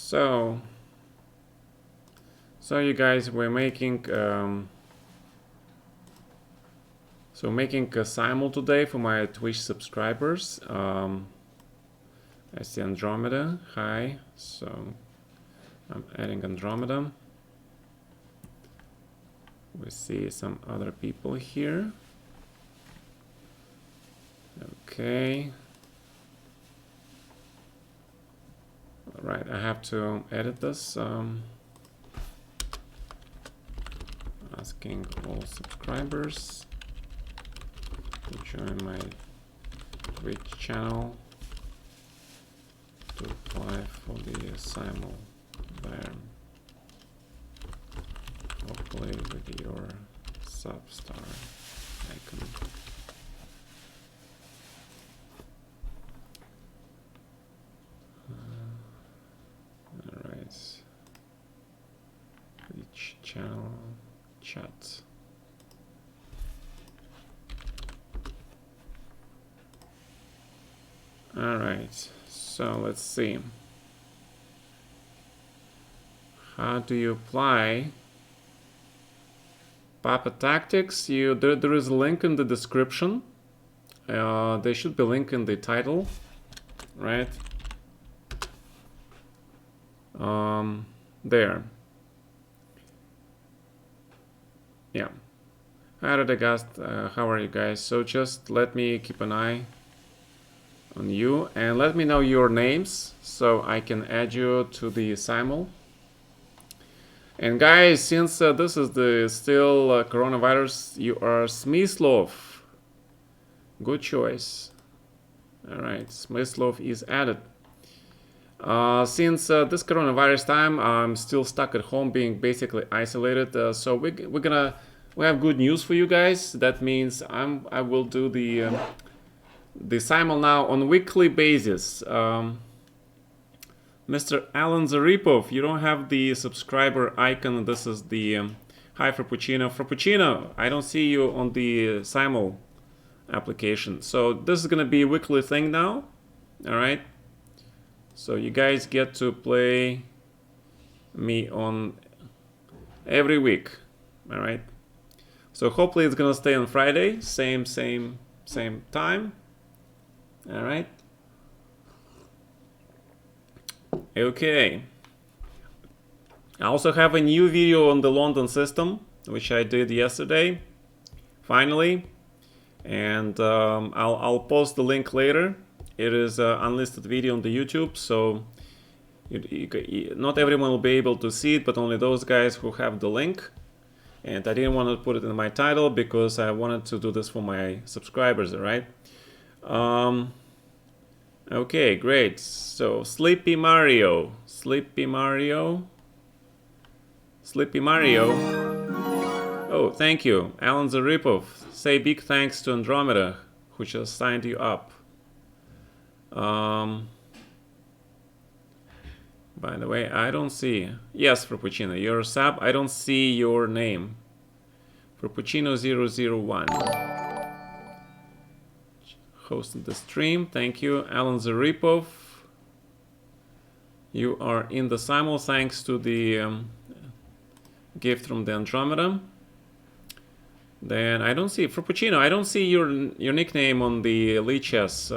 So you guys, we're making making a Simul today for my Twitch subscribers. I see Andromeda. Hi. So I'm adding Andromeda. We see some other people here. Okay. All right, I have to edit this. Asking all subscribers to join my Twitch channel to apply for the Simul there. Hopefully with your substar icon. Alright. Each channel chat. Alright, so let's see. How do you apply Papa Tactics? There is a link in the description. There should be a link in the title, right? There. Yeah. Hi Radagast, how are you guys? So just let me keep an eye on you and let me know your names so I can add you to the Simul. And guys, since this is the still coronavirus, you are Smyslov. Good choice. All right, Smyslov is added. Since this coronavirus time, I'm still stuck at home, being basically isolated. So we have good news for you guys. That means I will do the Simul now on a weekly basis. Mr. Alan Zaripov, you don't have the subscriber icon. This is the hi Frappuccino. Frappuccino, I don't see you on the Simul application. So this is gonna be a weekly thing now. All right. So you guys get to play me on every week. All right. So hopefully it's gonna stay on Friday, same time. All right. Okay. I also have a new video on the London system, which I did yesterday, finally, and I'll post the link later. It is an unlisted video on the YouTube, so not everyone will be able to see it, but only those guys who have the link. And I didn't want to put it in my title because I wanted to do this for my subscribers, all right? Okay, great. So Sleepy Mario. Oh, thank you, Alan Zaripov. Say big thanks to Andromeda, who just signed you up. By the way, I don't see. Yes, Frappuccino, you're a sub. I don't see your name. Frappuccino 001. Hosted the stream. Thank you, Alan Zaripov. You are in the Simul thanks to the gift from the Andromeda. Then I don't see Frappuccino. I don't see your nickname on the LiChess.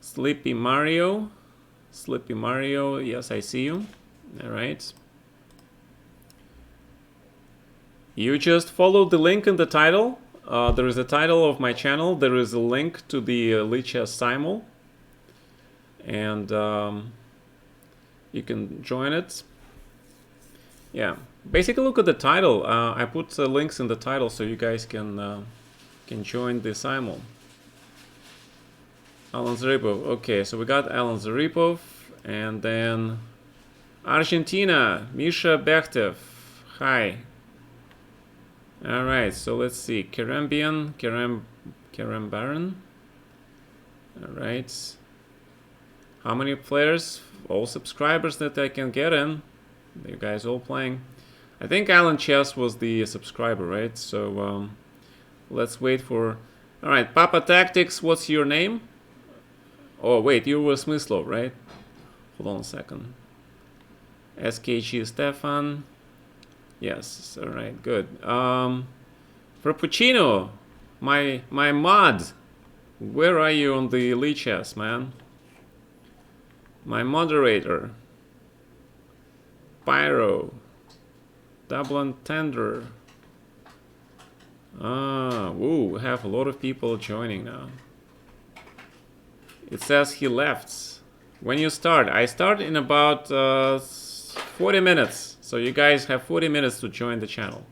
Sleepy Mario. Yes, I see you. All right. You just follow the link in the title. There is a title of my channel. There is a link to the LiChess Simul, and you can join it. Yeah, basically look at the title. I put links in the title so you guys can join the Simul. Alan Zaripov. Okay, so we got Alan Zaripov, and then Argentina, Misha Bechtev. Hi. All right, so let's see. Kerem Baron. All right. How many players? All subscribers that I can get in. You guys all playing. I think Alan Chess was the subscriber, right? So let's wait for... All right, Papa Tactics, what's your name? Oh, wait, you were Smyslov, right? Hold on a second. SKG Stefan. Yes, all right, good. Frappuccino, my mod. Where are you on the LiChess, man? My moderator. Pyro. Double Entendre. Woo, we have a lot of people joining now. It says he left. When you start, I start in about 40 minutes. So you guys have 40 minutes to join the channel.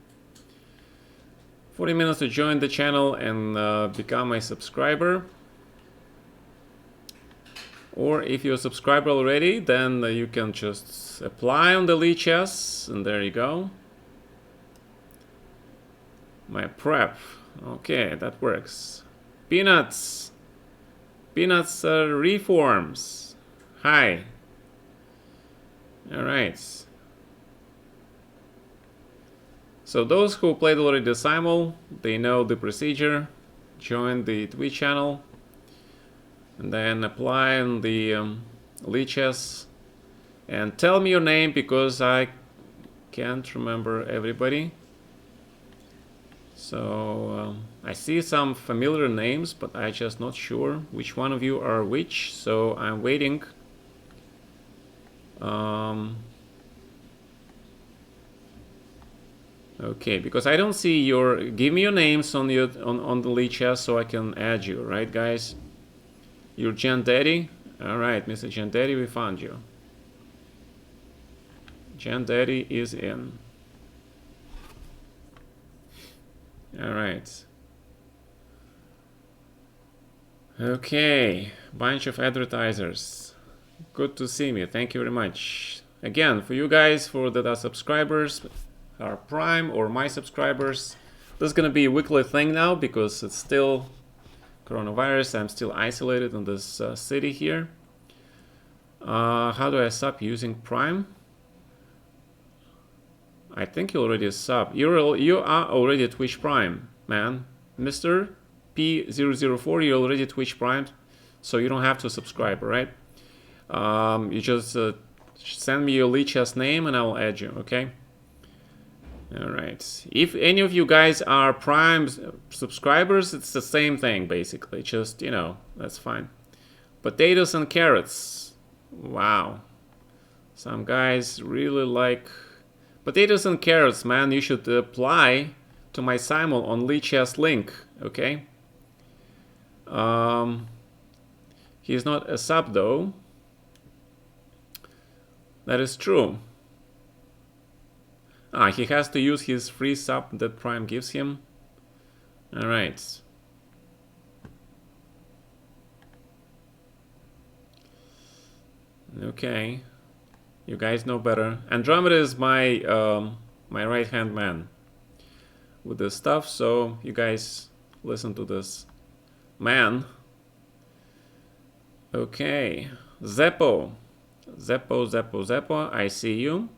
40 minutes to join the channel and become a subscriber. Or if you're a subscriber already, then you can just apply on the LiChess, and there you go. My prep. Okay, that works. Peanuts. Peanuts reforms. Hi. All right. So those who played already the Simul, they know the procedure. Join the Twitch channel. And then apply on the LiChess. And tell me your name because I can't remember everybody. So I see some familiar names, but I'm just not sure which one of you are which. So I'm waiting. Okay, because I don't see your. Give me your names on the LiChess so I can add you, right, guys? You're Jan Daddy. All right, Mr. Jan Daddy, we found you. Jan Daddy is in. All right. Okay, bunch of advertisers. Good to see me. Thank you very much. Again, for you guys, for the subscribers, our Prime or my subscribers, this is gonna be a weekly thing now because it's still coronavirus. I'm still isolated in this city here. How do I sub using Prime? I think you already sub. You are already Twitch Prime, man. Mr. P004, you're already Twitch Prime, so you don't have to subscribe, right? You just send me your LiChess name and I'll add you, okay? All right. If any of you guys are Prime subscribers, it's the same thing, basically. Just, you know, that's fine. Potatoes and carrots. Wow. Some guys really like potatoes and carrots, man. You should apply to my Simul on LiChess link, okay? He's not a sub, though. That is true. He has to use his free sub that Prime gives him. All right. Okay. You guys know better. Andromeda is my my right-hand man with this stuff, so you guys listen to this man. Okay. Zeppo. Zeppo, I see you.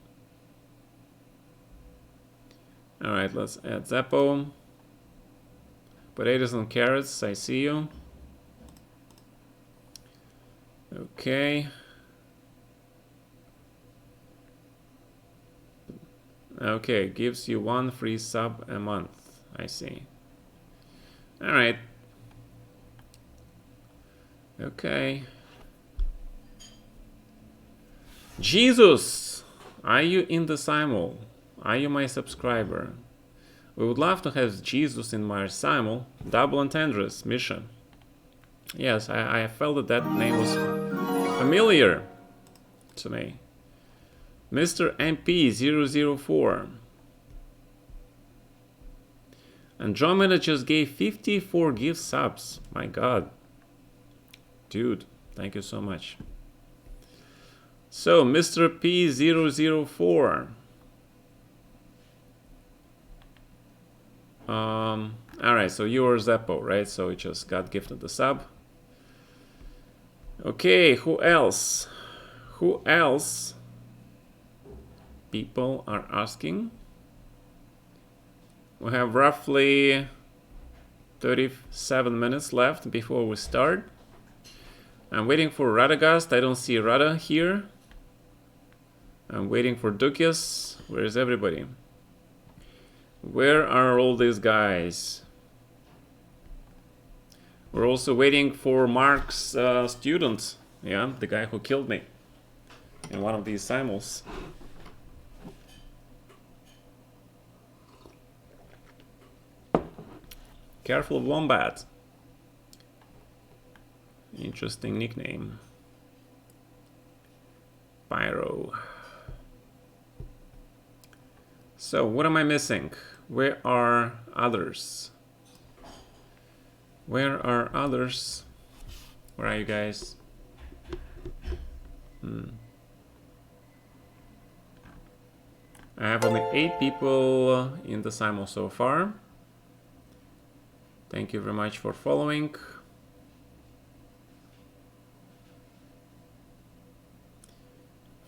All right, let's add Zeppo. Potatoes and carrots, I see you. Okay. Okay, gives you 1 free sub a month, I see. All right. Okay. Jesus, are you in the Simul? Are you my subscriber? We would love to have Jesus in my Simul. Double Entendres, Misha. Yes, I felt that that name was familiar to me. Mr. MP004. Andromeda just gave 54 gift subs. My god. Dude, thank you so much. So, Mr. P004. Alright, so you're Zeppo, right? So you just got gifted the sub. Okay, who else? Who else? People are asking. We have roughly 37 minutes left before we start. I'm waiting for Radagast. I don't see Rada here. I'm waiting for Dukius. Where is everybody? Where are all these guys? We're also waiting for Mark's student. Yeah, the guy who killed me in one of these simuls. Careful Wombat. Interesting nickname. Pyro. So, what am I missing? Where are others? Where are others? Where are you guys? I have only 8 people in the simul so far. Thank you very much for following.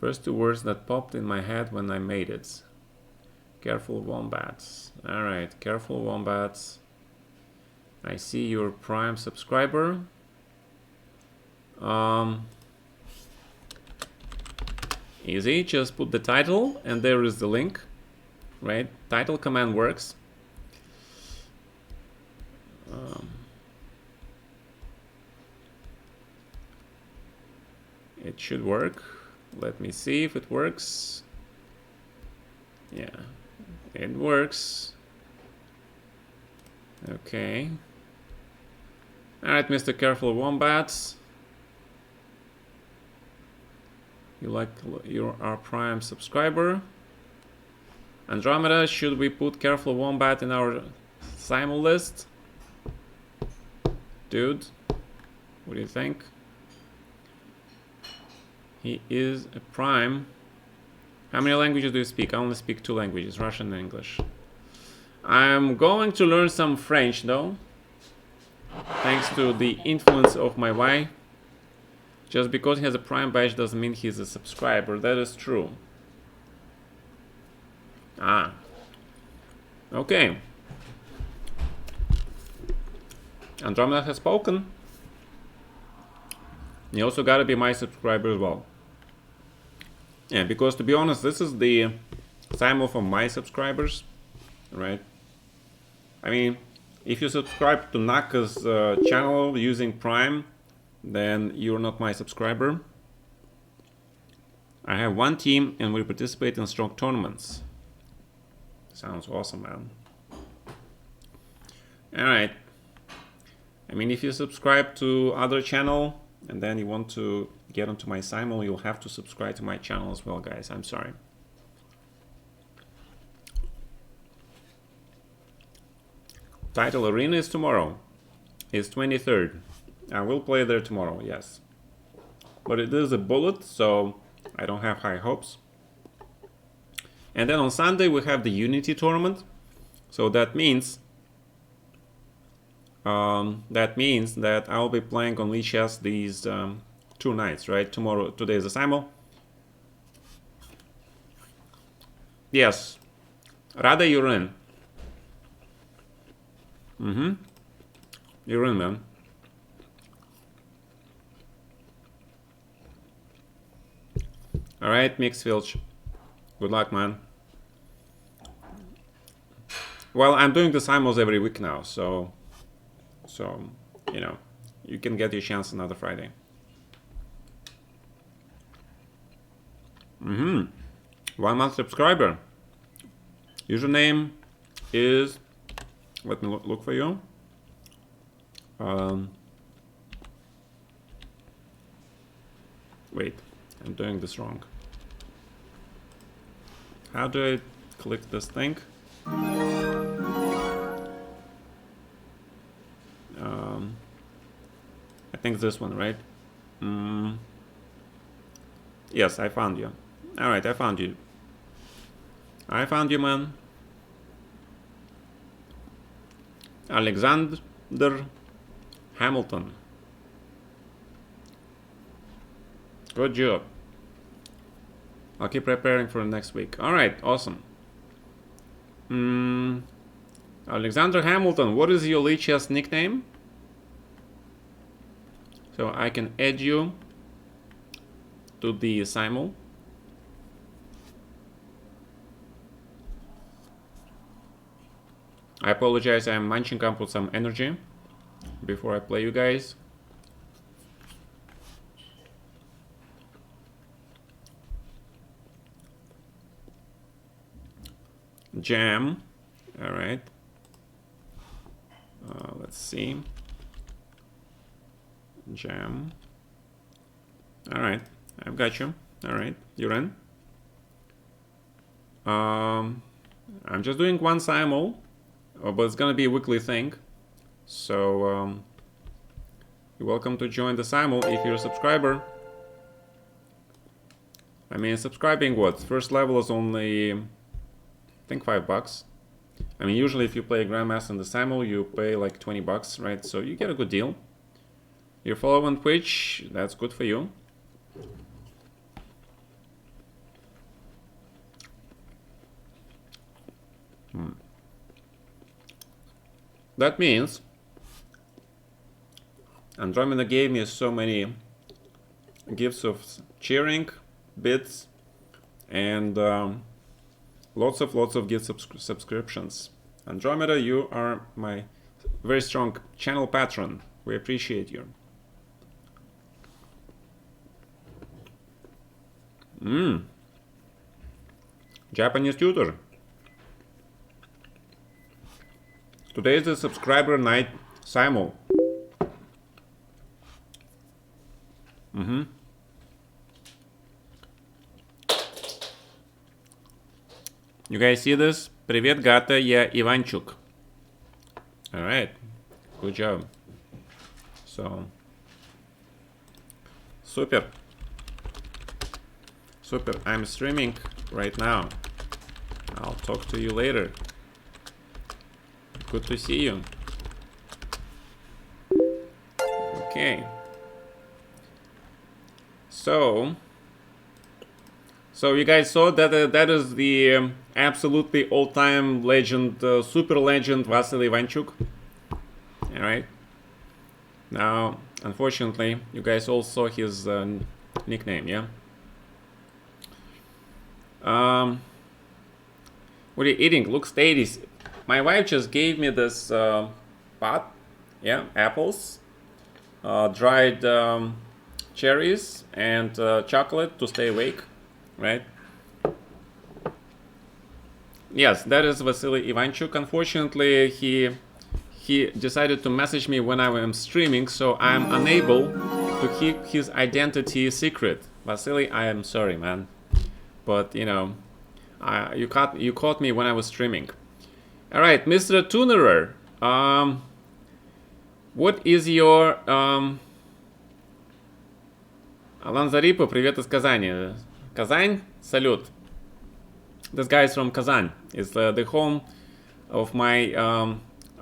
First 2 words that popped in my head when I made it. Careful Wombats. Alright, careful Wombats. I see your Prime subscriber. Easy, just put the title and there is the link. Right? Title command works. It should work. Let me see if it works. Yeah, it works. Okay. Alright, Mr. Careful Wombats. You're our Prime subscriber. Andromeda, should we put Careful Wombat in our simul list? Dude, what do you think? He is a Prime. How many languages do you speak? I only speak 2 languages, Russian and English. I'm going to learn some French though, thanks to the influence of my wife. Just because he has a Prime badge doesn't mean he's a subscriber. That is true. Ah. Okay. Andromeda has spoken. You also gotta be my subscriber as well. Yeah, because to be honest, this is the simul for my subscribers, right? I mean, if you subscribe to Naka's channel using Prime, then you're not my subscriber. I have 1 team and we participate in strong tournaments. Sounds awesome, man. Alright. I mean, if you subscribe to other channel and then you want to get onto my simul, you'll have to subscribe to my channel as well, guys. I'm sorry. Title Arena is tomorrow. It's 23rd. I will play there tomorrow, yes. But it is a bullet, so I don't have high hopes. And then on Sunday we have the Unity tournament. So that means that I'll be playing on LiChess these 2 nights, right? Today is a simul. Yes. Rada, you're in. You're in, man. Alright, Mixfilch. Good luck, man. Well, I'm doing the simuls every week now, so you know, you can get your chance another Friday. 1 month subscriber. Username is, let me look for you. Wait, I'm doing this wrong. How do I click this thing? I think this one, right? Yes, I found you. Alright, I found you. I found you, man. Alexander Hamilton. Good job. I'll keep preparing for next week. Alright, awesome. Alexander Hamilton, what is your LiChess nickname? So I can add you to the simul. I apologize, I'm munching up with some energy before I play you guys. Jam. All right. Let's see. Jam. All right. I've got you. All right. You're in. I'm just doing one simul, but it's gonna be a weekly thing. So you're welcome to join the simul if you're a subscriber. I mean, subscribing what? First level is only, I think, $5. I mean, usually if you play Grandmaster in the simul, you pay like $20, right? So you get a good deal. You're following Twitch, that's good for you. That means Andromeda gave me so many gifts of cheering, bits, and lots of gift subscriptions. Andromeda, you are my very strong channel patron. We appreciate you. Japanese tutor. Today is the subscriber night simul. You guys see this? Привет, Gata, я Иванчук. Alright, good job. So, super. Super, I'm streaming right now. I'll talk to you later. Good to see you. Okay. So you guys saw that that is the absolutely all-time legend, super legend Vasily Ivanchuk. All right. Now, unfortunately, you guys all saw his nickname, yeah. What are you eating? Looks tasty. My wife just gave me this pot, yeah, apples, dried cherries, and chocolate to stay awake, right? Yes, that is Vasily Ivanchuk. Unfortunately, he decided to message me when I am streaming, so I'm unable to keep his identity secret. Vasily, I am sorry, man, but you know, you caught me when I was streaming. All right, Mr. Tunerer, what is your Alan Zaripov, привет из Казани. Kazan, salute. This guy is from Kazan. It's the home of my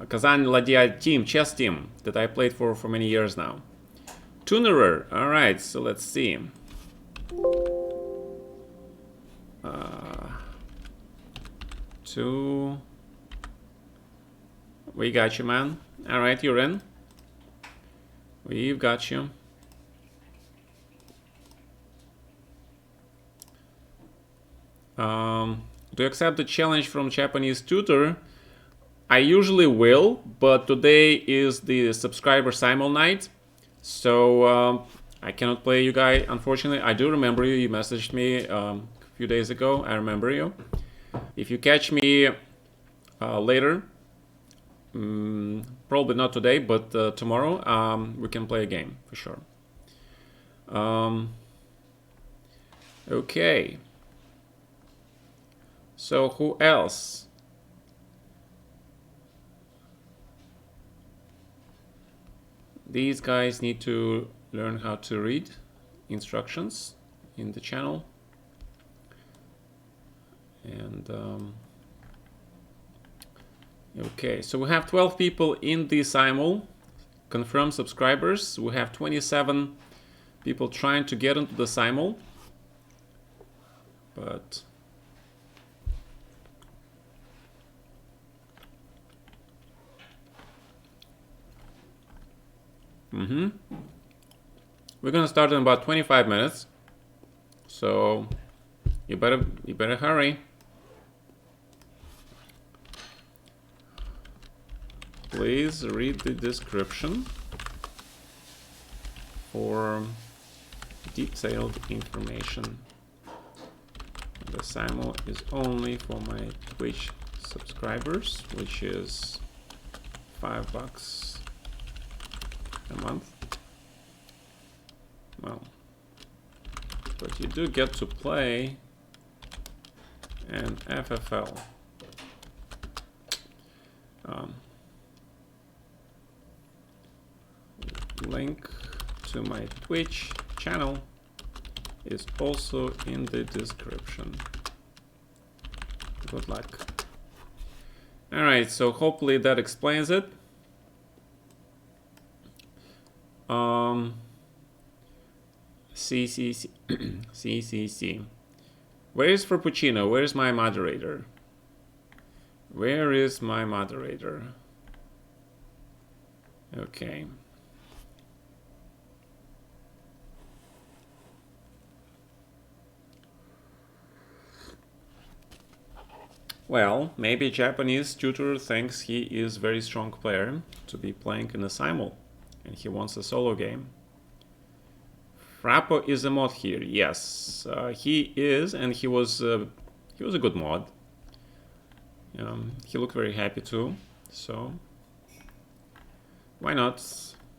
Kazan Ladya team, chess team, that I played for many years now. Tunerer, all right, so let's see. We got you, man. All right, you're in. We've got you. Do you accept the challenge from Japanese tutor? I usually will, but today is the subscriber simul night, so I cannot play you guys, unfortunately. I do remember you. You messaged me a few days ago. I remember you. If you catch me later, probably not today, but tomorrow, we can play a game for sure. Okay. So who else? These guys need to learn how to read instructions in the channel. And okay, so we have 12 people in the simul, confirmed subscribers. We have 27 people trying to get into the simul, but we're gonna start in about 25 minutes, so you better hurry. please read the description for detailed information. The Simul is only for my Twitch subscribers, which is $5 a month. Well, but you do get to play an FFL. Link to my Twitch channel is also in the description. Good luck. All right, so hopefully that explains it. CCC. Where is Frappuccino? Where is my moderator? Where is my moderator? Okay. Well, maybe a Japanese tutor thinks he is a very strong player to be playing in a Simul, and he wants a solo game. Frappo is a mod here. Yes, he is, and he was a good mod. He looked very happy too, so why not?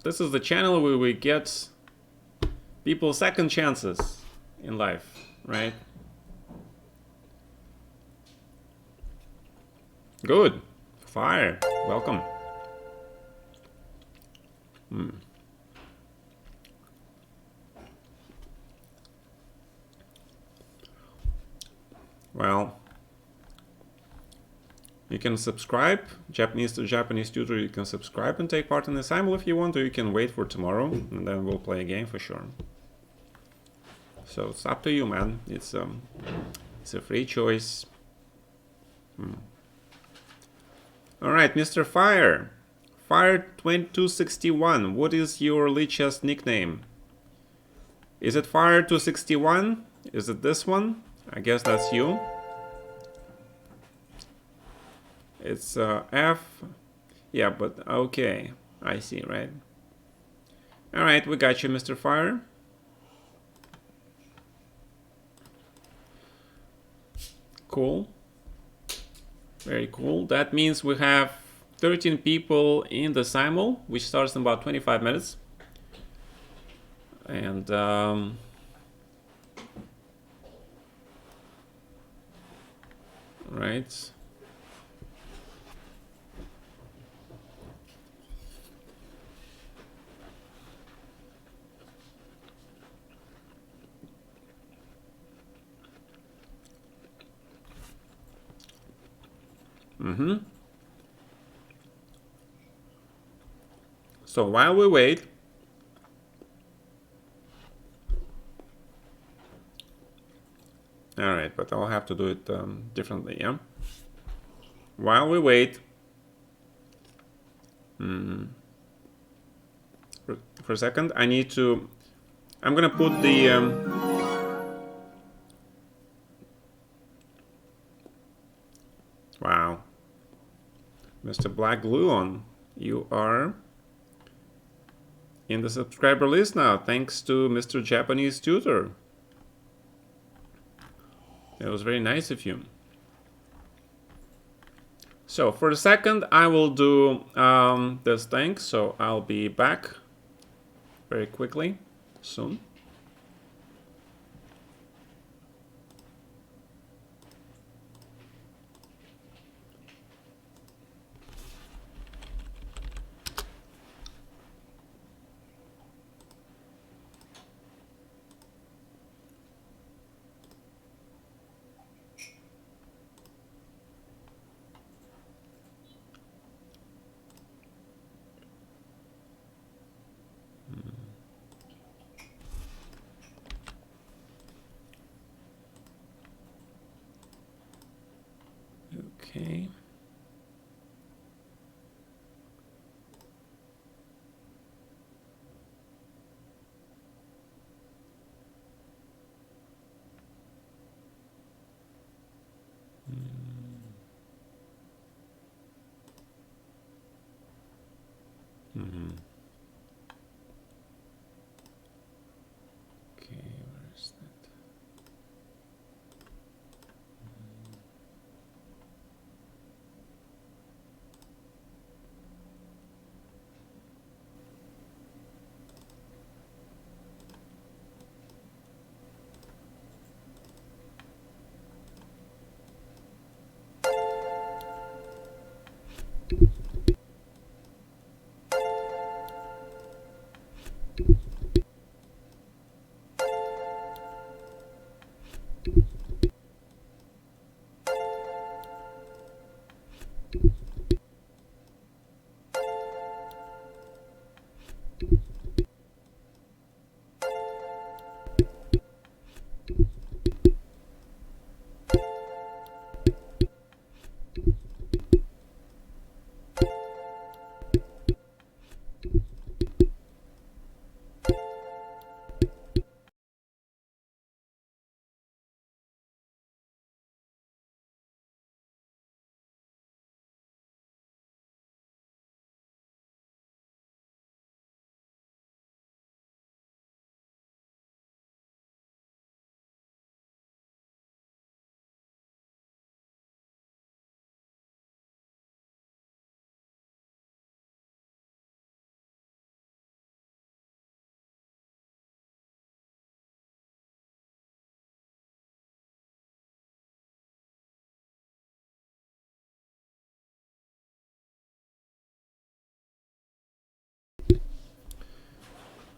This is the channel where we get people second chances in life, right? Good. Fire. Welcome. Well, you can subscribe, Japanese to Japanese tutor, you can subscribe and take part in the Simul if you want, or you can wait for tomorrow, and then we'll play a game for sure. So it's up to you, man. It's a free choice. All right, Mr. Fire. Fire2261, what is your LiChess nickname? Is it Fire261? Is it this one? I guess that's you. It's F. Yeah, but okay. I see, right? All right, we got you, Mr. Fire. Cool. Very cool. That means we have 13 people in the Simul, which starts in about 25 minutes. And right. So while we wait, all right, but I'll have to do it differently, yeah? While we wait, for a second, I need to, I'm gonna put the, wow, Mr. Black Gluon, you are in the subscriber list now, thanks to Mr. Japanese Tutor. It was very nice of you. So for a second, I will do this thing. So I'll be back very quickly, soon. Okay. Okay, where is that?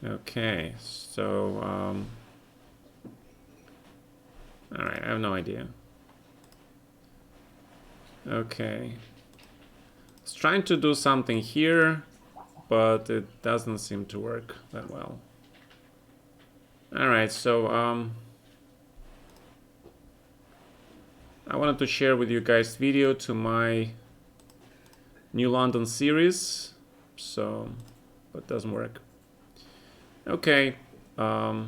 Okay, so all right, I have no idea. Okay, it's trying to do something here, but it doesn't seem to work that well. All right, so I wanted to share with you guys video to my New London series, so but it doesn't work. Okay. All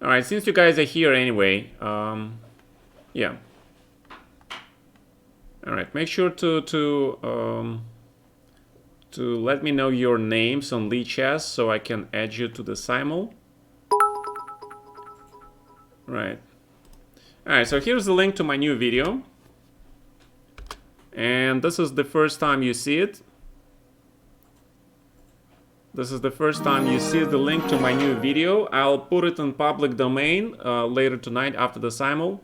right, since you guys are here anyway, yeah. All right, make sure to let me know your names on LiChess so I can add you to the Simul. Right. All right, so here's the link to my new video. And this is the first time you see it. This is the first time you see the link to my new video. I'll put it in public domain later tonight after the Simul.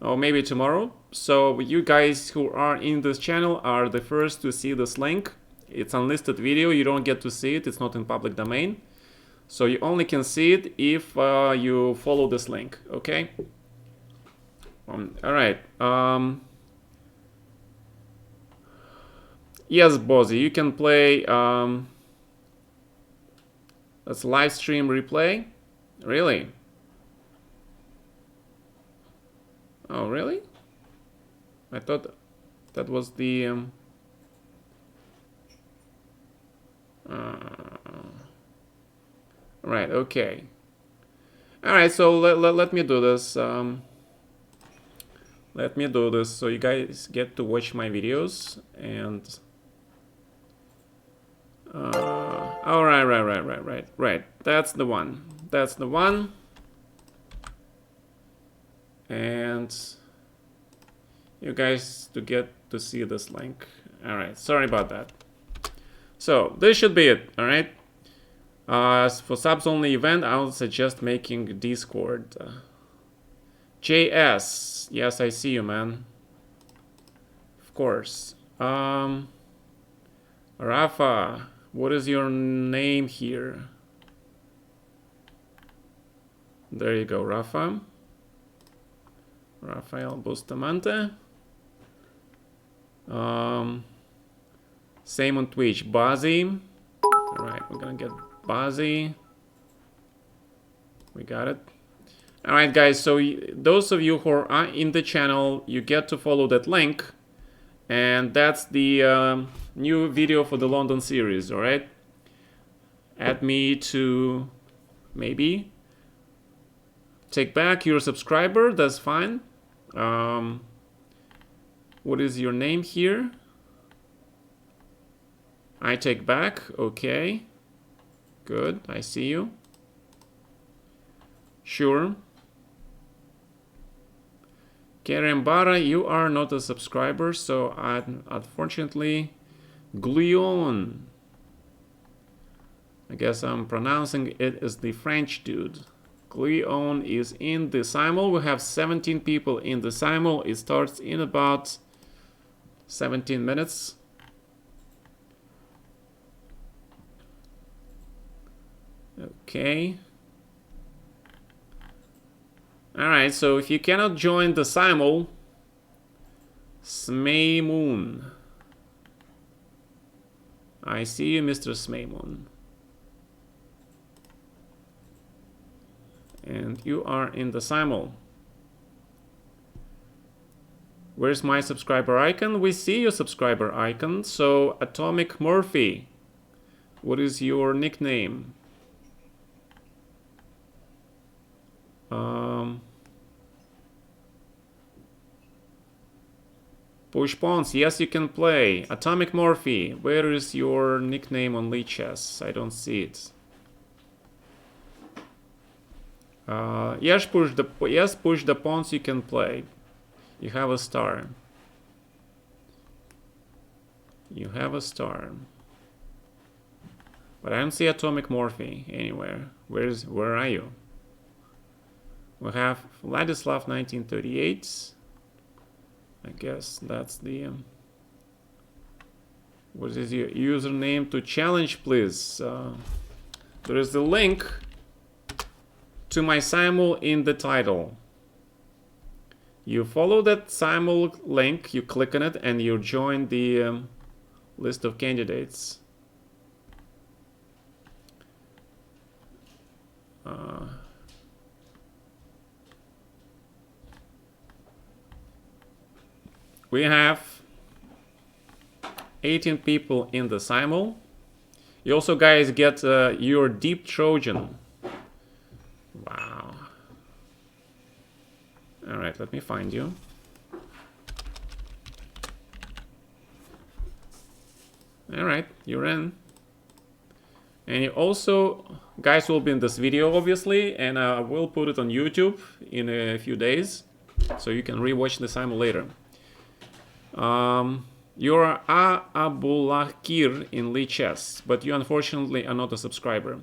Or maybe tomorrow. So you guys who are in this channel are the first to see this link. It's unlisted video. You don't get to see it. It's not in public domain. So you only can see it if you follow this link. Okay? All right. Yes, Bozy, you can play... that's live stream replay? Really? Oh, really? I thought that was the... right, okay. Alright, so let me do this. Let me do this so you guys get to watch my videos and... oh, right. That's the one. That's the one. And you guys to get to see this link. All right, sorry about that. So this should be it. All right. For subs only event, I would suggest making Discord. JS, yes, I see you, man. Of course. Rafa, what is your name here? There you go, Rafa. Rafael Bustamante. Same on Twitch, Bazzi. All right, we're gonna get Bazzi. We got it. All right, guys. So those of you who are in the channel, you get to follow that link, and that's the new video for the London series. All right. Add me to maybe take back your subscriber. That's fine. What is your name here? I take back. Okay. Good. I see you. Sure. Kerembara, you are not a subscriber, so unfortunately, Glion. I guess I'm pronouncing it as the French dude. Glion is in the Simul. We have 17 people in the Simul. It starts in about 17 minutes. Okay. Alright, so if you cannot join the Simul, Smeymoon. I see you, Mr. Smeymoon. And you are in the Simul. Where's my subscriber icon? We see your subscriber icon. So, Atomic Murphy, what is your nickname? Push pawns, yes, you can play. Atomic Morphe, where is your nickname on LiChess? I don't see it. Yes, push the pawns, you can play. You have a star. You have a star. But I don't see Atomic Morphe anywhere. Where are you? We have Vladislav 1938. I guess that's the... what is your username to challenge, please? There is the link to my Simul in the title. You follow that Simul link, you click on it, and you join the list of candidates. We have 18 people in the Simul. You also, guys, get your Deep Trojan. Wow. All right, let me find you. All right, you're in. And you also, guys, will be in this video, obviously, and I will put it on YouTube in a few days, so you can rewatch the Simul later. You're Abulakir in LiChess, but you unfortunately are not a subscriber.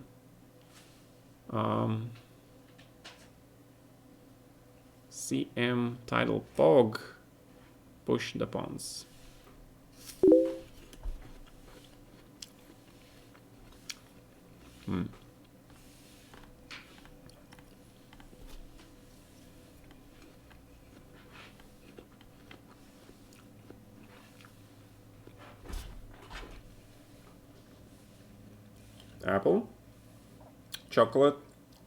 CM title Pog, push the pawns. Apple, chocolate,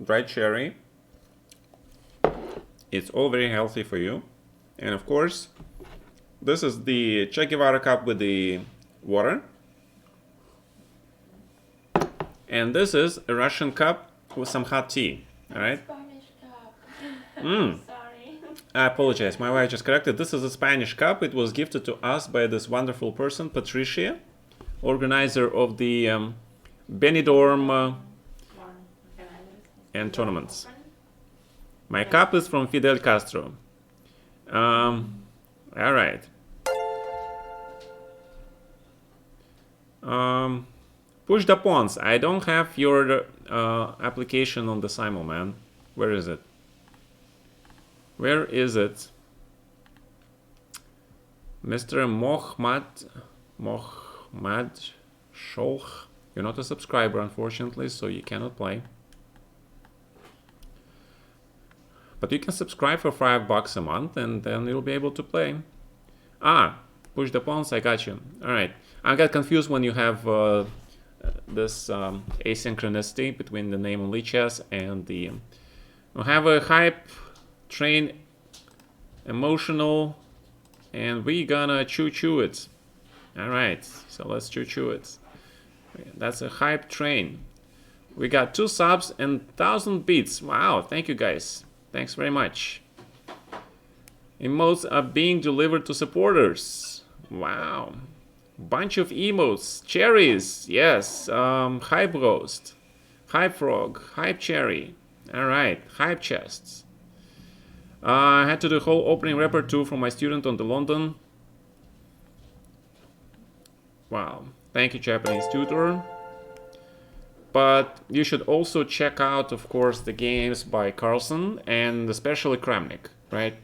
dried cherry. It's all very healthy for you. And of course, this is the Che Guevara cup with the water. And this is a Russian cup with some hot tea. All right? Spanish cup. Sorry. I apologize. My wife just corrected. This is a Spanish cup. It was gifted to us by this wonderful person, Patricia, organizer of the Benidorm and tournaments. My cup is from Fidel Castro. All right. Push the pawns. I don't have your application on the Simul, man. Where is it? Where is it? Mr. Mohammad Sholch. You're not a subscriber, unfortunately, so you cannot play. But you can subscribe for $5 a month, and then you'll be able to play. Push the pawns, I got you. All right. I got confused when you have this asynchronicity between the name on LiChess and the... we'll have a hype, train, emotional, and we gonna choo-choo it. All right, so let's choo-choo it. That's a hype train. We got 2 subs and 1,000 beats. Wow, thank you guys. Thanks very much. Emotes are being delivered to supporters. Wow. Bunch of emotes. Cherries. Yes. Hype roast. Hype frog. Hype cherry. Alright. Hype chests. I had to do the whole opening wrapper too for my student on the London. Wow. Thank you, Japanese tutor. But you should also check out, of course, the games by Carlson and especially Kramnik, right?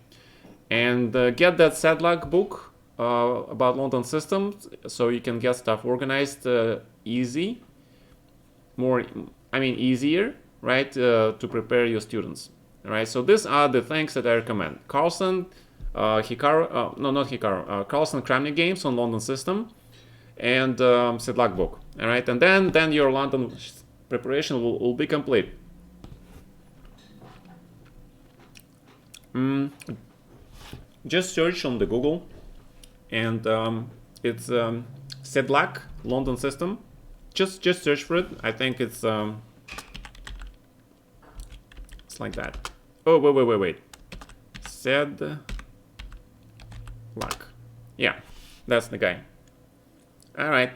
And get that Sedlak book about London systems so you can get stuff organized easy. Easier, right? To prepare your students. All right, so these are the things that I recommend. Carlson, Hikaru, no, not Hikaru, Carlson Kramnik games on London system, and Sedlak book. All right, and then your London preparation will be complete. Just search on the Google, and it's Sedlak London system. Just search for it. I think it's like that. Oh, wait. Sedlak. Yeah, that's the guy. All right.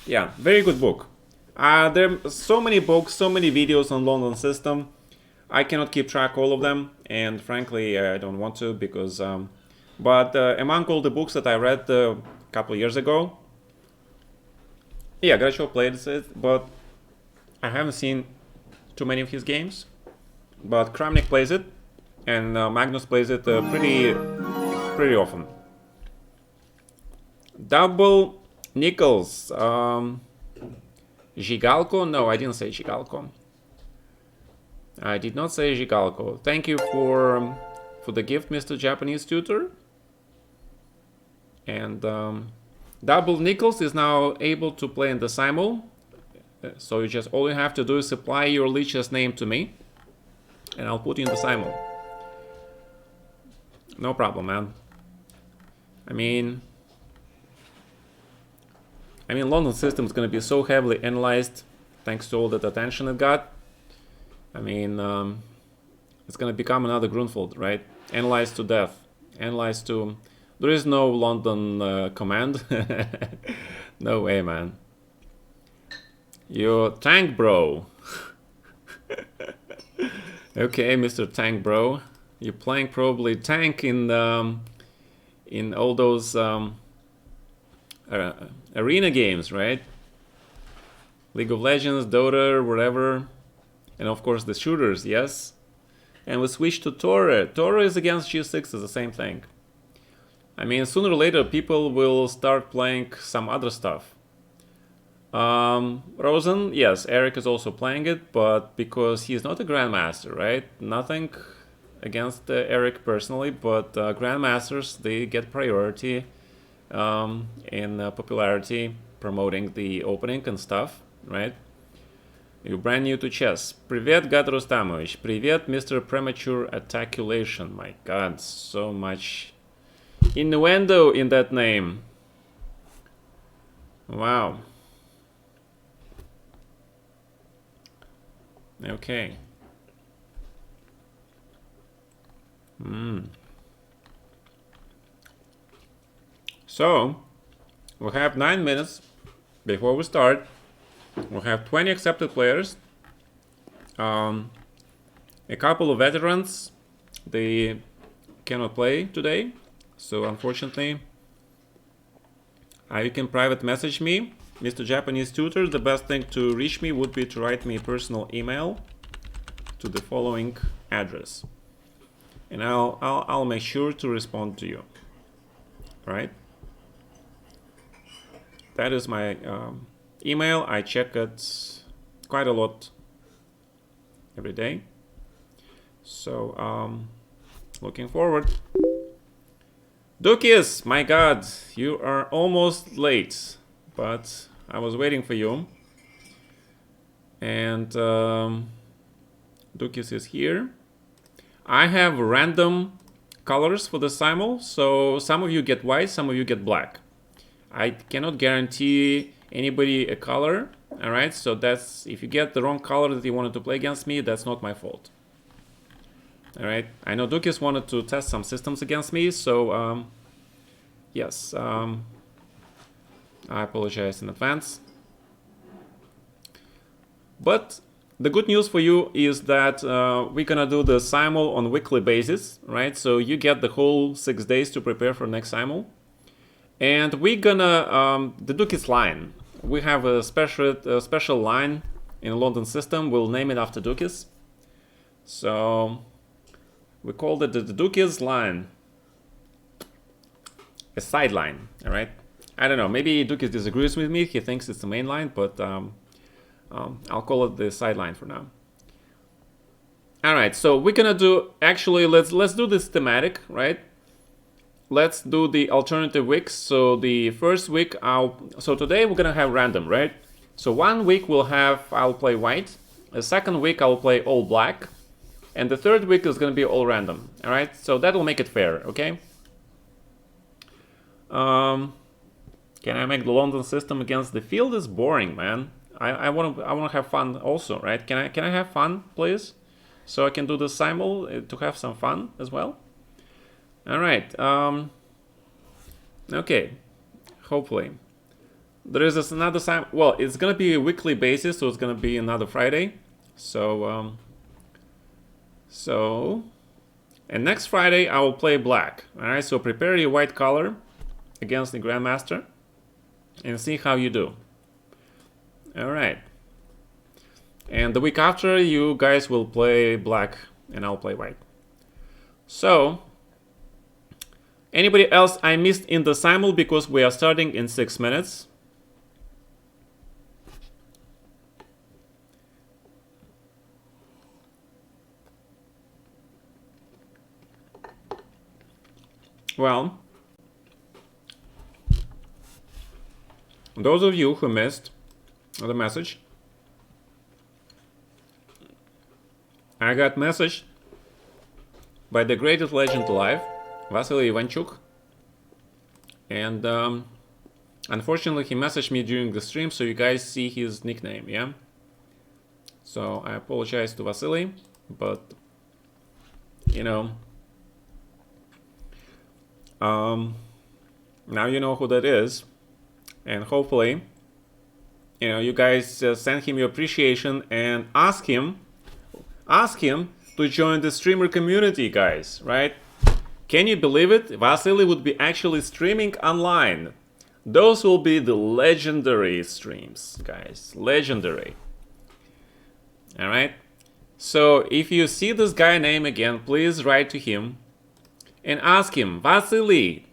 Yeah, very good book. There are so many books, so many videos on London system. I cannot keep track all of them, and frankly, I don't want to because. But among all the books that I read a couple of years ago, yeah, Grachov played it, but I haven't seen too many of his games. But Kramnik plays it, and Magnus plays it pretty often. Double nickels. Zhigalko? No, I didn't say Zhigalko. I did not say Zhigalko. Thank you for the gift, Mr. Japanese tutor. And Double Nichols is now able to play in the Simul. So all you have to do is supply your LiChess name to me, and I'll put you in the Simul. No problem, man. I mean, London system is going to be so heavily analyzed thanks to all that attention it got. I mean, it's going to become another Grunfeld, right? Analyzed to death. Analyzed to... There is no London command. No way, man. You're tank bro. Okay, Mr. Tank bro. You're playing probably tank in all those arena games, right? League of Legends, Dota, whatever. And of course the shooters, yes. And we switch to Torre. Torre is against G6, is the same thing. I mean, sooner or later people will start playing some other stuff. Rosen, yes, Eric is also playing it, but because he's not a grandmaster, right? Nothing against Eric personally, but grandmasters, they get priority in popularity, promoting the opening and stuff, right? You're brand new to chess. Привет, Gata Rustamovich. Привет, Mr. Premature Attaculation. My god, so much innuendo in that name. Wow. Okay. So, we have 9 minutes before we start. We have 20 accepted players. A couple of veterans, they cannot play today. So, unfortunately, you can private message me. Mr. Japanese tutor, the best thing to reach me would be to write me a personal email to the following address, and I'll make sure to respond to you. Right? That is my email. I check it quite a lot every day. So looking forward. Dukis, my god, you are almost late, but I was waiting for you. And Dukis is here. I have random colors for the Simul, so some of you get white, some of you get black. I cannot guarantee anybody a color, alright? So that's, if you get the wrong color that you wanted to play against me, that's not my fault. Alright, I know Dukis wanted to test some systems against me, so yes. I apologize in advance. But the good news for you is that we're gonna do the Simul on weekly basis, right? So you get the whole 6 days to prepare for next Simul. And we're gonna the Duki's line. We have a special line in London system. We'll name it after Duki's. So we called it the Duki's line, a sideline. All right. I don't know. Maybe Dukis disagrees with me. He thinks it's the main line, but I'll call it the sideline for now. All right. So we're gonna do actually. Let's do this thematic, right? Let's do the alternative weeks. So the first week, so today we're gonna have random, right? So 1 week I'll play white. The second week I'll play all black, and the third week is gonna be all random. All right. So that will make it fair, okay? Can I make the London system against the field? Is boring, man. I wanna have fun also, right? Can I have fun, please? So I can do the Simul to have some fun as well. All right. Okay. Hopefully, there is another Simul. Well, it's gonna be a weekly basis, so it's gonna be another Friday. So and next Friday I will play black. All right. So prepare your white color against the Grandmaster and see how you do. All right. And the week after, you guys will play black and I'll play white. So anybody else I missed in the Simul because we are starting in 6 minutes? Well, those of you who missed the message, I got messaged by the greatest legend alive, Vasily Ivanchuk, and unfortunately he messaged me during the stream, so you guys see his nickname, yeah? So I apologize to Vasily, but you know, now you know who that is, and hopefully, you know, you guys send him your appreciation and ask him to join the streamer community, guys, right? Can you believe it? Vasily would be actually streaming online. Those will be the legendary streams, guys. Legendary. All right? So if you see this guy name again, please write to him and ask him, Vasily,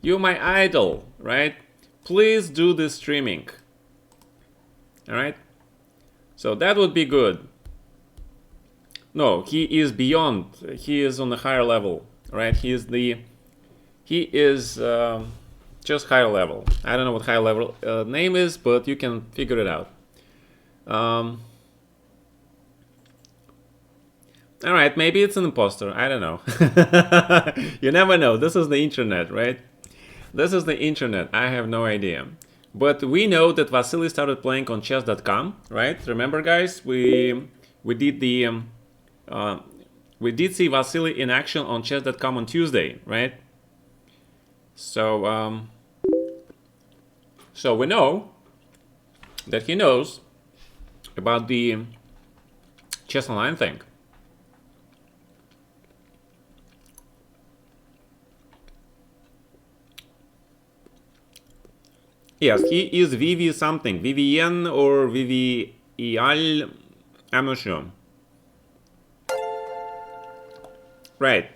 you're my idol, right? Please do this streaming. All right? So that would be good. No, he is beyond. He is on a higher level, right? He is just higher level. I don't know what higher level name is, but you can figure it out. All right, maybe it's an imposter. I don't know. You never know. This is the internet, right? This is the internet. I have no idea. But we know that Vasily started playing on chess.com, right? Remember, guys, we did see Vasily in action on chess.com on Tuesday, right? So so we know that he knows about the chess online thing. Yes, he is Vivi something, Vivien or Vivial, I'm not sure. Right.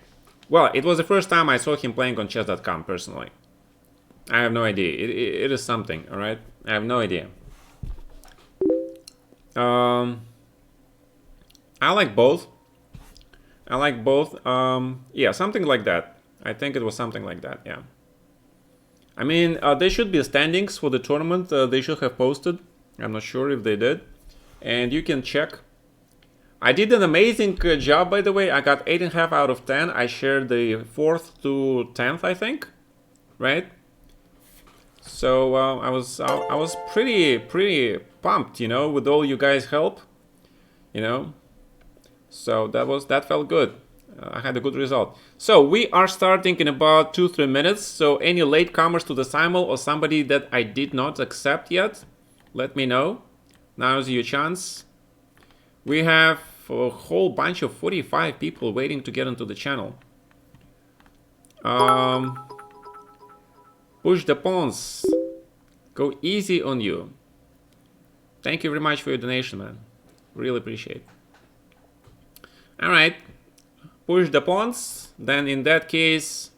Well, it was the first time I saw him playing on chess.com personally. I have no idea. It is something, all right? I have no idea. I like both. Yeah, something like that. I think it was something like that, yeah. I mean, there should be standings for the tournament. They should have posted. I'm not sure if they did. And you can check. I did an amazing job, by the way. I got 8.5 out of 10. I shared the 4th to 10th, I think. Right? So I was pretty pumped, you know, with all you guys' help. You know? So that felt good. I had a good result. So we are starting in about 2-3 minutes. So any latecomers to the Simul or somebody that I did not accept yet, let me know. Now's your chance. We have a whole bunch of 45 people waiting to get into the channel. Push the pawns. Go easy on you. Thank you very much for your donation, man. Really appreciate it. All right. Push the pawns. Then in that case...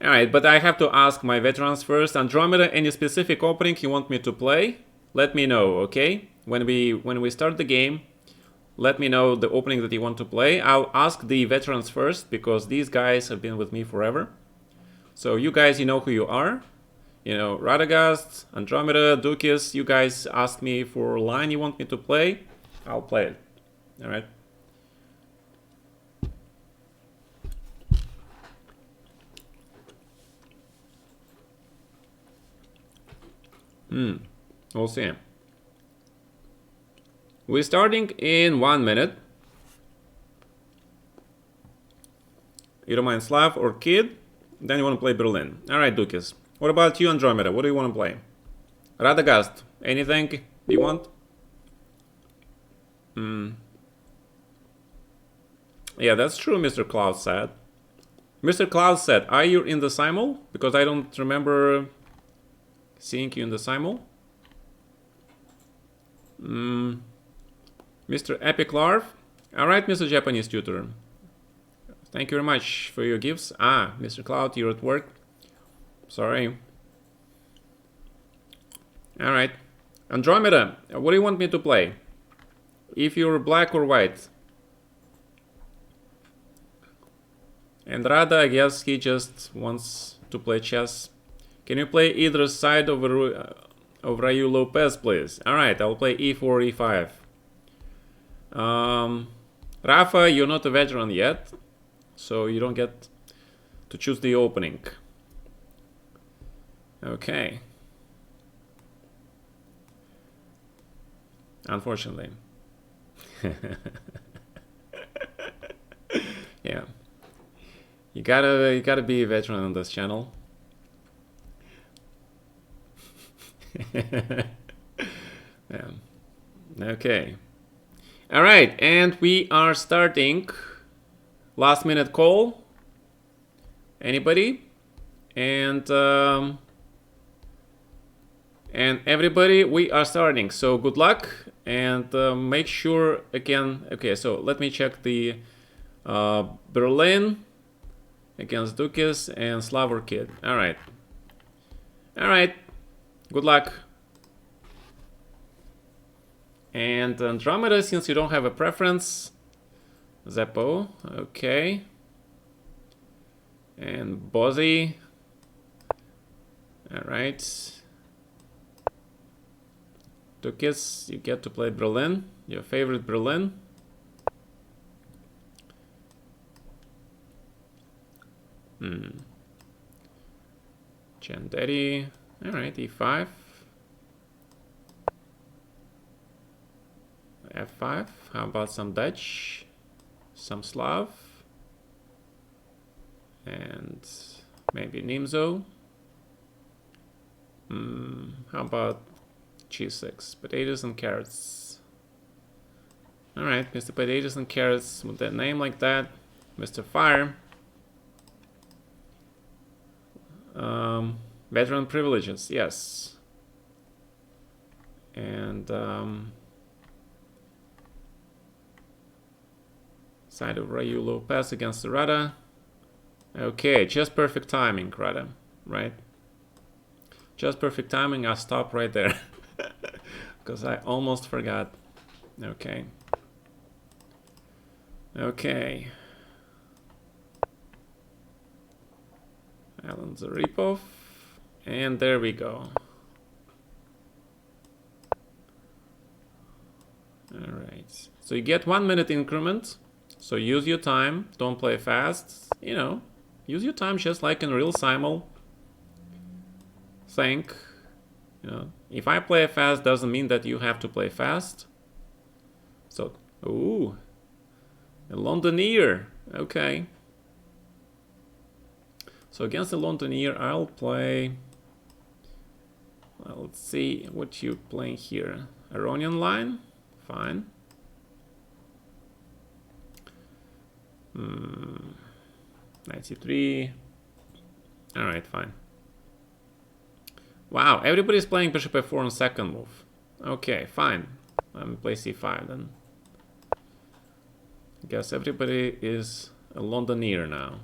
All right, but I have to ask my veterans first. Andromeda, any specific opening you want me to play? Let me know, okay? When we start the game, let me know the opening that you want to play. I'll ask the veterans first because these guys have been with me forever. So you guys, you know who you are. You know, Radagast, Andromeda, Dukis, you guys asked me for a line you want me to play. I'll play it. All right. We'll see. We're starting in 1 minute. You don't mind Slav or Kid? Then you want to play Berlin. Alright, Dukis. What about you, Andromeda? What do you want to play? Radagast, anything you want? Yeah, that's true, Mr. Cloud said. Mr. Cloud said, are you in the Simul? Because I don't remember seeing you in the Simul. Mr. Epic Larv. Alright, Mr. Japanese Tutor. Thank you very much for your gifts. Ah, Mr. Cloud, you're at work. Sorry. Alright. Andromeda, what do you want me to play? If you're black or white? And Rada, I guess he just wants to play chess. Can you play either side of Rayu Lopez, please? Alright, I'll play e4, e5. Rafa, you're not a veteran yet, so you don't get to choose the opening. Okay. Unfortunately. Yeah. You gotta be a veteran on this channel. Yeah. Okay. All right, and we are starting. Last minute call. Anybody? And everybody, we are starting. So good luck and make sure again. Okay, so let me check the Berlin against Dukis and Slavor Kid. All right. All right. Good luck. And Andromeda, since you don't have a preference. Zeppo, okay. And Bozzy. Alright. Dukis, you get to play Berlin. Your favorite Berlin. Chanderi. Alright, e5. f5. How about some Dutch? Some Slav. And maybe Nimzo. How about g6? Potatoes and carrots. Alright, Mr. Potatoes and Carrots with that name like that. Mr. Fire. Veteran privileges, yes. And side of Rayu Lopez against the Rada. Okay, just perfect timing, Rada, right? Just perfect timing, I'll stop right there. Because I almost forgot. Okay. Okay. Alan Zaripov. And there we go. Alright. So you get 1 minute increment. So use your time. Don't play fast. You know, use your time just like in real Simul. Think. You know, if I play fast doesn't mean that you have to play fast. So, ooh. A Londoner. Okay. So against the Londoner, I'll play... Well, let's see what you're playing here. Aronian line? Fine. 93. Alright, fine. Wow, everybody's playing bishop f4 on second move. Okay, fine. I'm gonna play c5 then. I guess everybody is a Londoner now.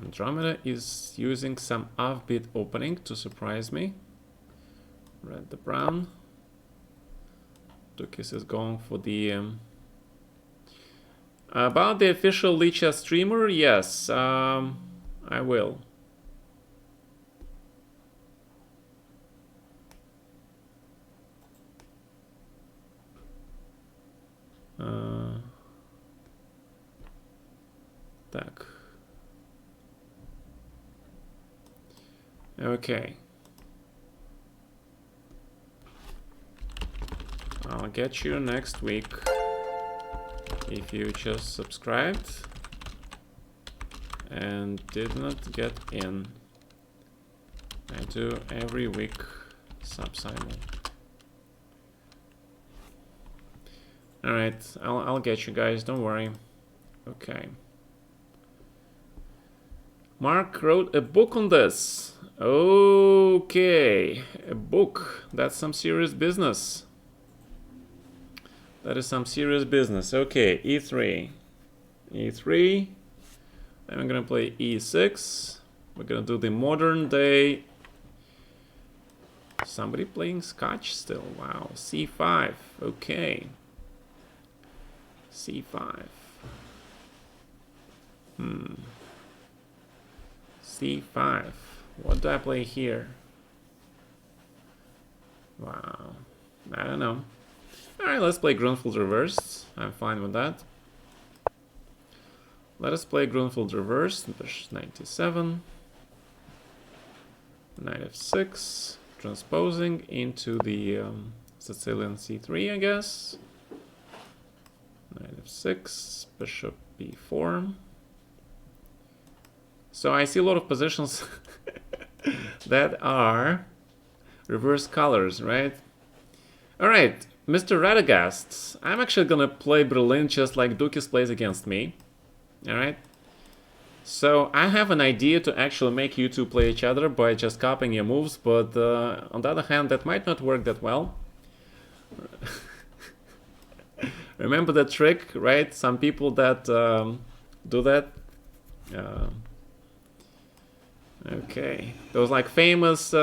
Andromeda is using some offbeat opening to surprise me. Red the brown. Dukis is going for the... about the official LiChess streamer, yes, I will. Так. Okay. I'll get you next week if you just subscribed and did not get in. I do every week Simul. Alright, I'll get you guys, don't worry. Okay. Mark wrote a book on this. Okay, a book. That's some serious business. That is some serious business. Okay, e3. e3. Then I'm gonna play e6. We're gonna do the modern day. Somebody playing Scotch still. Wow. c5. Okay. c5. c5. What do I play here? Wow. I don't know. Alright, let's play Grunfeld reversed. I'm fine with that. Let us play Grunfeld reversed. 97. Knight f6. Transposing into the Sicilian c3, I guess. Knight f6. Bishop b4. So I see a lot of positions that are reverse colors, right? Alright, Mr. Radagast, I'm actually gonna play Berlin just like Dukis plays against me. Alright? So I have an idea to actually make you two play each other by just copying your moves, but on the other hand, that might not work that well. Remember that trick, right? Some people that do that. Okay, those like famous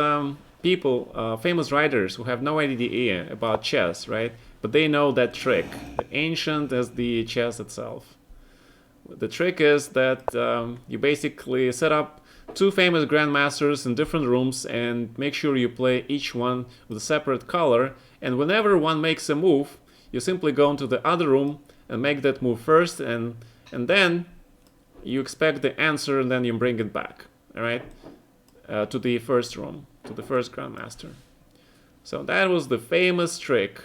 people, famous writers who have no idea about chess, right? But they know that trick. The ancient as the chess itself. The trick is that you basically set up two famous grandmasters in different rooms and make sure you play each one with a separate color. And whenever one makes a move, you simply go into the other room and make that move first, and then you expect the answer and then you bring it back. All right, to the first room, to the first grandmaster. So that was the famous trick.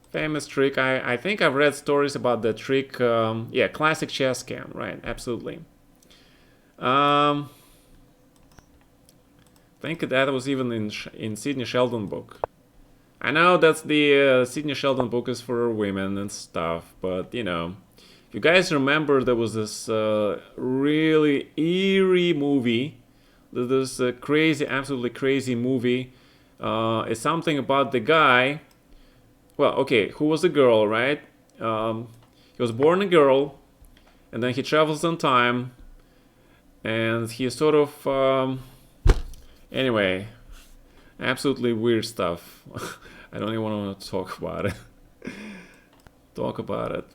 Famous trick. I think I've read stories about the trick. Yeah, classic chess scam. Right, absolutely. I think that was even in Sidney Sheldon book. I know that's the Sidney Sheldon book is for women and stuff, but you know. If you guys remember, there was this really eerie movie. This crazy, absolutely crazy movie. It's something about the guy. Well, okay, who was a girl, right? He was born a girl, and then he travels in time, and he sort of... anyway, absolutely weird stuff. I don't even want to talk about it. Talk about it.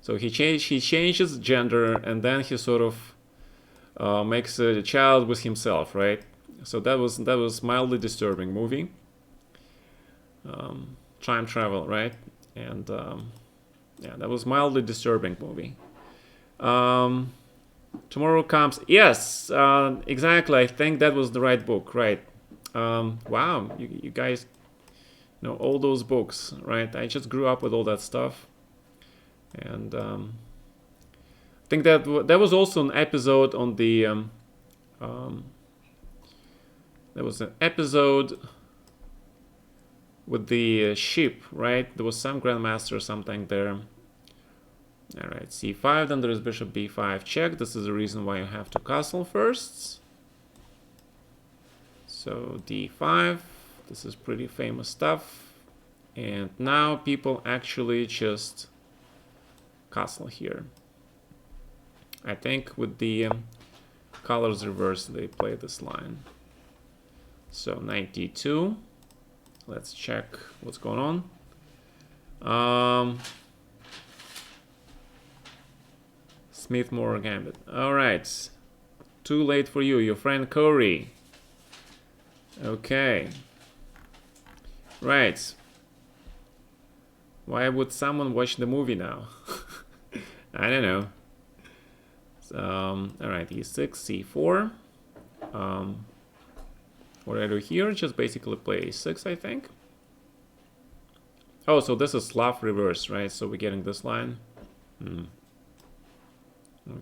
So he changes gender, and then he sort of makes a child with himself, right? So that was mildly disturbing movie. Time travel, right? And yeah, that was mildly disturbing movie. Tomorrow Comes. Yes, exactly. I think that was the right book, right? Wow, you guys You know, all those books, right? I just grew up with all that stuff. And I think that there was also an episode on the there was an episode with the ship, right? There was some grandmaster or something there. All right, c5, then there is bishop b5 check. This is the reason why you have to castle first. So d5, this is pretty famous stuff. And now people actually just castle here. I think with the colors reversed, they play this line. So knight d2. Let's check what's going on. Smith-Morrow Gambit. All right. Too late for you, your friend Corey. Okay. Right. Why would someone watch the movie now? I don't know. All right, e6, c4. What do I do here? Just basically play a6, I think. Oh, so this is Slav reverse, right? So we're getting this line.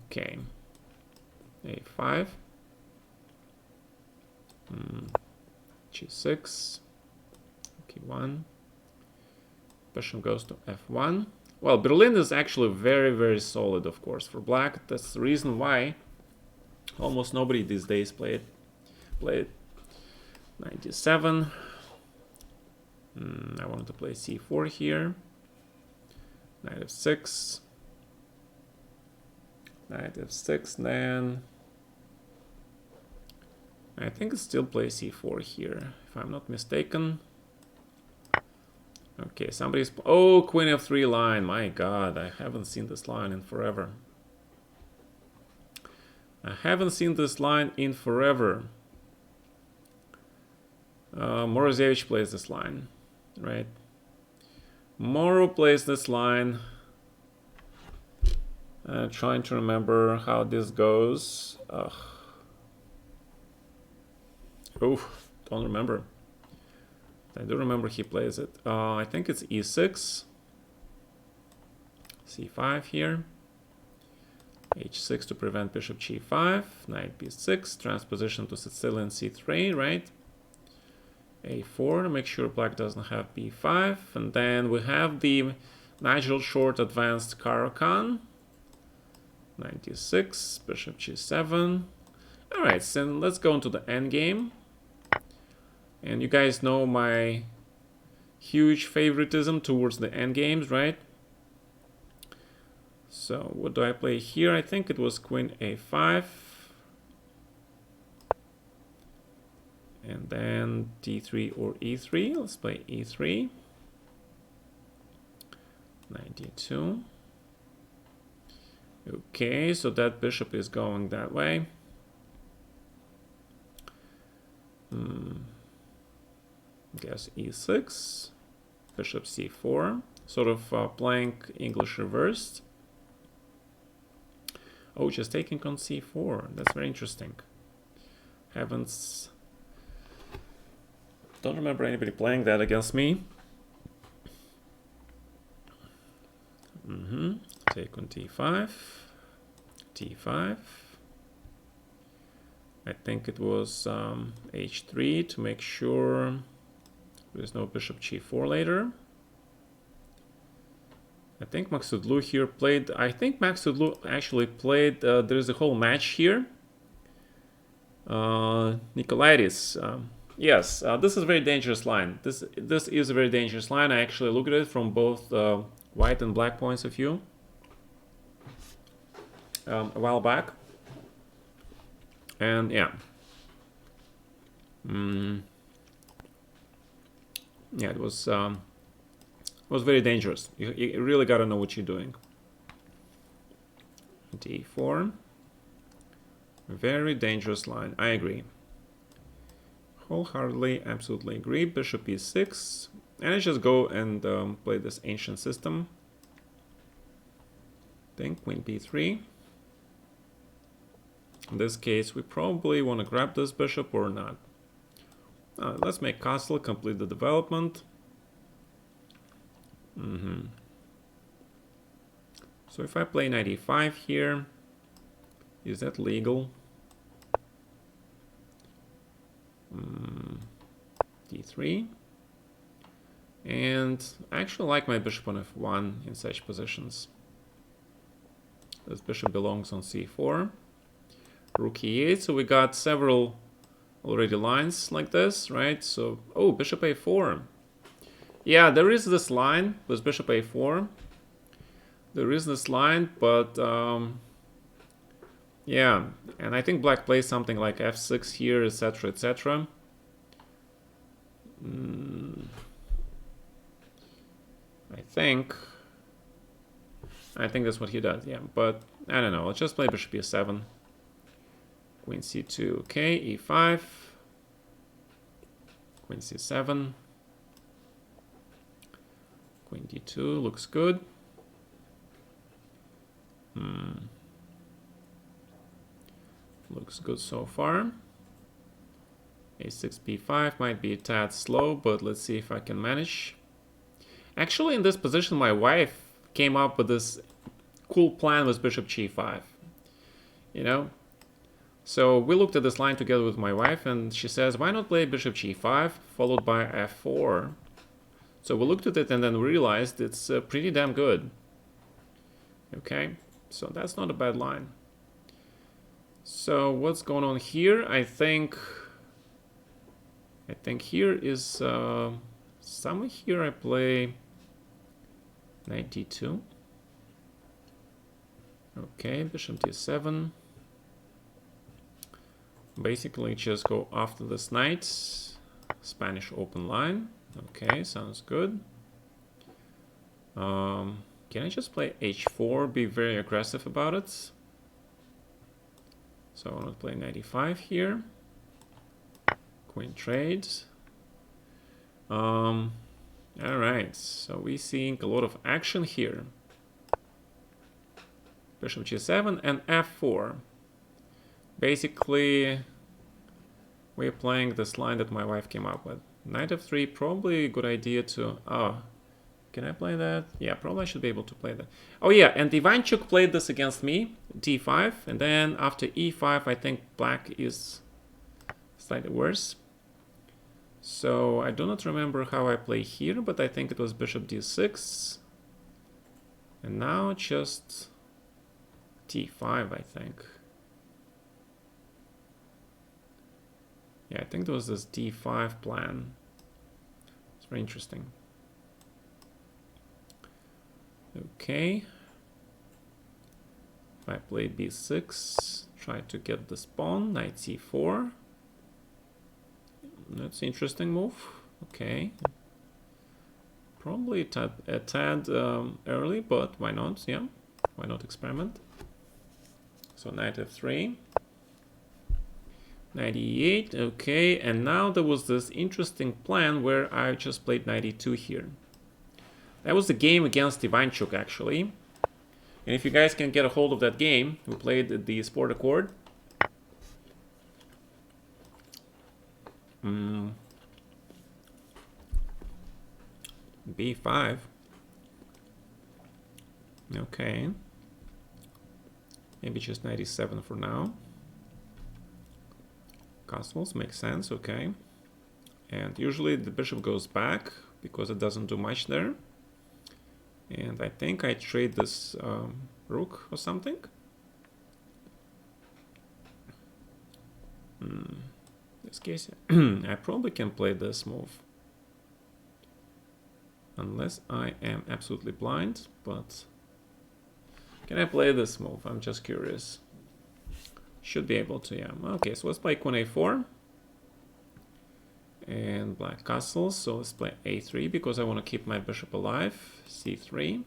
Okay. a5. g6. k1. Bishop goes to f1. Well, Berlin is actually very, very solid, of course, for black. That's the reason why almost nobody these days played 97. I wanted to play c4 here. Knight f6. Knight f6, then I think it's still play c4 here, if I'm not mistaken. Okay, somebody's... Oh, queen f3 line. My god, I haven't seen this line in forever. Morozevich plays this line, right? Moro plays this line. Trying to remember how this goes. Oh, don't remember. I do remember he plays it. I think it's e6. c5 here. h6 to prevent bishop g5. Knight b6. Transposition to Sicilian c3, right? a4 to make sure black doesn't have b5. And then we have the Nigel Short advanced Caro-Kann. 96, bishop g7. All right, so let's go into the endgame. And you guys know my huge favoritism towards the endgames, right? So what do I play here? I think it was queen a5. And then d3 or e3. Let's play e3. 92. Okay, so that bishop is going that way. Guess e6, bishop c4, sort of playing English reversed. Oh, just taking on c4. That's very interesting. Don't remember anybody playing that against me. Take on t5, t5. I think it was h3 to make sure there's no bishop g4 later. I think Maksudlu here played. I think Maksudlu actually played. There's a whole match here. Nikolaitis. Yes, this is a very dangerous line. This is a very dangerous line. I actually look at it from both white and black points of view a while back. And yeah. Yeah, it was very dangerous. You really got to know what you're doing. d4. Very dangerous line. I agree. Wholeheartedly, absolutely agree. Bishop e6. And I just go and play this ancient system. Then queen b3. In this case, we probably want to grab this bishop or not. Let's make castle, complete the development. So if I play knight e5 here, is that legal? d3. And I actually like my bishop on f1 in such positions. This bishop belongs on c4. Rook e8, so we got several already lines like this, right? So, oh, bishop a4. Yeah, there is this line with bishop a4. There is this line, but yeah, and I think black plays something like f6 here, etc., etc. I think that's what he does, yeah, but I don't know. Let's just play bishop e7. Queen c2, okay, e5. Queen c7. Queen d2 looks good. Looks good so far. a6, b5 might be a tad slow, but let's see if I can manage. Actually, in this position, my wife came up with this cool plan with bishop g5. You know? So we looked at this line together with my wife, and she says, why not play bishop g5 followed by f4? So we looked at it and then realized it's pretty damn good. Okay, so that's not a bad line. So what's going on here? I think here is somewhere here I play knight d2. Okay, bishop d7. Basically just go after this knight. Spanish open line. Okay, sounds good. Can I just play h4, be very aggressive about it? So I want to play knight e5 here. Queen trades. Alright, so we're seeing a lot of action here. Bishop g7 and f4. Basically, we're playing this line that my wife came up with. Knight f3, probably a good idea to... Oh, can I play that? Yeah, probably I should be able to play that. Oh yeah, and Ivanchuk played this against me, d5, and then after e5, I think black is slightly worse. So I do not remember how I play here, but I think it was bishop d6. And now just t5, I think. Yeah, I think there was this d5 plan. It's very interesting. Okay. If I play b6, try to get this pawn, knight c4. That's an interesting move. Okay. Probably a tad early, but why not? Yeah, why not experiment? So knight f3. Knight e8, okay, and now there was this interesting plan where I just played knight e2 here. That was the game against Ivanchuk, actually. And if you guys can get a hold of that game, we played at the Sport Accord. b5. Okay. Maybe just knight e7 for now. Castles makes sense, okay. And usually the bishop goes back because it doesn't do much there. And I think I trade this rook or something. In this case, I probably can play this move. Unless I am absolutely blind, but... Can I play this move? I'm just curious. Should be able to, yeah. Okay, so let's play queen a4. And black castles, so let's play a3 because I want to keep my bishop alive. c3.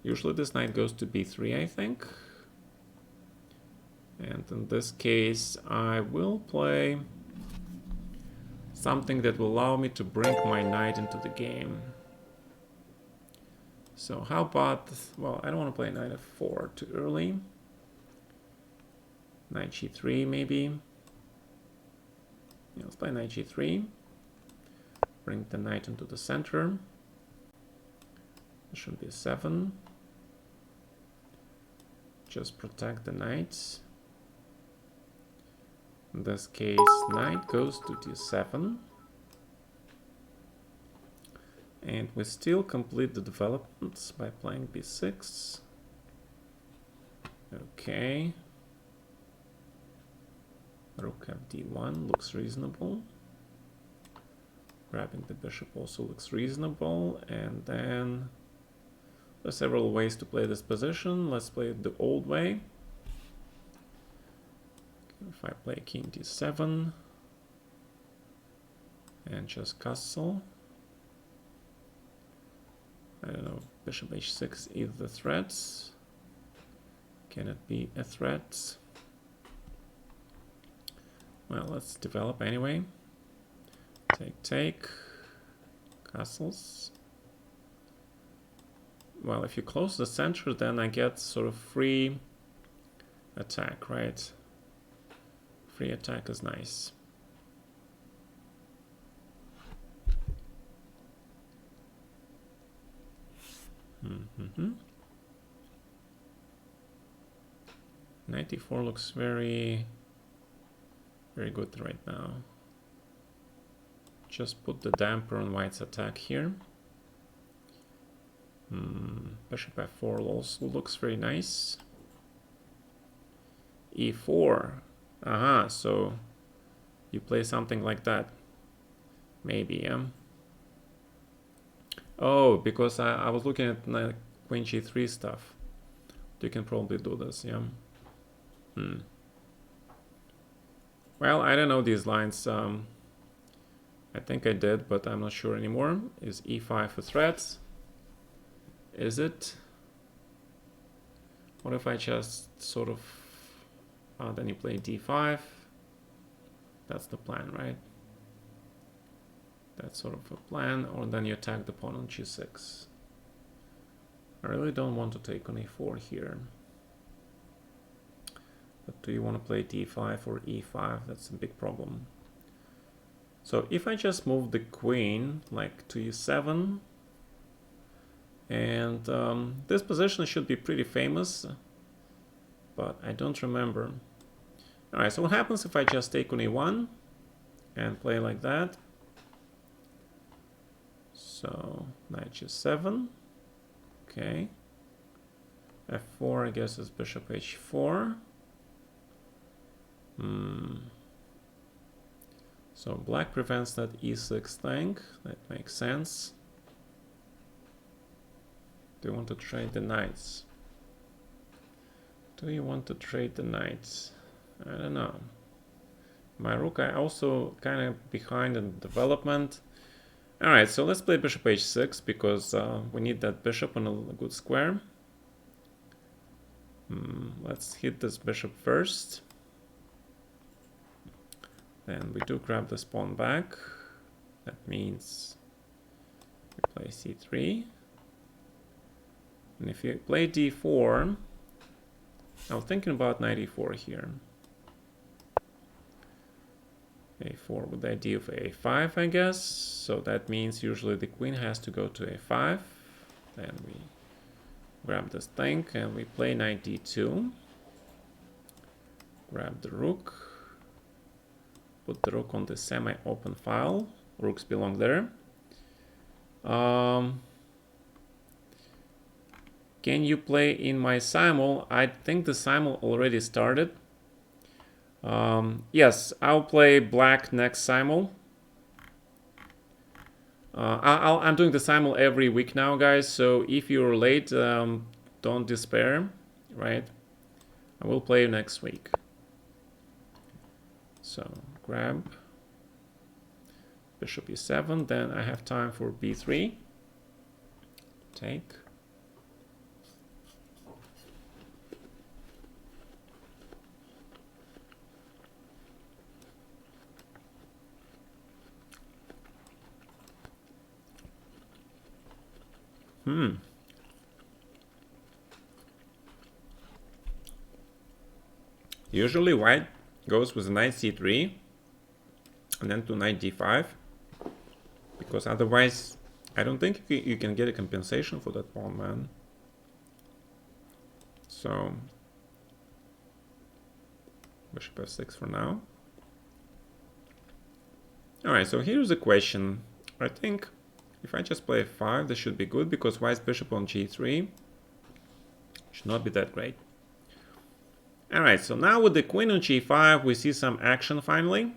Usually this knight goes to b3, I think. And in this case, I will play something that will allow me to bring my knight into the game. So how about, well, I don't want to play knight f4 too early. Knight g3 maybe. Yeah, let's play knight g3. Bring the knight into the center. Should be 7. Just protect the knights. In this case, knight goes to d7. And we still complete the developments by playing b6. Okay. Rook fd1 looks reasonable. Grabbing the bishop also looks reasonable. And then there are several ways to play this position. Let's play it the old way. If I play king d7 and just castle, I don't know, bishop h6 is the threat. Can it be a threat? Well, let's develop anyway. Take, castles. Well, if you close the center, then I get sort of free attack, right? Free attack is nice. Knight d4 looks very good right now. Just put the damper on white's attack here. Bishop f4 also looks very nice. e4. Aha, so you play something like that. Maybe, yeah. Oh, because I was looking at queen g3 stuff. You can probably do this, yeah. Well, I don't know these lines. I think I did, but I'm not sure anymore. Is e5 a threat? Is it? What if I just sort of... then you play d5. That's the plan, right? That's sort of a plan. Or then you attack the pawn on g6. I really don't want to take on e4 here. But do you want to play d5 or e5? That's a big problem. So if I just move the queen like to e7, and this position should be pretty famous, but I don't remember. All right, so what happens if I just take on e1 and play like that? So knight g7, okay. f4, I guess, is bishop h4. So black prevents that e6 thing. That makes sense. Do you want to trade the knights? Do you want to trade the knights? I don't know. My rook, I also kind of behind in development. All right, so let's play bishop h6 because we need that bishop on a good square. Let's hit this bishop first. Then we do grab this pawn back. That means we play c3. And if you play d4, I was thinking about knight e4 here. a4 with the idea of a5, I guess. So that means usually the queen has to go to a5. Then we grab this thing and we play knight d2. Grab the rook. Put the rook on the semi-open file. Rooks belong there. Can you play in my Simul? I think the Simul already started. Yes, I'll play black next Simul. I'm doing the Simul every week now, guys. So if you're late, don't despair, right? I will play next week. So grab bishop e7, then I have time for b3. Take. Usually white goes with knight c3 and then to knight d5, because otherwise I don't think you can get a compensation for that pawn, man. So bishop f6 for now. Alright, so here's the question. I think if I just play f5, this should be good, because white's bishop on g3 should not be that great. Alright, so now with the queen on g5, we see some action finally.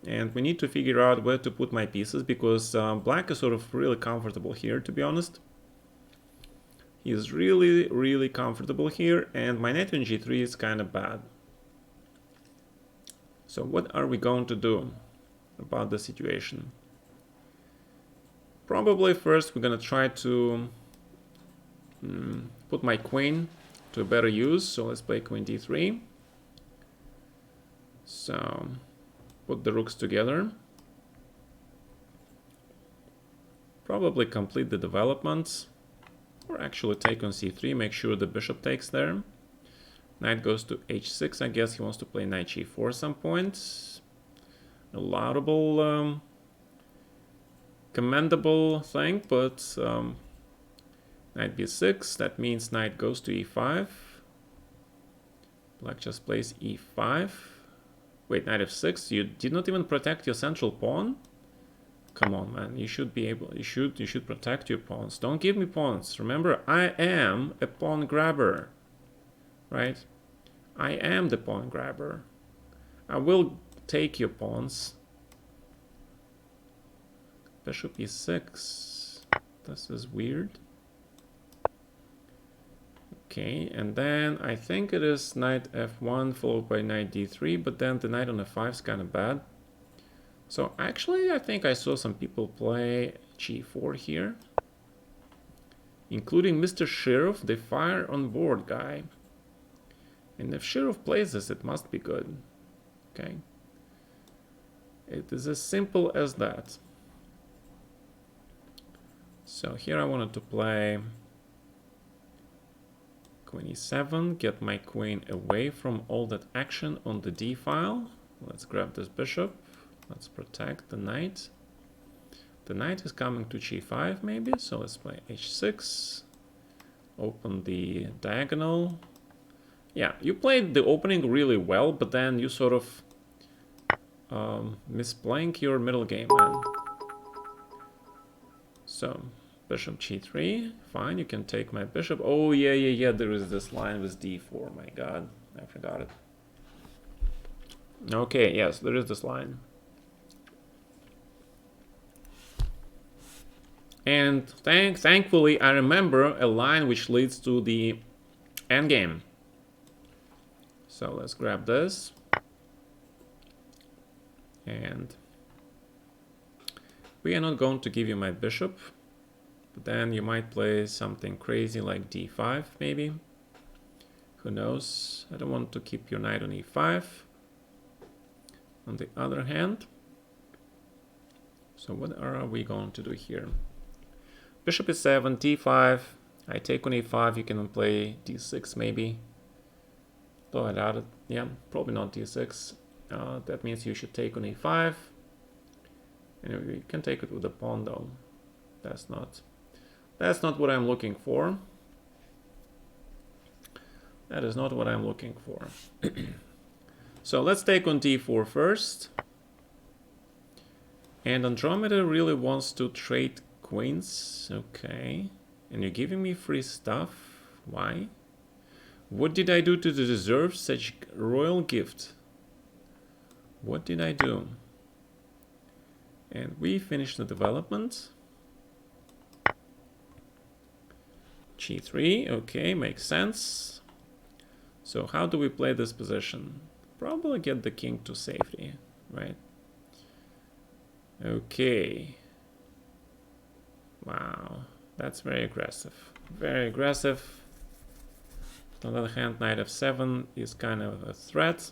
And we need to figure out where to put my pieces, because black is sort of really comfortable here, to be honest. He's really, really comfortable here, and my knight on g3 is kind of bad. So what are we going to do about the situation? Probably first we're going to try to put my queen to a better use. So let's play queen d3. So put the rooks together. Probably complete the development. Or actually take on c3, make sure the bishop takes there. Knight goes to h6. I guess he wants to play knight g4 at some point. A laudable, commendable thing, but knight b6. That means knight goes to e5. Black just plays e5. Wait, knight f6. You did not even protect your central pawn? Come on, man. You should be able. You should protect your pawns. Don't give me pawns. Remember, I am a pawn grabber, right? I am the pawn grabber. I will take your pawns. Bishop e6. This is weird. Okay, and then I think it is knight f1 followed by knight d3, but then the knight on f5 is kind of bad. So actually, I think I saw some people play g4 here, including Mr. Sheriff, the fire on board guy. And if Sheriff plays this, it must be good. Okay. It is as simple as that. So here I wanted to play queen e7, get my queen away from all that action on the d file. Let's grab this bishop. Let's protect the knight. The knight is coming to g5 maybe, so let's play h6. Open the diagonal. Yeah, you played the opening really well, but then you sort of misplaying your middle game, man. So, bishop g3, fine, you can take my bishop. Oh, yeah, there is this line with d4, my god, I forgot it. Okay, yes, there is this line. And thankfully, I remember a line which leads to the endgame. So let's grab this. And we are not going to give you my bishop. But then you might play something crazy like d5, maybe. Who knows? I don't want to keep your knight on e5. On the other hand, so what are we going to do here? Bishop e7, d5. I take on e5. You can play d6 maybe. Though I doubt it. Yeah, probably not d6. That means you should take on e5. And you can take it with a pawn though. That's not what I'm looking for. That is not what I'm looking for. So let's take on d4 first. And Andromeda really wants to trade queens. Okay. And you're giving me free stuff. Why? What did I do to deserve such royal gift? What did I do? And we finished the development. g3. Okay, makes sense. So how do we play this position? Probably get the king to safety, right? Okay. Wow, that's very aggressive. Very aggressive. On the other hand, knight f7 is kind of a threat.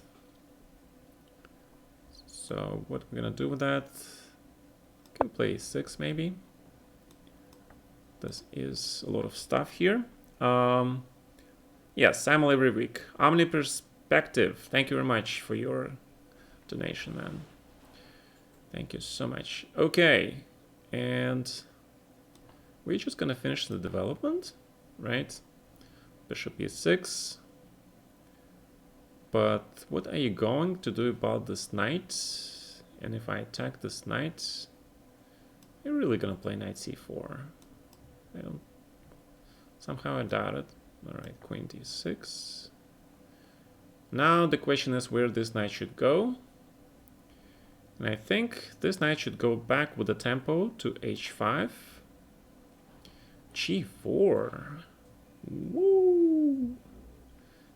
So what we're gonna do with that? Can play e6 maybe. This is a lot of stuff here. Yes, Simul every week. Omni Perspective. Thank you very much for your donation, man. Thank you so much. Okay, and we're just gonna finish the development, right? Bishop e6. But what are you going to do about this knight? And if I attack this knight, you're really gonna play knight c4. I don't... Somehow I doubt it. Alright, queen d6. Now the question is where this knight should go. And I think this knight should go back with the tempo to h5. g4. Woo!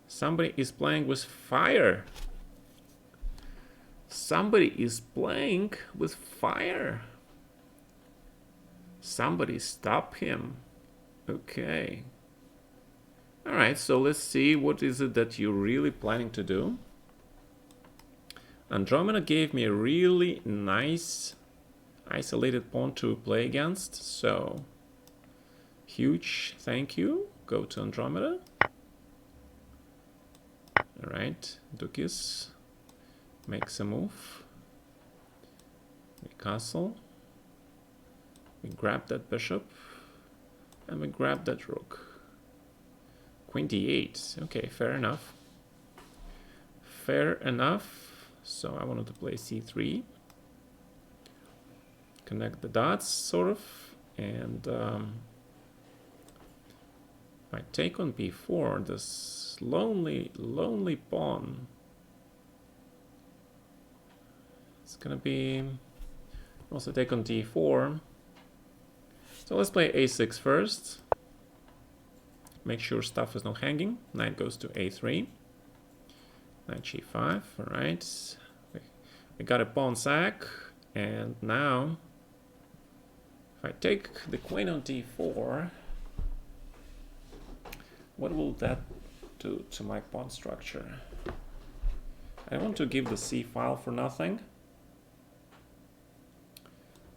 Somebody is playing with fire. Somebody is playing with fire. Somebody stop him. Okay. Alright, so let's see what is it that you're really planning to do. Andromeda gave me a really nice isolated pawn to play against, so huge thank you. Go to Andromeda. Alright, Dukis makes a move. We castle. We grab that bishop. And we grab that rook. Queen d8. Okay, fair enough. Fair enough. So I wanted to play c3. Connect the dots, sort of. And if I take on b4, this lonely, lonely pawn, it's gonna be... Also take on d4. So let's play a6 first. Make sure stuff is not hanging. Knight goes to a3. Knight g5, alright. We got a pawn sack, and now if I take the queen on d4, what will that do to my pawn structure? I want to give the c file for nothing.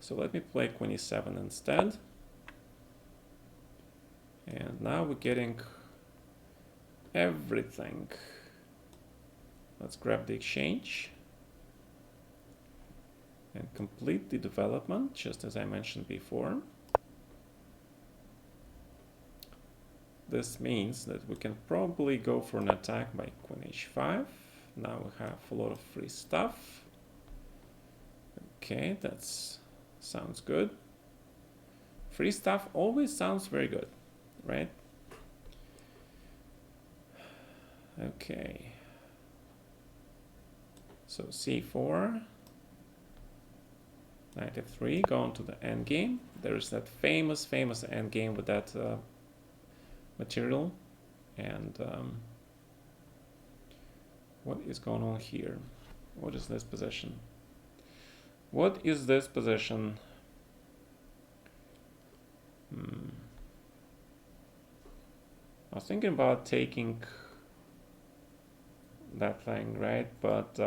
So let me play queen e7 instead. And now we're getting everything. Let's grab the exchange and complete the development, just as I mentioned before. This means that we can probably go for an attack by queen h5. Now we have a lot of free stuff. Okay, that sounds good. Free stuff always sounds very good, right? Okay. So c4, knight f3, going to the endgame. There's that famous endgame with that material. And what is going on here? What is this position? What is this position? I was thinking about taking that thing, right? But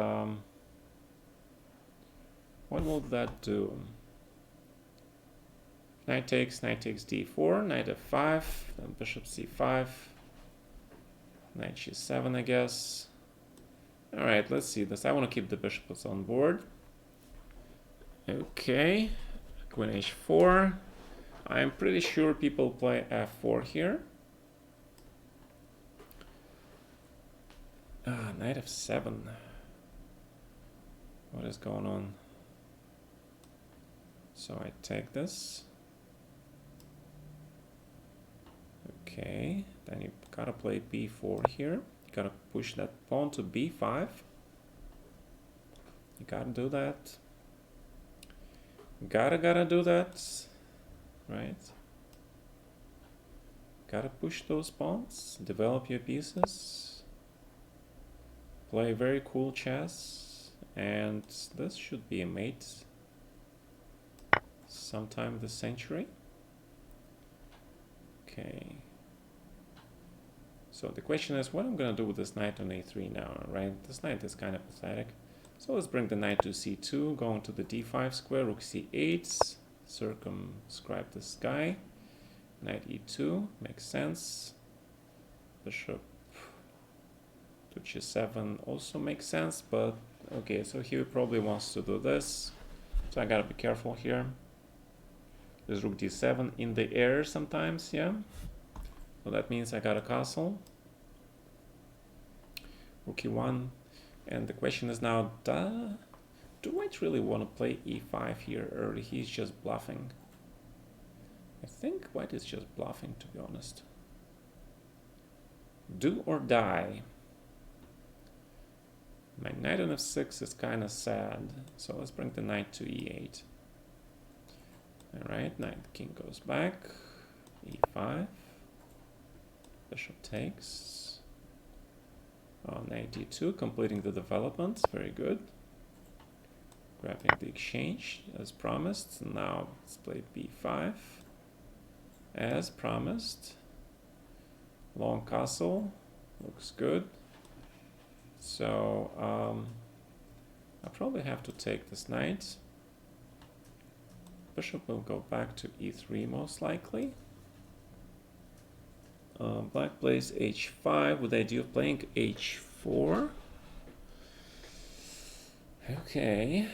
what will that do? Knight takes d4, knight f5, then bishop c5, knight g7, I guess. All right, let's see this. I want to keep the bishops on board. Okay, queen h4. I'm pretty sure people play f4 here. Knight f7. What is going on? So I take this. Okay, then you gotta play b4 here. You gotta push that pawn to b5. You gotta do that. Gotta do that. Right? Gotta push those pawns, develop your pieces, play very cool chess, and this should be a mate sometime this century. Okay. So the question is what I'm gonna do with this knight on a3 now, right? This knight is kind of pathetic. So let's bring the knight to c2, going to the d5 square, rook c8, circumscribe this guy. Knight e2 makes sense. Bishop to g7 also makes sense, but okay, so he probably wants to do this. So I gotta be careful here. with rook d7 in the air sometimes, yeah. So that means I got a castle. Rook e1. And the question is now, do White really want to play e5 here early? He's just bluffing. I think White is just bluffing, to be honest. Do or die. My knight on f6 is kind of sad. So let's bring the knight to e8. Alright, knight king goes back. e5. Bishop takes. Knight d2, completing the development. Very good. Grabbing the exchange as promised. Now let's play b5 as promised. Long castle looks good. So I probably have to take this knight. Bishop will go back to e3 most likely. Black plays h5 with the idea of playing h4. Okay,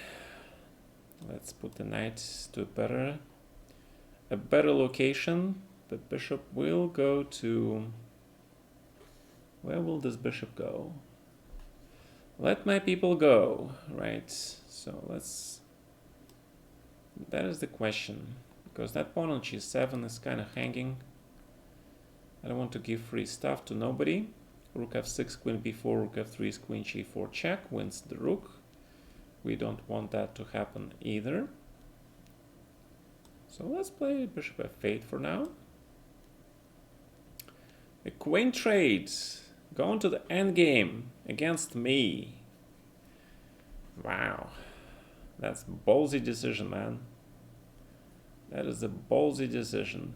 let's put the knight to a better location. The bishop will go to... Where will this bishop go? Let my people go, right? So let's... That is the question, because that pawn on g7 is kind of hanging. I don't want to give free stuff to nobody. Rook f6, queen b4, rook f3, queen g4 check, wins the rook. We don't want that to happen either. So let's play bishop f8 for now. A queen trade, going to the endgame against me. Wow, that's a ballsy decision, man. That is a ballsy decision.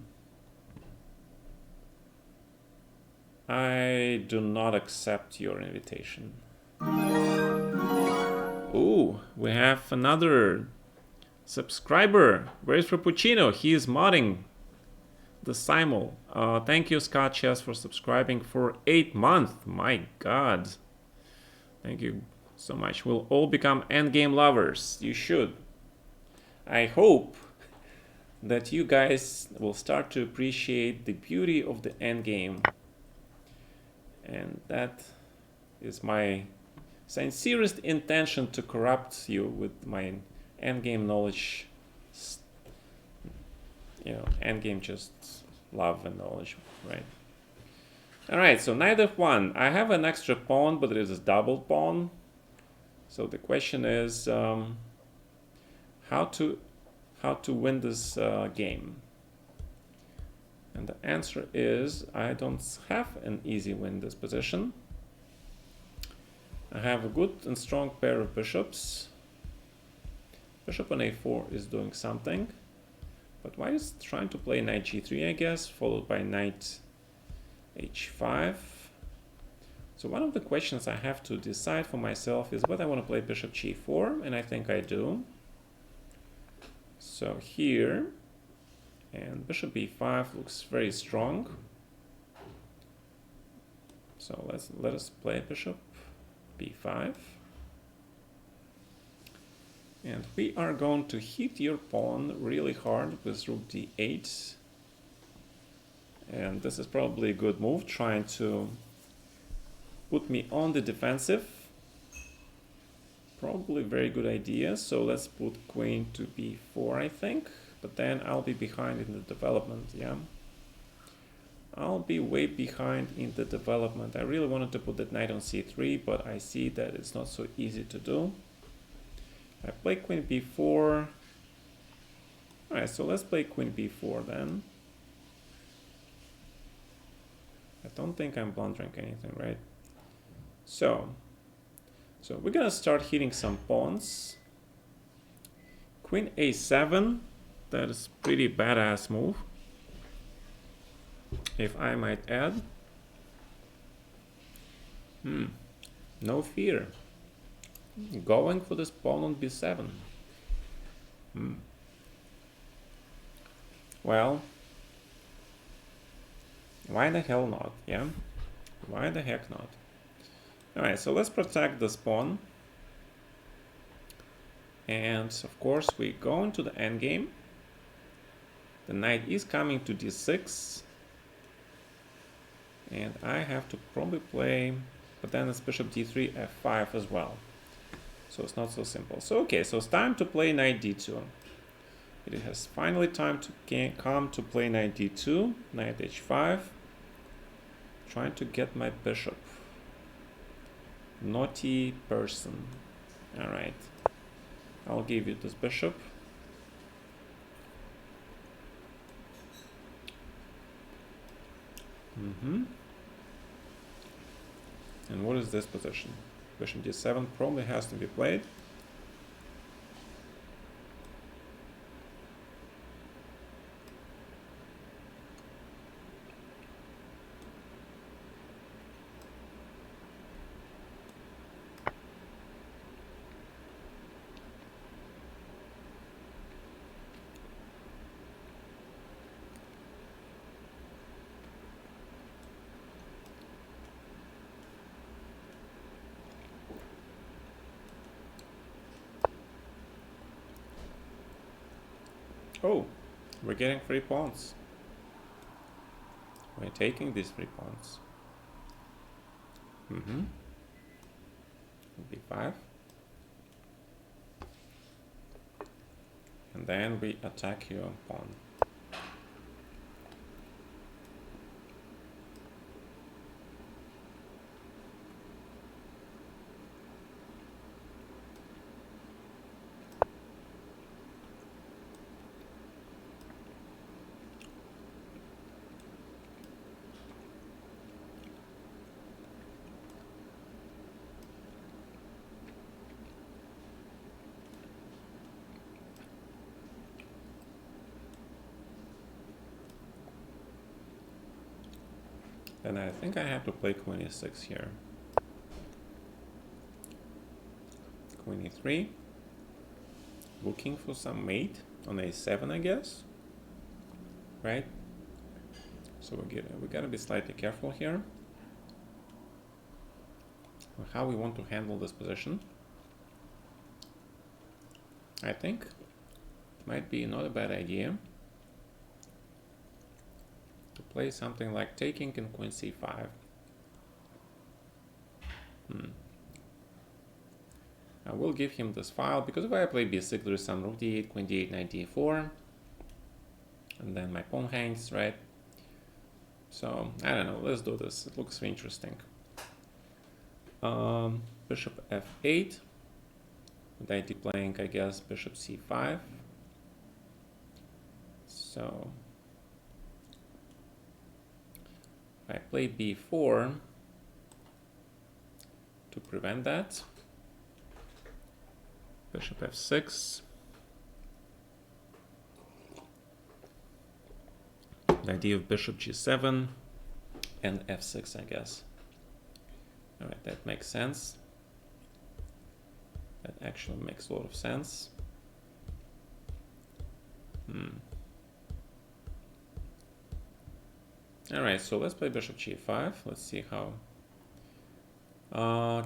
I do not accept your invitation. Ooh, we have another subscriber. Where's Frappuccino? He is modding the Simul. Thank you, Scott Chess, for subscribing for 8 months. My God. Thank you so much. We'll all become endgame lovers. You should. I hope that you guys will start to appreciate the beauty of the endgame. And that is my sincerest intention, to corrupt you with my endgame knowledge. You know, endgame just love and knowledge, right? Alright, so knight f1. I have an extra pawn, but it is a double pawn. So the question is how to win this game. And the answer is, I don't have an easy win in this position. I have a good and strong pair of bishops. Bishop on a4 is doing something. But White is trying to play knight g3, I guess, followed by knight h5. So one of the questions I have to decide for myself is whether I want to play bishop g4, and I think I do. So here, and bishop b5 looks very strong. So let us play bishop b5. And we are going to hit your pawn really hard with rook d8. And this is probably a good move, trying to put me on the defensive. Probably a very good idea. So let's put queen to b4, I think. But then I'll be behind in the development, yeah. I'll be way behind in the development. I really wanted to put that knight on c3, but I see that it's not so easy to do. I play queen b4. Alright, so let's play queen b4 then. I don't think I'm blundering anything, right? So we're gonna start hitting some pawns. Queen a7, that is pretty badass move, if I might add. No fear. Going for this pawn on b7. Well, why the hell not, yeah? Why the heck not? Alright, so let's protect this pawn. And of course we go into the endgame. The knight is coming to d6. And I have to probably play, but then it's bishop d3, f5 as well. So it's not so simple. So okay, so it's time to play knight d2. It has finally time to come to play knight d2, knight h5. Trying to get my bishop. Naughty person. Alright. I'll give you this bishop. And what is this position? Bishop d7 probably has to be played. Oh, we're getting 3 pawns. We're taking these 3 pawns. b5. And then we attack your pawn. Then I think I have to play queen e6 here. Queen e3. Looking for some mate on a7, I guess. Right? So we gotta be slightly careful here. How we want to handle this position. I think it might be not a bad idea to play something like taking and queen c5. I will give him this file because if I play b6, there is some rook d8, queen d8, knight d4, and then my pawn hangs, right? So I don't know. Let's do this. It looks interesting. Bishop f8. With ID playing, I guess, bishop c5. So I play b4 to prevent that. Bishop f6. The idea of bishop g7 and f6, I guess. All right, that makes sense. That actually makes a lot of sense. All right, so let's play bishop g5. Let's see how.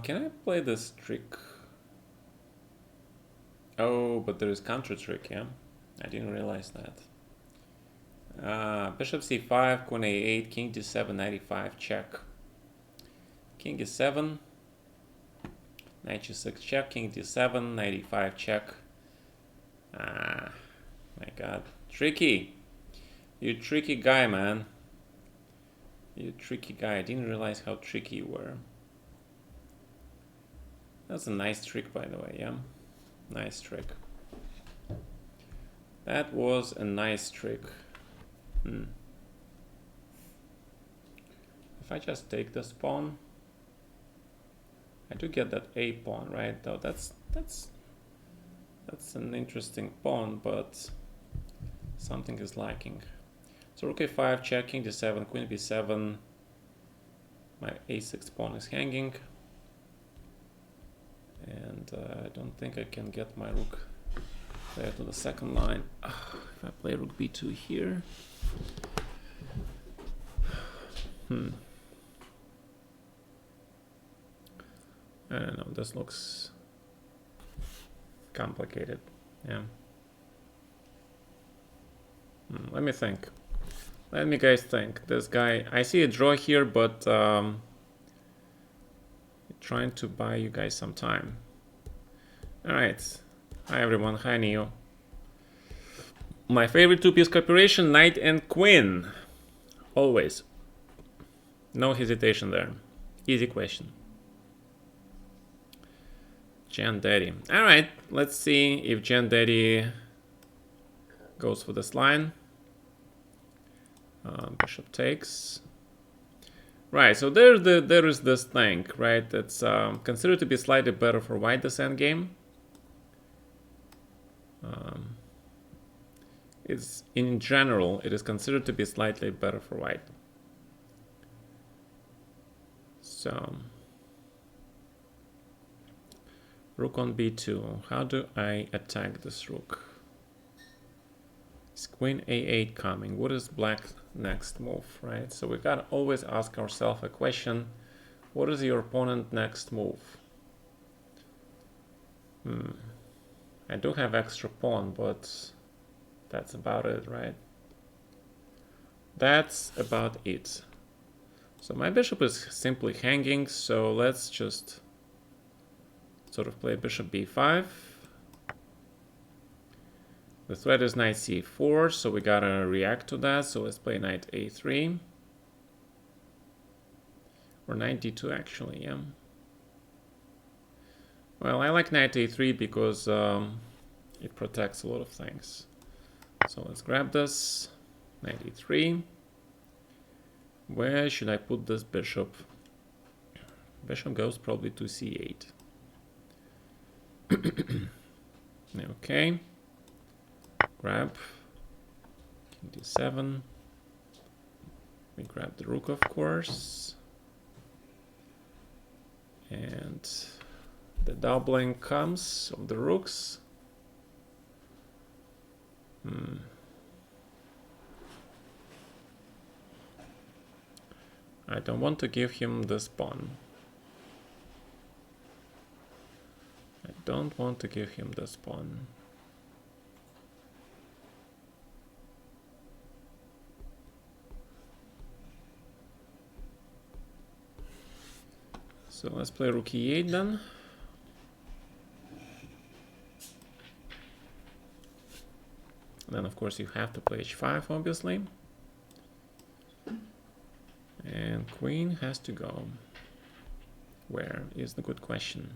Can I play this trick? Oh, but there is counter trick, yeah? I didn't realize that. Bishop c5, queen a8, king d7, knight e5, check. King e7, knight g6, check, king d7, knight e5, check. Ah, my god. Tricky. You tricky guy, man. You tricky guy. I didn't realize how tricky you were. That's a nice trick, by the way, yeah? Nice trick. That was a nice trick. If I just take this pawn, I do get that a pawn, right? Though that's an interesting pawn, but something is lacking. So rook a5, check, king d7, queen b7. My a6 pawn is hanging, and I don't think I can get my rook there to the second line. If I play rook b2 here. I don't know, this looks complicated. Yeah. Let me think. Let me guys think. This guy, I see a draw here, but trying to buy you guys some time. All right. Hi everyone. Hi Neo. My favorite two-piece cooperation, knight and queen. Always. No hesitation there. Easy question. Jan Daddy. All right. Let's see if Jan Daddy goes for this line. Bishop takes. Right, so there is this thing, right? That's considered to be slightly better for white this endgame. It's in general, it is considered to be slightly better for white. So rook on b2. How do I attack this rook? Is queen a8 coming? What is black's next move, right? So we gotta always ask ourselves a question. What is your opponent's next move? I do have extra pawn, but that's about it, right? That's about it. So my bishop is simply hanging, so let's just sort of play bishop b5. The threat is knight c4, so we gotta react to that. So let's play knight a3. Or knight d2 actually, yeah. Well, I like knight a3 because it protects a lot of things. So let's grab this. Knight e3. Where should I put this bishop? Bishop goes probably to c8. Okay. Grab. King d7. We grab the rook, of course. And the doubling comes of the rooks. I don't want to give him this pawn. I don't want to give him this pawn. So let's play rook e8 then. Then of course you have to play h5 obviously. And queen has to go. Where is the good question?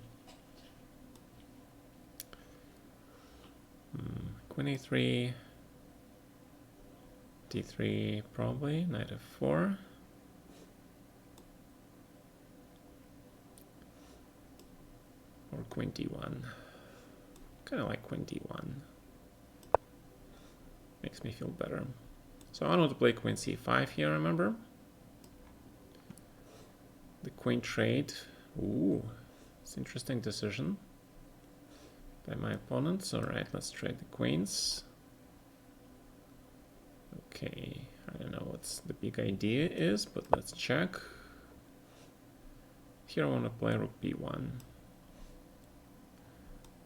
Queen a3, d3 probably, knight f4. Or queen d1. Kind of like queen d1. Makes me feel better. So I want to play queen c5 here, remember? The queen trade. Ooh, it's an interesting decision by my opponents. All right, let's trade the queens. Okay, I don't know what the big idea is, but let's check. Here I want to play rook b1.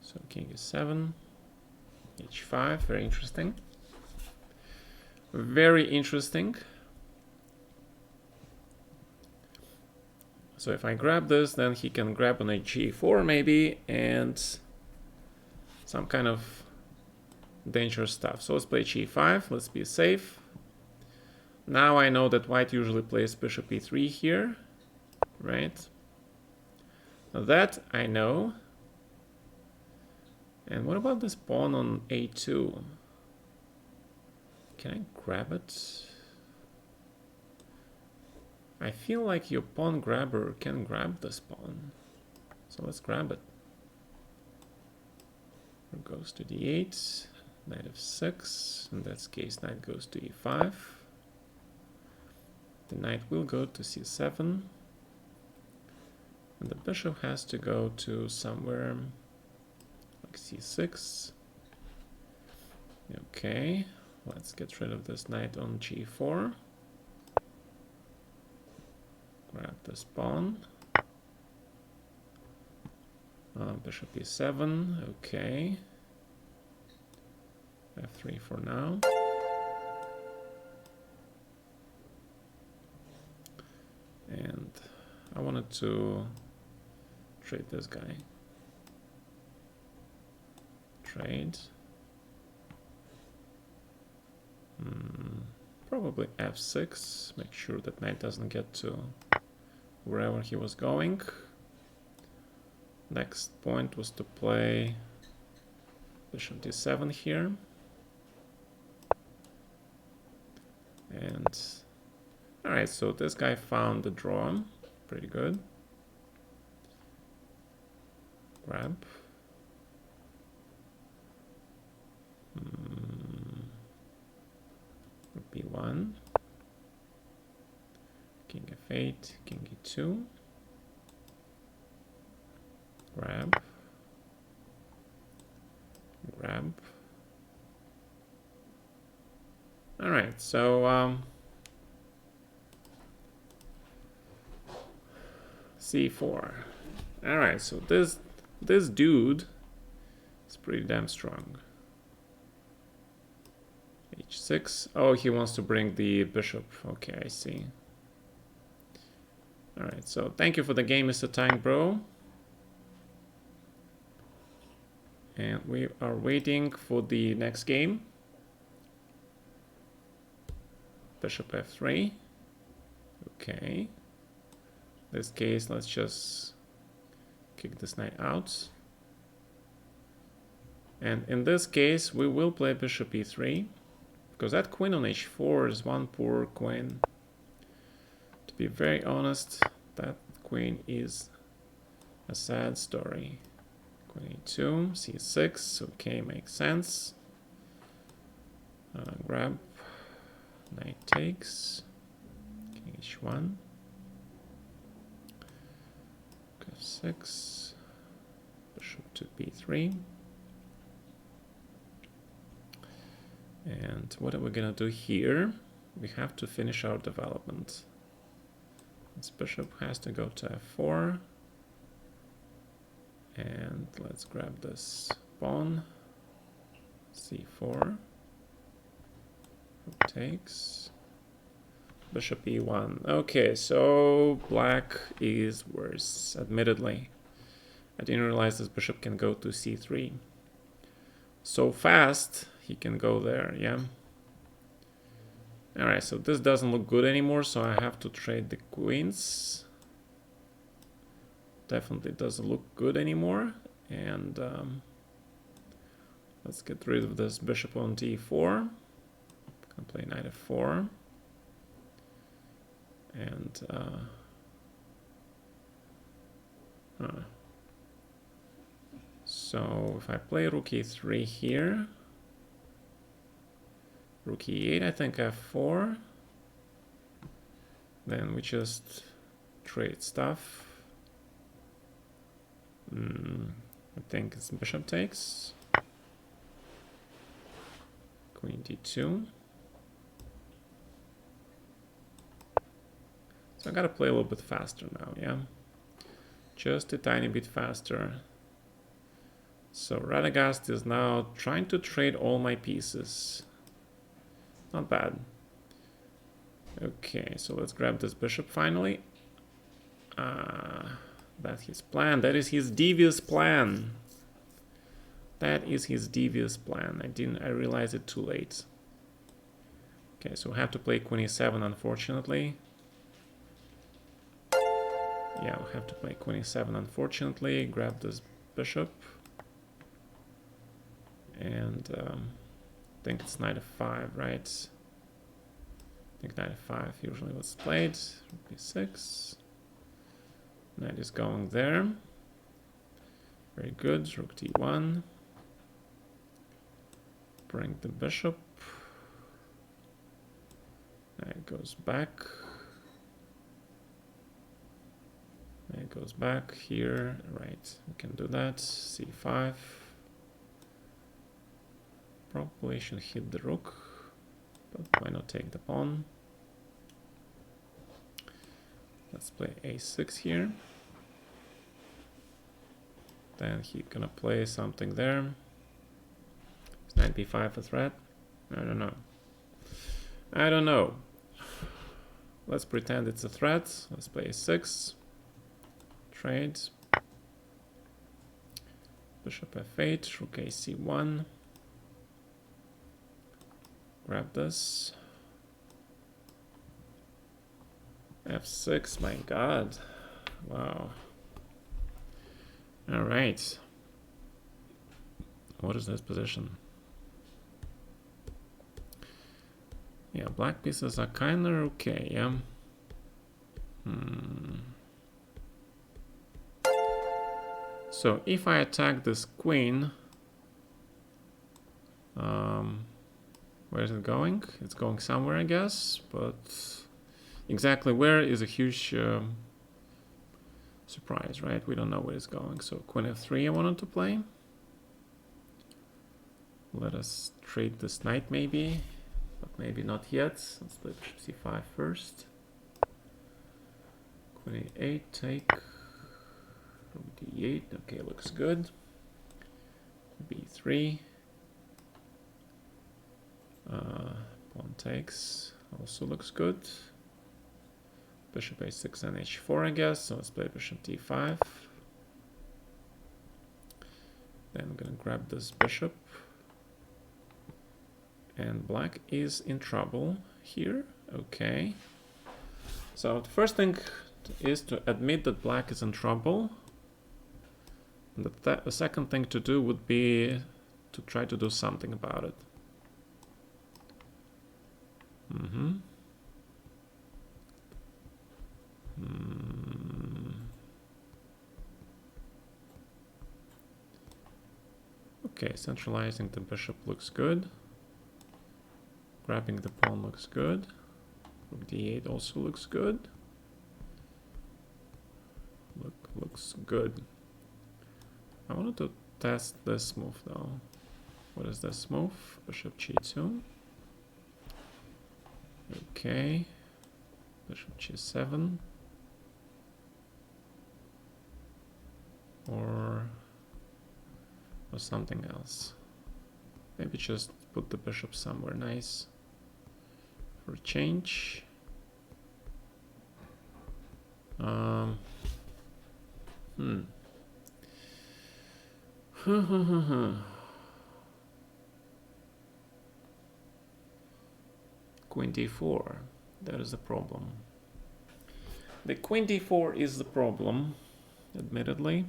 So king e7, h5, very interesting. Very interesting. So if I grab this, then he can grab on h4 maybe, and some kind of dangerous stuff. So let's play g5, let's be safe. Now I know that white usually plays bishop e3 here, right? Now that I know. And what about this pawn on a2? Can I grab it? I feel like your pawn grabber can grab this pawn. So let's grab it. Rook goes to d8, knight f6. In that case, knight goes to e5. The knight will go to c7. And the bishop has to go to somewhere like c6. Okay, let's get rid of this knight on g4. Grab this pawn. Bishop e7, okay. f3 for now. I wanted to trade this guy. Trade. Probably f6. Make sure that knight doesn't get to wherever he was going. Next point was to play bishop d7 here. And alright, so this guy found the draw. Pretty good. Grab. B1. King f8, king e2. Grab. Grab. Alright, so c4. Alright, so this dude is pretty damn strong. h6. Oh, he wants to bring the bishop. Okay, I see. Alright, so thank you for the game, Mr. Tank Bro. And we are waiting for the next game. Bishop f3. Okay. In this case, let's just kick this knight out. And in this case, we will play bishop e3. Because that queen on h4 is one poor queen. To be very honest, that queen is a sad story. Queen e2, c6, okay, makes sense. Grab, knight takes, king h1, f6, bishop to b3. And what are we gonna do here? We have to finish our development. This bishop has to go to f4. And let's grab this pawn. c4. Rook takes. Bishop e1. Okay, so black is worse, admittedly. I didn't realize this bishop can go to c3. So fast, he can go there, yeah. Alright, so this doesn't look good anymore, so I have to trade the queens. Definitely doesn't look good anymore. And let's get rid of this bishop on d4. Gonna play knight f4. And so if I play rook e3 here, rook e8, I think f4. Then we just trade stuff. I think it's bishop takes. Queen d2. So I gotta play a little bit faster now, yeah? Just a tiny bit faster. So Radagast is now trying to trade all my pieces. Not bad. Okay, so let's grab this bishop finally. That's his plan. That is his devious plan. That is his devious plan. I realized it too late. Okay, so we have to play queen e7, unfortunately. Yeah, we have to play queen e7, unfortunately. Grab this bishop. And I think it's knight f5, right? I think knight f5 usually was played. Rook b6. Knight is going there. Very good. Rook d1. Bring the bishop. Knight goes back. Knight goes back here. Right, we can do that. c5. Probably should hit the rook, but why not take the pawn? Let's play a6 here. Then he's gonna play something there. Is knight b5 a threat? I don't know. I don't know. Let's pretend it's a threat. Let's play a6. trade. Bishop f8, rook a c1. Grab this. f6, my god. Wow. All right. What is this position? Yeah, black pieces are kind of okay, yeah. So if I attack this queen, where is it going? It's going somewhere, I guess, but exactly where is a huge surprise, right? We don't know where it's going. So queen f3 I wanted to play. Let us trade this knight maybe, but maybe not yet. Let's play bishop c5 first. Queen a8, take. Rook d8, okay, looks good. b3. Pawn takes, also looks good. Bishop a6 and h4, I guess. So let's play bishop d5. Then I'm gonna grab this bishop. And black is in trouble here. Okay. So the first thing is to admit that black is in trouble. And the second thing to do would be to try to do something about it. Okay, centralizing the bishop looks good. Grabbing the pawn looks good. Rook d8 also looks good. Looks good. I wanted to test this move though. What is this move? Bishop g2. Okay. Bishop g7. Or something else. Maybe just put the bishop somewhere nice for a change. Queen d4, that is the problem. The queen d4 is the problem, admittedly.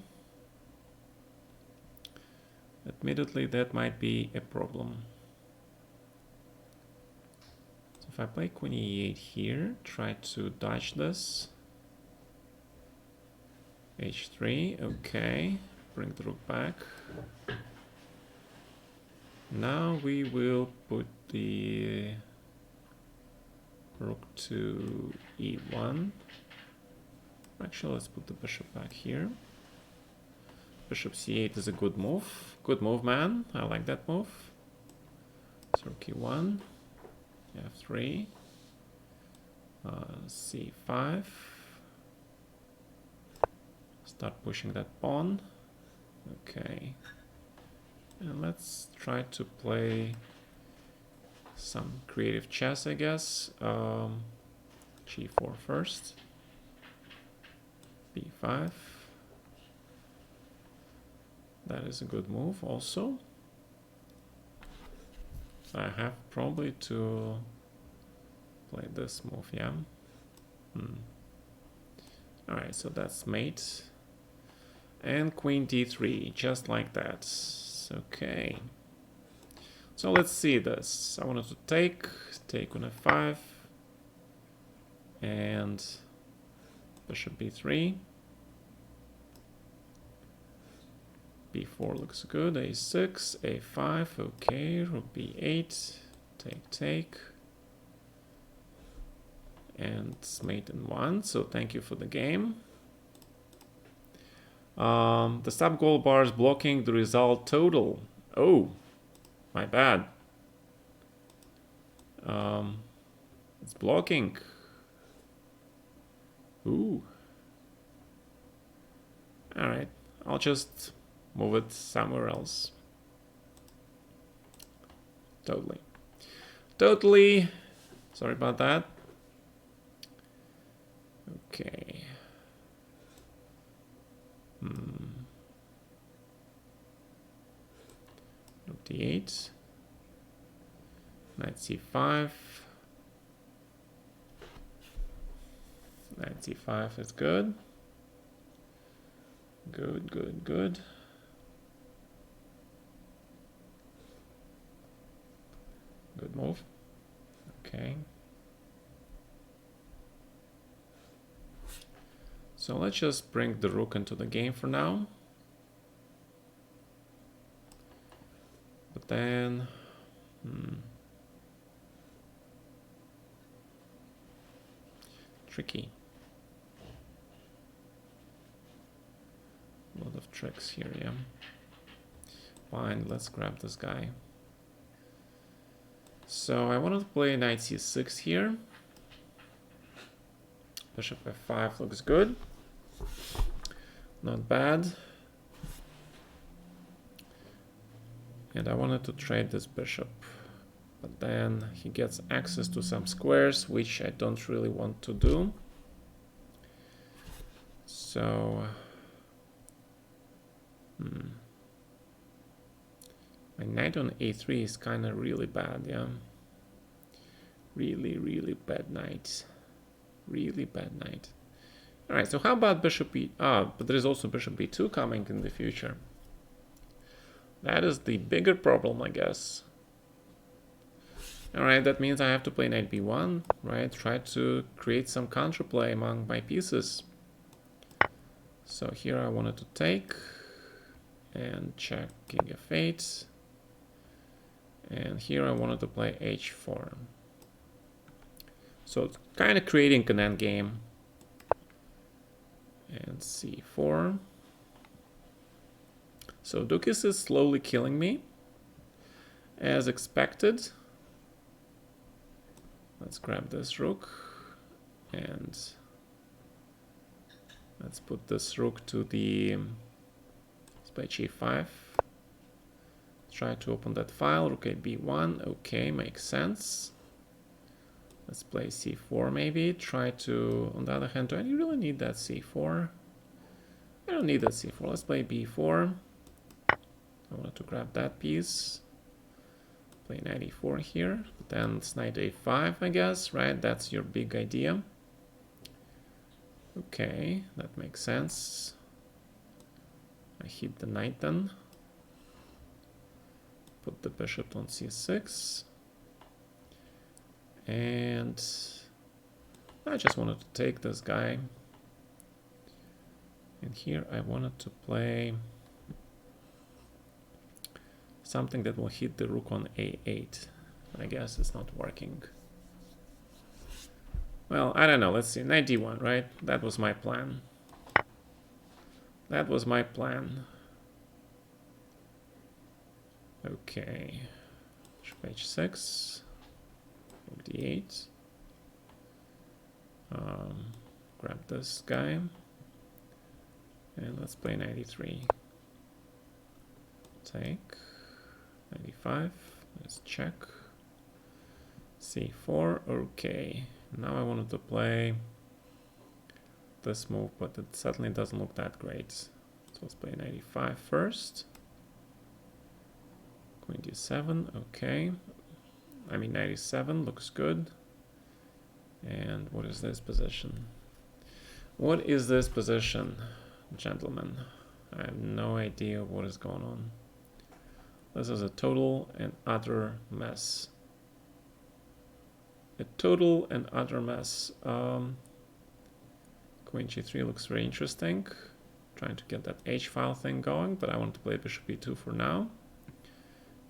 Admittedly, that might be a problem. So if I play queen e8 here, try to dodge this. h3, okay. Bring the rook back. Now we will put the rook to e1. Actually, let's put the bishop back here. Bishop c8 is a good move. Good move, man. I like that move. So rook e1, f3, c5. Start pushing that pawn. Okay. And let's try to play some creative chess, I guess. g4 first. b5. That is a good move also. So I have probably to play this move, yeah. Alright, so that's mate. And queen d3, just like that. Okay. So let's see this. I wanted to take on f5. And bishop b3. b4 looks good. a6, a5, okay. Rook b8, take. And it's mate in 1, so thank you for the game. The sub goal bar is blocking the result total. Oh, my bad. It's blocking. Ooh. Alright, I'll just move it somewhere else. Totally. Sorry about that. Okay. d8. Knight c5. Knight c5 is good. Good, good, good. Good move. Okay. So let's just bring the rook into the game for now. But then... tricky. A lot of tricks here, yeah. Fine, let's grab this guy. So I wanted to play knight c6 here. Bishop f5 looks good. Not bad. And I wanted to trade this bishop. But then he gets access to some squares, which I don't really want to do. So... my knight on a3 is kind of really bad, yeah. Really, really bad knight. Really bad knight. Alright, so how about bishop e... but there is also bishop b2 coming in the future. That is the bigger problem, I guess. Alright, that means I have to play knight b1, right? Try to create some counterplay among my pieces. So here I wanted to take and check king f8. And here I wanted to play h4. So it's kind of creating an endgame. And c4. So Dukis is slowly killing me, as expected. Let's grab this rook and let's put this rook to the... let's play g5. Try to open that file. Rook a b1. Okay, makes sense. Let's play c4 maybe. Try to... on the other hand, do I really need that c4? I don't need that c4. Let's play b4. I wanted to grab that piece. Play knight e4 here. Then it's knight a5, I guess, right? That's your big idea. Okay, that makes sense. I hit the knight then. Put the bishop on c6. And I just wanted to take this guy. And here I wanted to play something that will hit the rook on a8. I guess it's not working. Well, I don't know. Let's see. Knight d1, right? That was my plan. That was my plan. Okay. Bishop h6. Rook d8. Grab this guy. And let's play knight e3. Take. 95. Let's check. c4. Okay. Now I wanted to play this move, but it certainly doesn't look that great. So let's play 95 first. Queen d7. Okay. I mean 97 looks good. And what is this position? What is this position, gentlemen? I have no idea what is going on. This is a total and utter mess. A total and utter mess. Queen g3 looks very interesting. Trying to get that h-file thing going, but I want to play bishop e2 for now.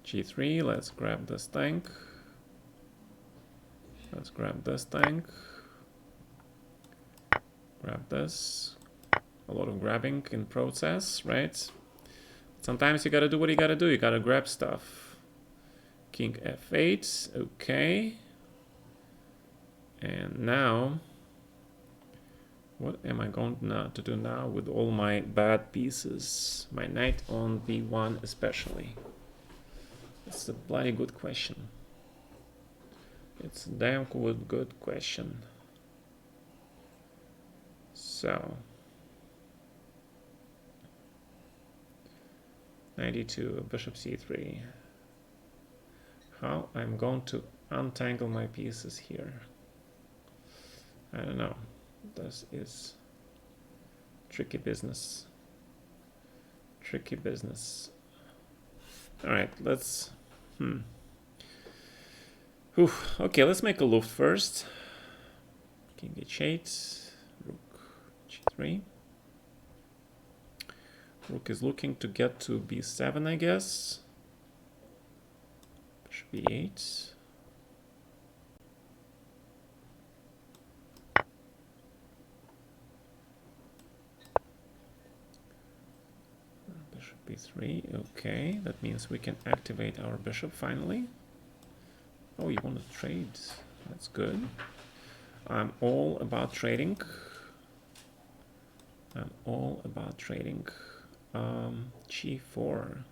g3, let's grab this tank. Let's grab this tank. Grab this. A lot of grabbing in process, right? Sometimes you gotta do what you gotta do. You gotta grab stuff. King f8. Okay. And now, what am I going to do now with all my bad pieces? My knight on b1 especially. It's a bloody good question. It's a damn good question. So, 92, bishop c3. how I'm going to untangle my pieces here. I don't know. This is tricky business. Tricky business. All right, let's. Okay, let's make a Luft first. King h8, rook g3. Rook is looking to get to b7, I guess. Bishop e8. Bishop b3. Okay, that means we can activate our bishop finally. Oh, you want to trade? That's good. I'm all about trading. I'm all about trading. G4.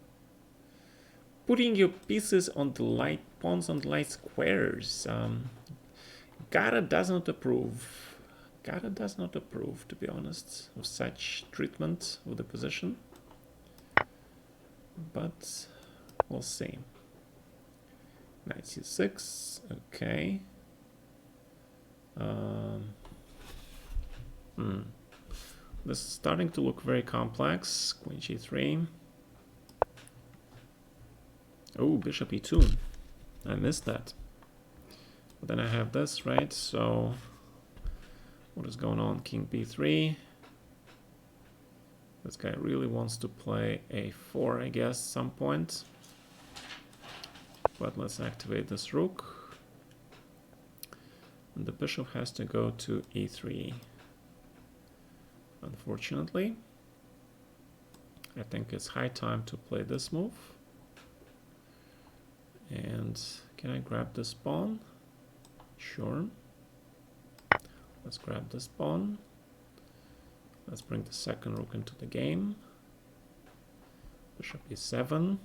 Putting your pieces on the light pawns on the light squares. Gata does not approve. Gata does not approve, to be honest, of such treatment of the position. But we'll see. Knight c6. Okay. This is starting to look very complex. Queen g3. Oh, bishop e2. I missed that. But then I have this, right? So what is going on? King b3. This guy really wants to play a4, I guess, some point. But let's activate this rook. And the bishop has to go to e3. Unfortunately, I think it's high time to play this move. And can I grab this pawn? Sure. Let's grab this pawn. Let's bring the second rook into the game. Bishop e7.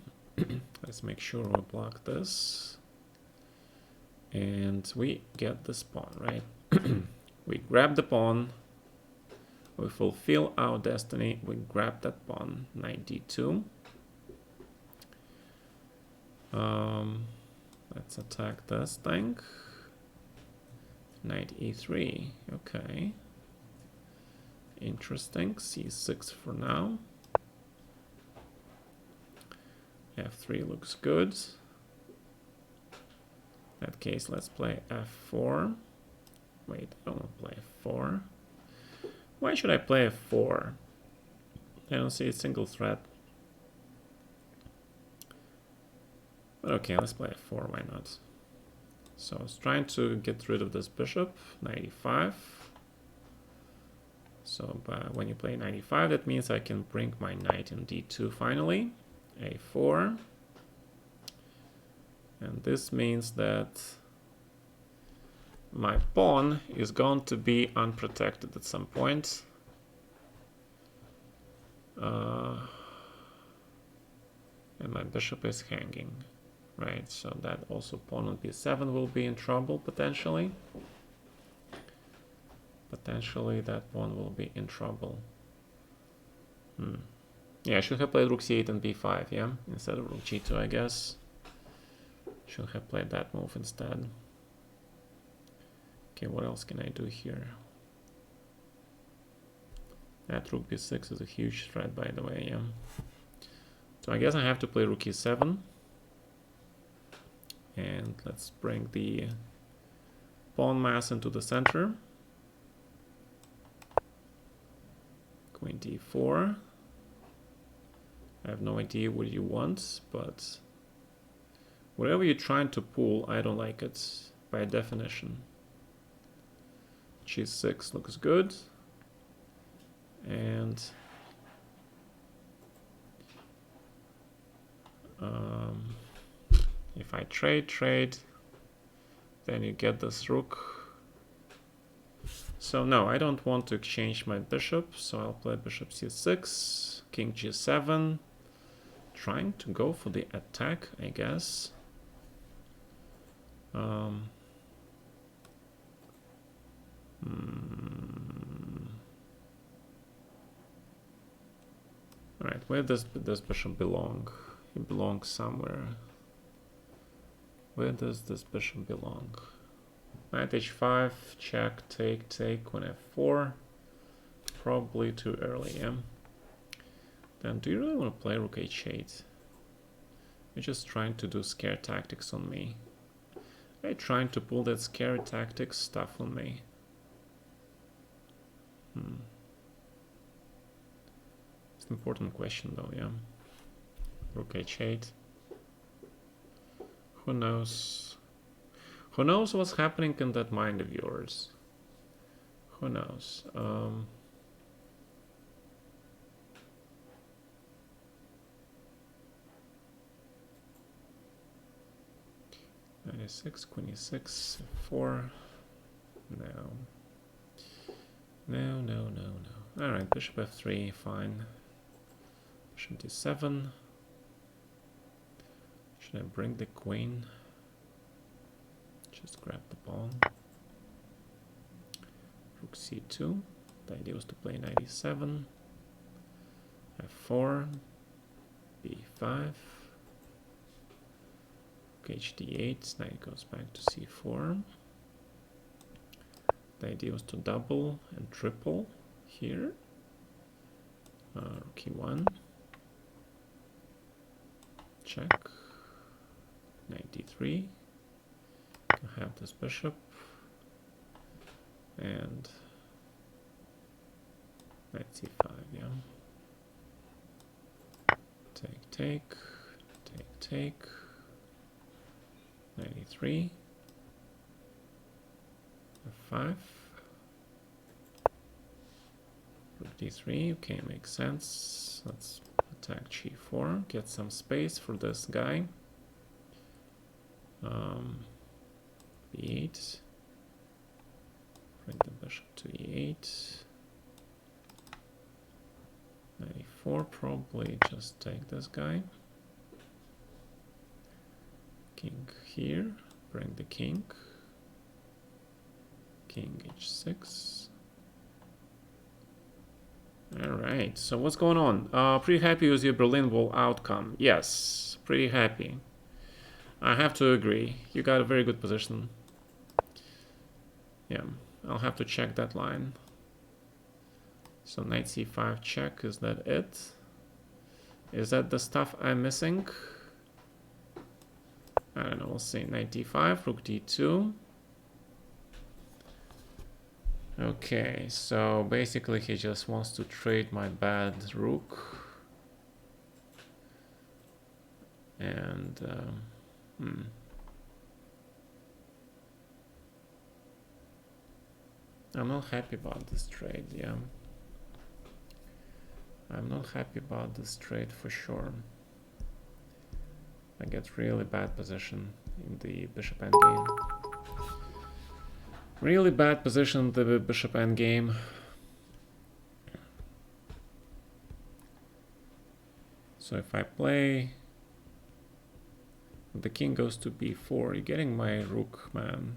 Let's make sure we block this. And we get this pawn, right? We grab the pawn. We fulfill our destiny. We grab that pawn. Knight d2. Let's attack this thing. Knight e3. Okay. Interesting. c6 for now. f3 looks good. In that case, let's play f4. Wait, I don't want to play f4. Why should I play f4? I don't see a single threat. But okay, let's play f4, why not? So I was trying to get rid of this bishop, 95. So when you play 95, that means I can bring my knight in d2 finally. a4. And this means that my pawn is going to be unprotected at some point. And my bishop is hanging, right? So that also pawn on b7 will be in trouble potentially. Potentially that pawn will be in trouble. Yeah, I should have played rook c8 and b5, yeah? Instead of rook g2, I guess. Should have played that move instead. Okay, what else can I do here? That rook b6 is a huge threat, by the way, yeah? So I guess I have to play rook e7. And let's bring the pawn mass into the center. Queen d4. I have no idea what you want, but whatever you're trying to pull, I don't like it by definition. g6 looks good. And if I trade, then you get this rook. So no, I don't want to exchange my bishop, so I'll play bishop c6, king g7, trying to go for the attack, I guess. Alright, where does this bishop belong? It belongs somewhere. Where does this bishop belong? Knight h5, check, take, queen f4. Probably too early, yeah? Then do you really want to play rook h8? You're just trying to do scare tactics on me. Are you trying to pull that scare tactics stuff on me? It's an important question though, yeah? Rook h8. Who knows? Who knows what's happening in that mind of yours? Who knows? 96, 26, 4. No. No. Alright, bishop f3, fine. Bishop d7. Should I bring the queen? Just grab the pawn. Rook c2. The idea was to play knight e7. f4. b5. hd8, knight goes back to c4. The idea was to double and triple here. Rook e1. Check. Knight d3. Can have this bishop. And knight c5, yeah. Take. Knight e3. f5. Rook d3, okay, makes sense. Let's attack g4, get some space for this guy. b8. Bring the bishop to e8. Knight e4, probably just take this guy. King here, bring the king. King h6. Alright, so what's going on? Pretty happy with your Berlin Wall outcome. Yes, pretty happy. I have to agree. You got a very good position. Yeah, I'll have to check that line. So knight c5 check, is that it? Is that the stuff I'm missing? I don't know, we'll see. Knight d5, rook d2. Okay, so basically he just wants to trade my bad rook. And, I'm not happy about this trade, yeah. I'm not happy about this trade for sure. I get really bad position in the bishop endgame. Really bad position in the bishop endgame. So if I play, the king goes to b4. You're getting my rook, man.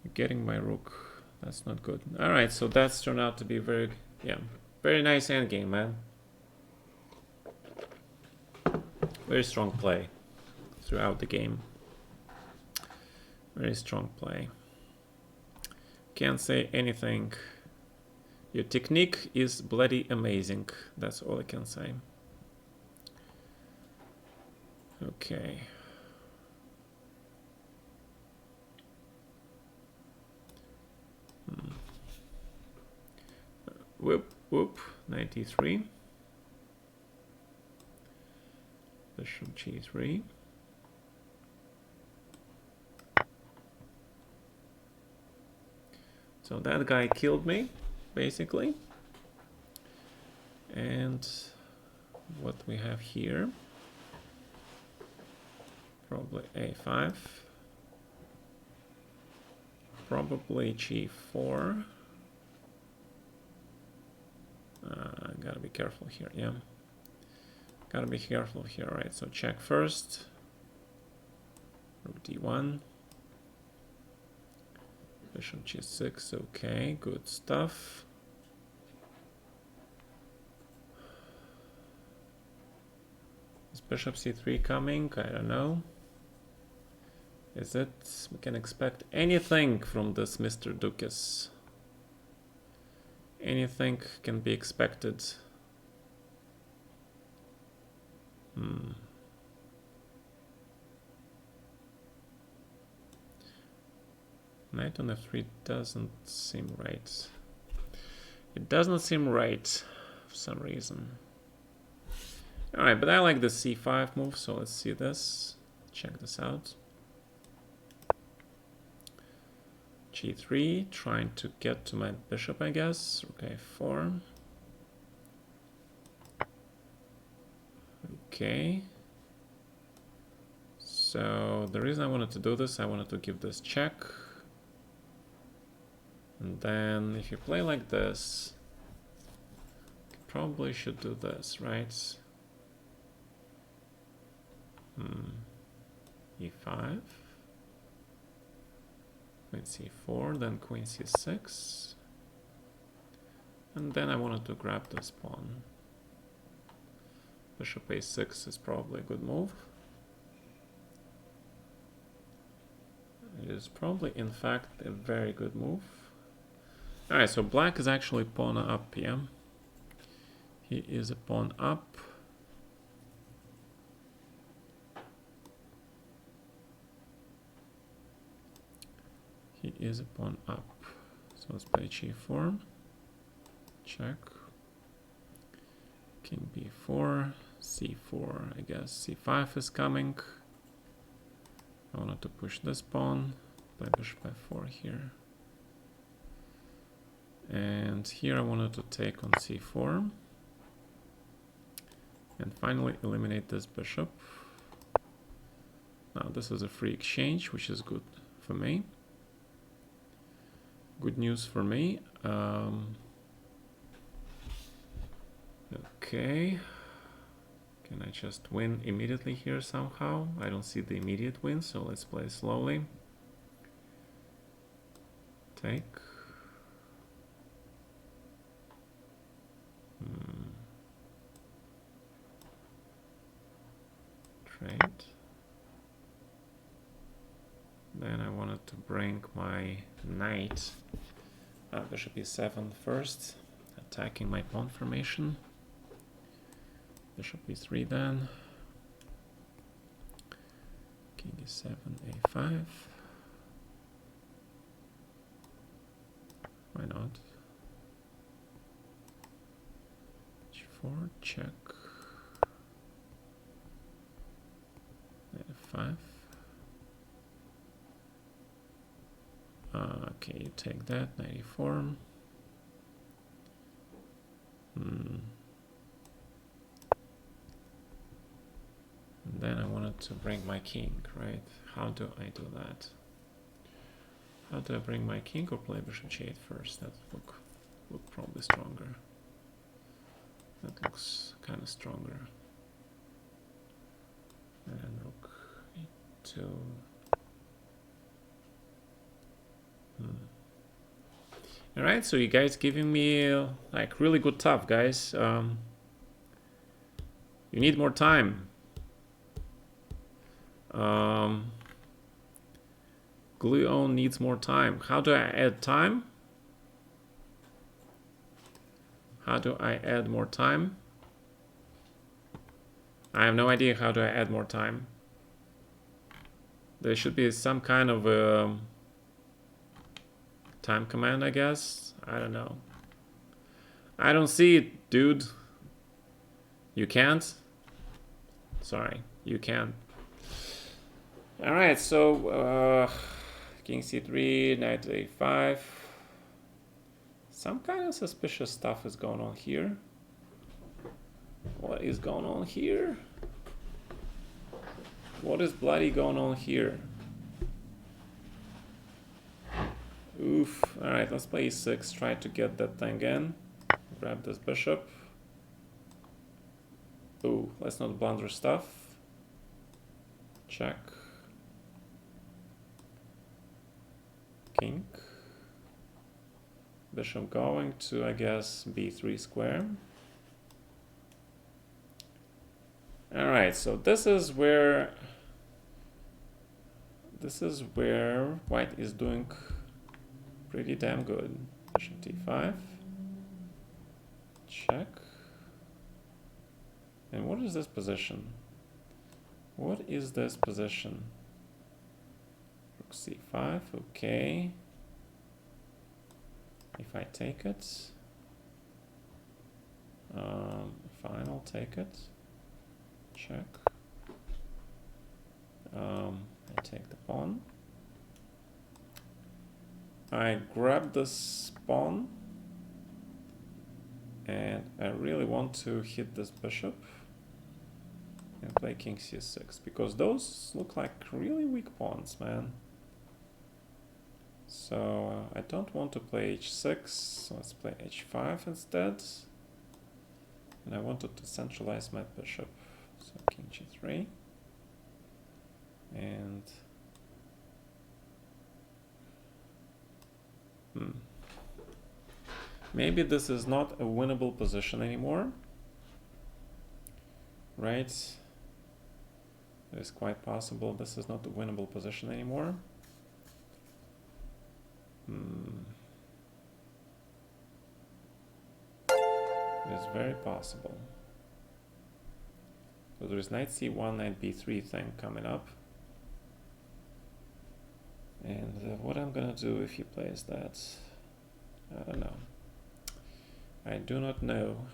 You're getting my rook. That's not good. All right, so that's turned out to be very, very nice endgame, man. Very strong play throughout the game. Very strong play. Can't say anything. Your technique is bloody amazing. That's all I can say. Okay. Whoop, 93. Bishop g3. So that guy killed me, basically. And what we have here, probably a5, probably g4. Gotta be careful here, yeah. Gotta be careful here, right? So check first. Rook d1. Bishop g6, okay, good stuff. Is bishop c3 coming? I don't know. Is it? We can expect anything from this Mr. Dukas. Anything can be expected. Knight on f3 doesn't seem right. It does not seem right for some reason. Alright, but I like the c5 move, so let's see this. Check this out. g3, trying to get to my bishop, I guess. Rook a4. Okay. So the reason I wanted to do this, I wanted to give this check. And then if you play like this, you probably should do this, right? e5. Queen c4, then queen c6. And then I wanted to grab this pawn. Bishop a6 is probably a good move. It is probably, in fact, a very good move. Alright, so black is actually pawn up here. He is a pawn up. He is a pawn up. So let's play g4. Check. King b4. c4, I guess. c5 is coming. I wanted to push this pawn. Play bishop f4 here. And here I wanted to take on c4. And finally eliminate this bishop. Now this is a free exchange, which is good for me. Good news for me. Okay. Can I just win immediately here somehow? I don't see the immediate win, so let's play slowly. Take. Trade. Then I wanted to bring my knight. Bishop e7 first, attacking my pawn formation. Bishop e3 then. King e7, a5. Why not? g4, check. f5. Okay, you take that, 94. And then I wanted to bring my king, right? How do I do that? How do I bring my king or play bishop g8 first? That look probably stronger. That looks kind of stronger. And rook e2. All right, so you guys giving me like really good tough, guys. You need more time. Gluon needs more time. How do I add time? How do I add more time? I have no idea how do I add more time. There should be some kind of time command, I guess. I don't know. I don't see it, dude. You can't? Sorry, you can't. Alright, so king c3, knight a5. Some kind of suspicious stuff is going on here. What is going on here? What is bloody going on here? Oof. Alright, let's play e6. Try to get that thing in. Grab this bishop. Ooh, let's not blunder stuff. Check. King. Bishop going to, I guess, b3 square. Alright, so this is where this is where white is doing pretty damn good. Bishop d5. Check. And what is this position? What is this position? Rook c5, okay. If I take it, fine, I'll take it. Check. I take the pawn. I grab this pawn, and I really want to hit this bishop and play king c6, because those look like really weak pawns, man. So I don't want to play h6, so let's play h5 instead. And I wanted to centralize my bishop, so king g3. And maybe this is not a winnable position anymore, right? It's quite possible this is not a winnable position anymore. It's very possible. So there is knight c1, knight b3 thing coming up. And what I'm gonna do if he plays that, I don't know. I do not know.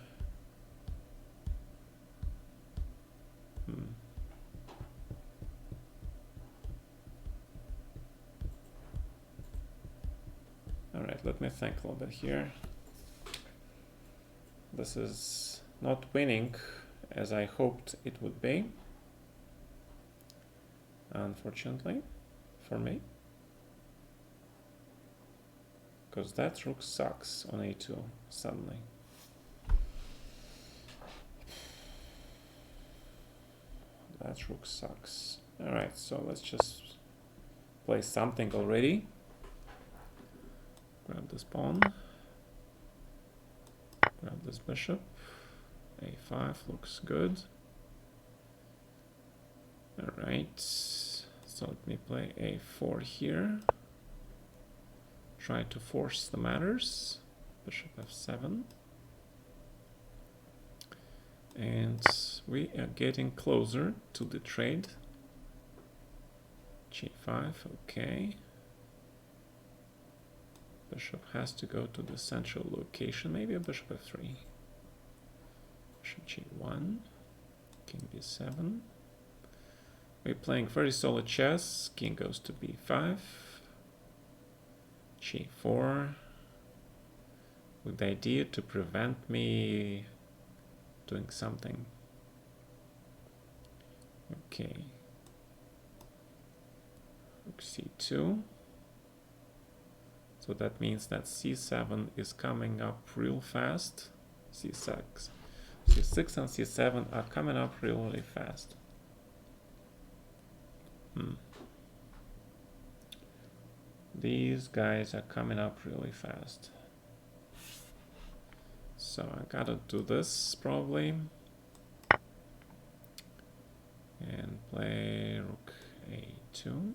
Alright, let me think a little bit here. This is not winning as I hoped it would be, unfortunately, for me. Because that rook sucks on a2 suddenly. That rook sucks. Alright, so let's just play something already. Grab this pawn. Grab this bishop. a5 looks good. Alright, so let me play a4 here. Try to force the matters. Bishop f7. And we are getting closer to the trade. g5, okay. Bishop has to go to the central location, maybe a bishop f3. Bishop g1, king b7. We're playing very solid chess. King goes to b5. g4, with the idea to prevent me doing something. Okay. Rook c2. So that means that c7 is coming up real fast. c6 and c7 are coming up really fast. These guys are coming up really fast. So I gotta do this probably. And play rook a2.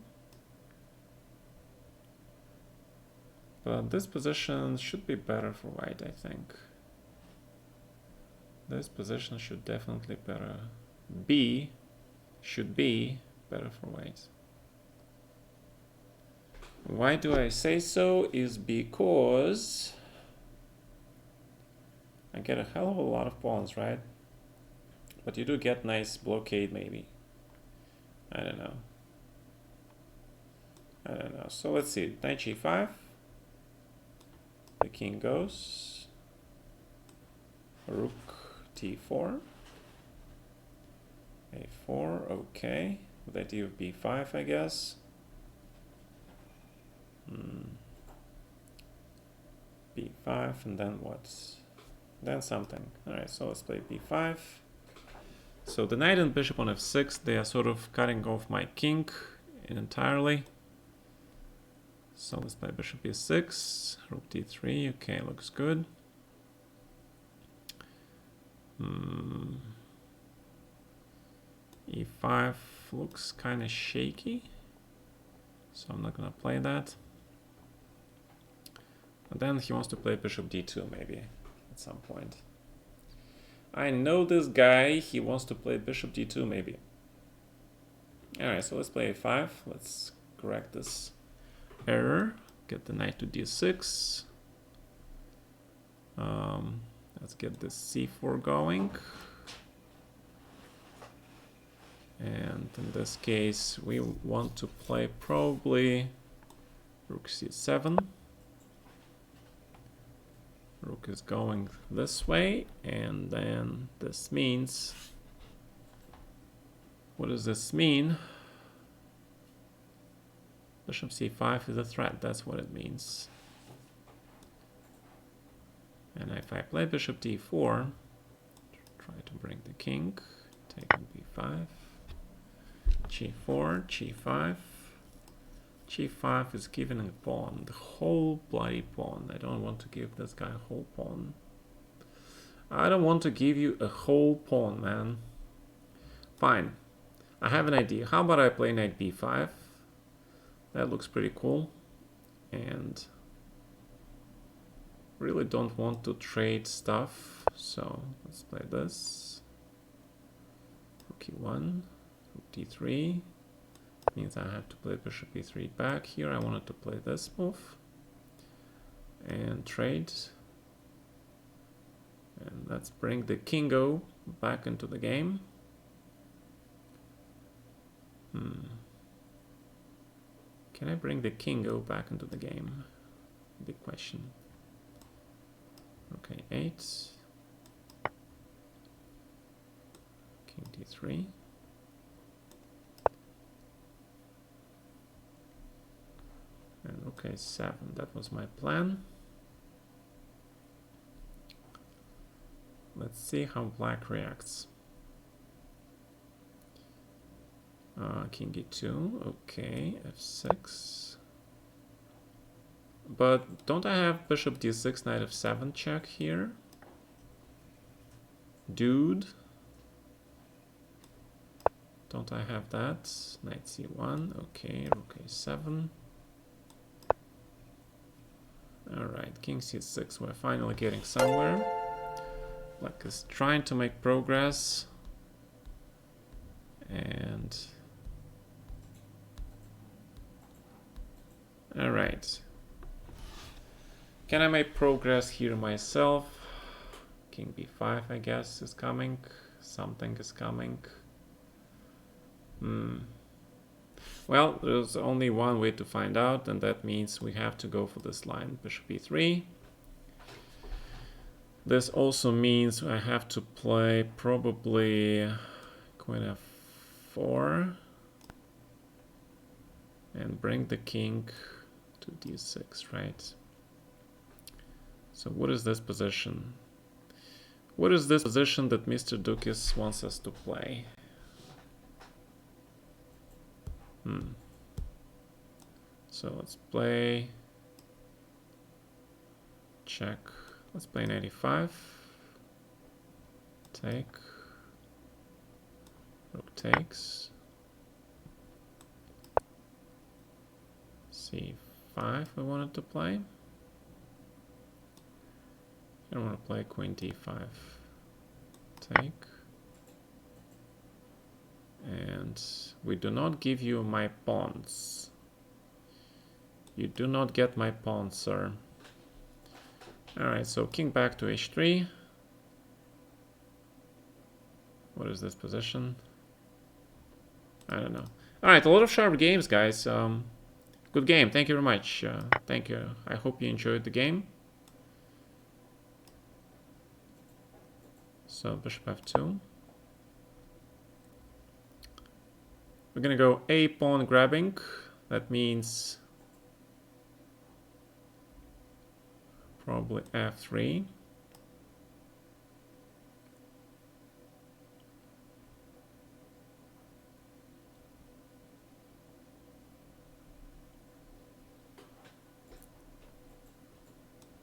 But this position should be better for white, I think. This position should definitely should be better for white. Why do I say so? Is because I get a hell of a lot of pawns, right? But you do get nice blockade, maybe. I don't know. So let's see. Knight g5. The king goes. Rook t4. a4, okay. With the idea of b5, I guess. b5, and then what? Then something. Alright, so let's play b5. So the knight and bishop on f6, they are sort of cutting off my king entirely. So let's play bishop e6, rook d3, okay, looks good. e5 looks kind of shaky. so I'm not gonna play that. And then he wants to play bishop d2 maybe at some point. I know this guy, he wants to play bishop d2 maybe. Alright, so let's play a5. Let's correct this error. Get the knight to d6. Let's get this c4 going. And in this case, we want to play probably rook c7. Rook is going this way, and then this means... What does this mean? Bishop c5 is a threat, that's what it means. And if I play bishop d4, try to bring the king, take on b5, g4, g5. g5 is giving a pawn, the whole bloody pawn. I don't want to give this guy a whole pawn. I don't want to give you a whole pawn, man. Fine. I have an idea. How about I play knight b5? That looks pretty cool. And really don't want to trade stuff. So let's play this. Rook e1, rook d3. Means I have to play bishop e3 back. Here I wanted to play this move. And trade. And let's bring the kingo back into the game. Can I bring the kingo back into the game? Big question. Okay, 8. King d3. And okay, 7. That was my plan. Let's see how black reacts. King e2, okay, f6. But don't I have bishop d6, knight f7 check here? Dude. Don't I have that? Knight c1, okay, rook a7. Alright, king c6, we're finally getting somewhere. Black is trying to make progress. And... Alright. Can I make progress here myself? King b5, I guess, is coming. Something is coming. Well, there's only one way to find out, and that means we have to go for this line, bishop e3. This also means I have to play probably queen f4 and bring the king to d6, right? So what is this position? What is this position that Mr. Dukis wants us to play? So let's play check. Let's play 95. Take. Rook takes. c5 we wanted to play. I don't want to play queen d5. Take. And we do not give you my pawns. You do not get my pawns, sir. Alright, so king back to h3. What is this position? I don't know. Alright, a lot of sharp games, guys. Good game. Thank you very much. Thank you. I hope you enjoyed the game. So bishop f2. We're gonna go a pawn grabbing. That means probably f3.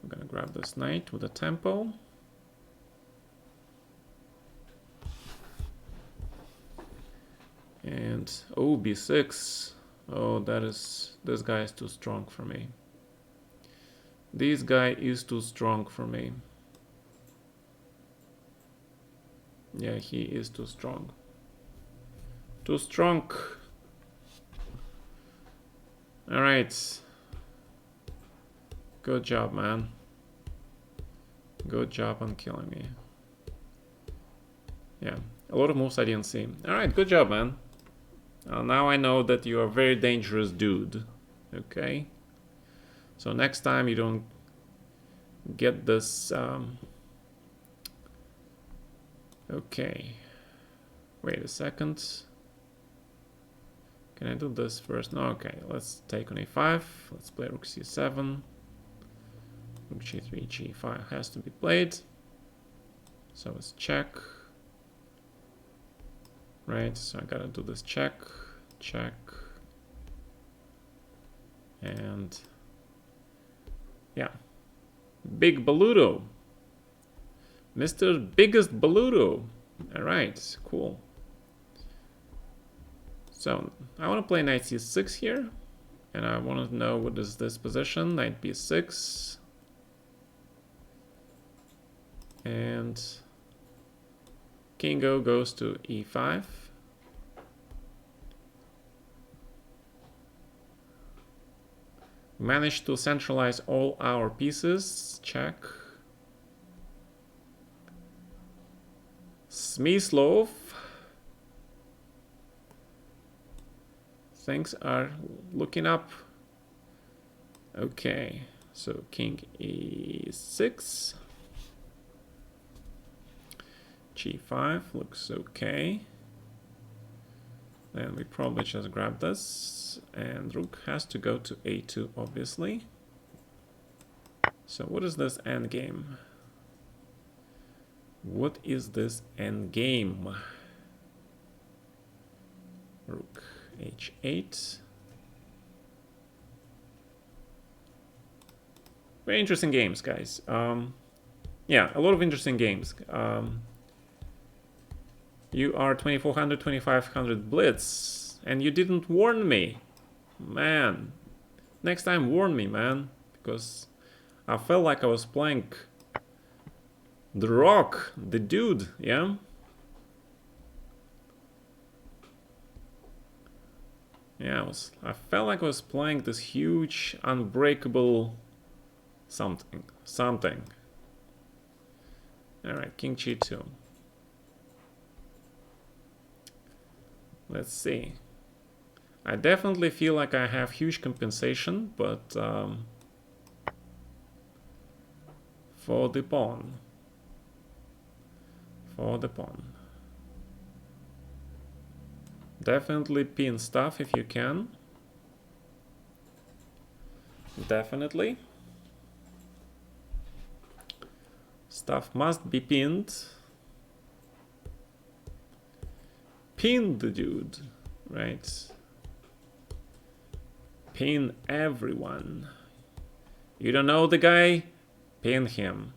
I'm gonna grab this knight with a tempo. And oh, b6. Oh, this guy is too strong for me. This guy is too strong for me. Yeah, he is too strong. Too strong. All right. Good job, man. Good job on killing me. Yeah, a lot of moves I didn't see. All right, good job, man. Now I know that you are a very dangerous dude. Okay. So next time you don't get this. Okay. Wait a second. Can I do this first? No, okay. Let's take on a5. Let's play rook c7. Rook g3, g5 has to be played. So it's check. Right, so I gotta do this check, check. And yeah. Big Baluto. Mr. Biggest Baluto. Alright, cool. So I want to play knight c6 here. And I want to know what is this position. Knight b6. And Kingo goes to e5. Managed to centralize all our pieces. Check. Smyslov. Things are looking up. Okay, so king e6. g5 looks okay. Then we probably just grab this, and rook has to go to a2, obviously. So what is this endgame? What is this endgame? Rook h8. Very interesting games, guys. Yeah, a lot of interesting games. You are 2400, 2500 blitz, and you didn't warn me. Man, next time warn me, man, because I felt like I was playing the rock, the dude, yeah? Yeah, I felt like I was playing this huge, unbreakable something. Alright, king g2. Let's see. I definitely feel like I have huge compensation, but for the pawn. Definitely pin stuff if you can. Definitely. Stuff must be pinned. Pin the dude, right? Pin everyone. You don't know the guy? Pin him.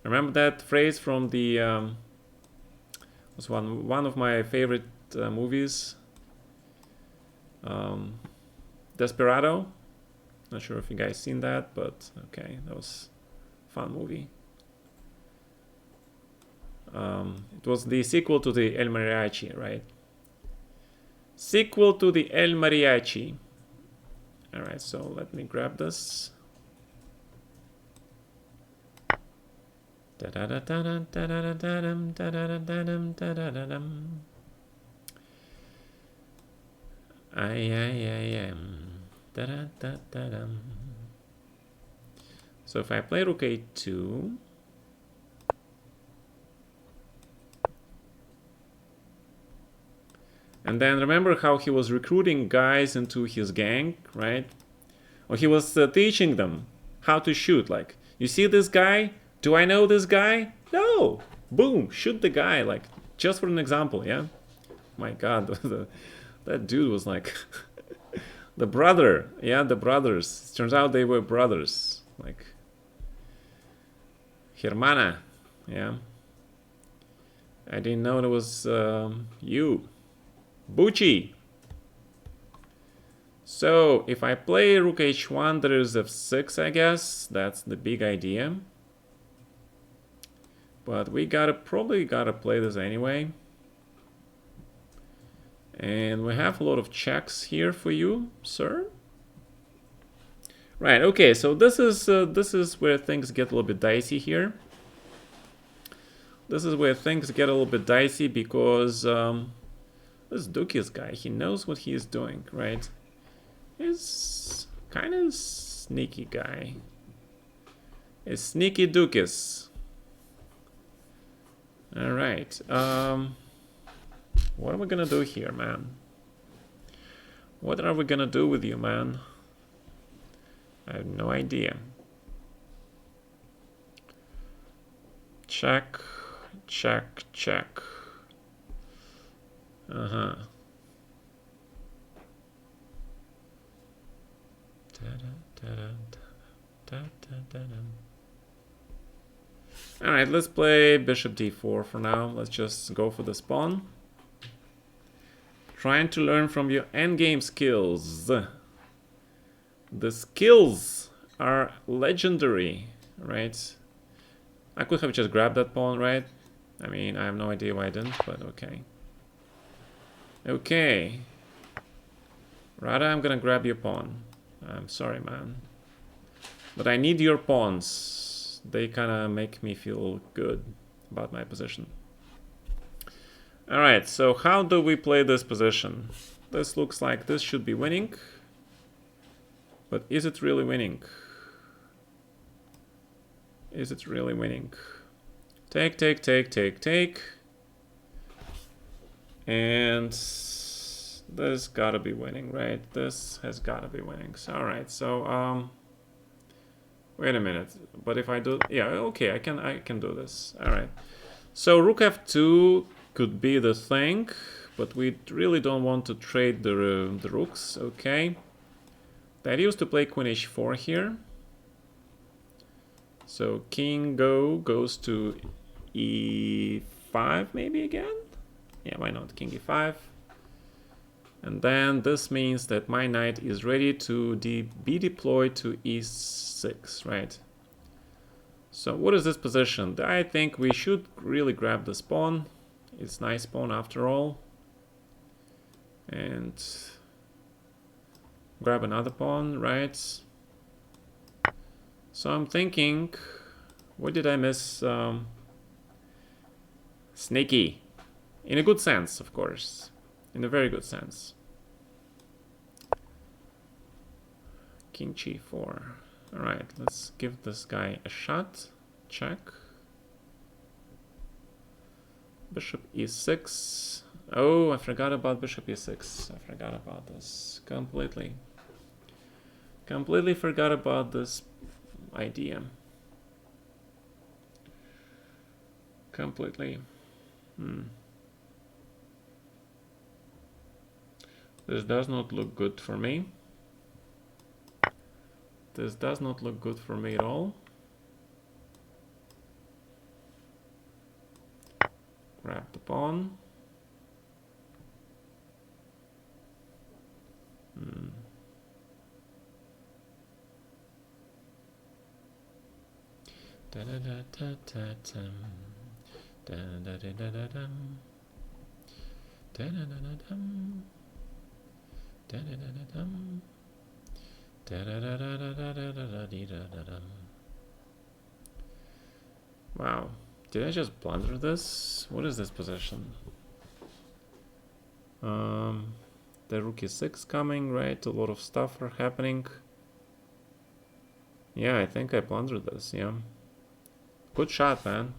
Remember that phrase from the was one of my favorite movies, Desperado. Not sure if you guys seen that, but okay, that was a fun movie. It was the sequel to the El Mariachi, right? Sequel to the El Mariachi. All right, so let me grab this. So if I play rook a2, and then remember how he was recruiting guys into his gang, right? Or he was teaching them how to shoot. Like, you see this guy? Do I know this guy? No. Boom, shoot the guy. Like, just for an example, yeah? My God, that dude was like the brother. Yeah, the brothers. It turns out they were brothers. Like, Hermana. Yeah. I didn't know it was you. Bucci. So if I play rook h1, there is f6, I guess. That's the big idea. But we probably gotta play this anyway. And we have a lot of checks here for you, sir. Right, okay, so this is where things get a little bit dicey here. This is where things get a little bit dicey because this Dukis guy, he knows what he is doing, right? He's kind of sneaky guy. A sneaky Dukis. All right. What are we gonna do here, man? What are we gonna do with you, man? I have no idea. Check, check, check. Uh-huh. Alright, let's play bishop d4 for now. Let's just go for the pawn. Trying to learn from your endgame skills. The skills are legendary, right? I could have just grabbed that pawn, right? I mean, I have no idea why I didn't, but okay. Okay. Rada, I'm gonna grab your pawn. I'm sorry, man. But I need your pawns. They kind of make me feel good about my position. Alright, so how do we play this position? This looks like this should be winning. But is it really winning? Is it really winning? Take, take, take, take, take. And this gotta be winning, right? This has gotta be winning. So, alright, so wait a minute. But if I do, yeah, okay, I can do this. Alright. So rook f2 could be the thing, but we really don't want to trade the rooks, okay? The idea was to play queen h4 here. So king goes to e5 maybe again? Yeah, why not? King e5. And then this means that my knight is ready to be deployed to e6, right? So what is this position? I think we should really grab this pawn. It's nice pawn after all. And grab another pawn, right? So I'm thinking, what did I miss? Sneaky. In a good sense, of course. In a very good sense. King g4. Alright, let's give this guy a shot. Check. Bishop e6. Oh, I forgot about bishop e6. I forgot about this completely. Completely forgot about this idea. Completely. This does not look good for me. This does not look good for me at all. Grab the pawn. Wow, did I just blunder this? What is this position? The rook e6 coming, right? A lot of stuff are happening. Yeah, I think I blundered this, yeah. Good shot, man.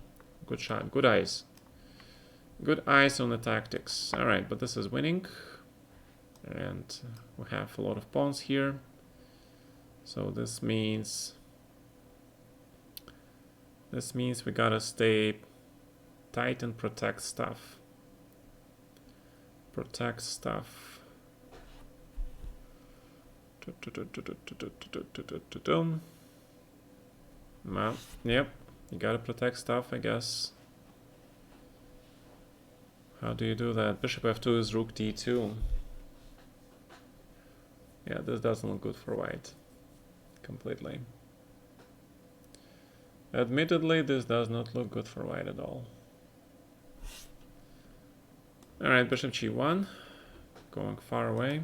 Good shot. Good eyes. Good eyes on the tactics. Alright, but this is winning. And we have a lot of pawns here. So this means we gotta stay tight and protect stuff. Protect stuff. Well, yep, you gotta protect stuff, I guess. How do you do that? Bishop f2 is rook d2. Yeah, this doesn't look good for white. Completely. Admittedly, this does not look good for white at all. Alright, bishop g1. Going far away.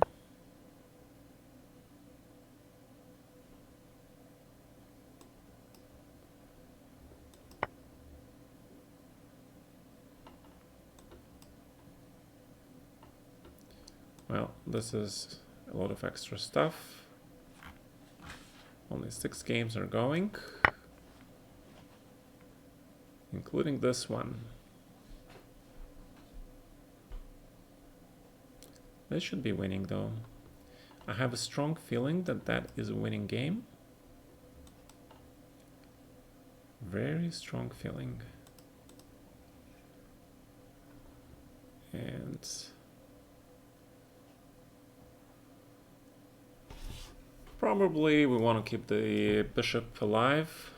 Well, this is a lot of extra stuff. Only 6 games are going, including this one. This should be winning though. I have a strong feeling that that is a winning game. Very strong feeling. And probably we want to keep the bishop alive.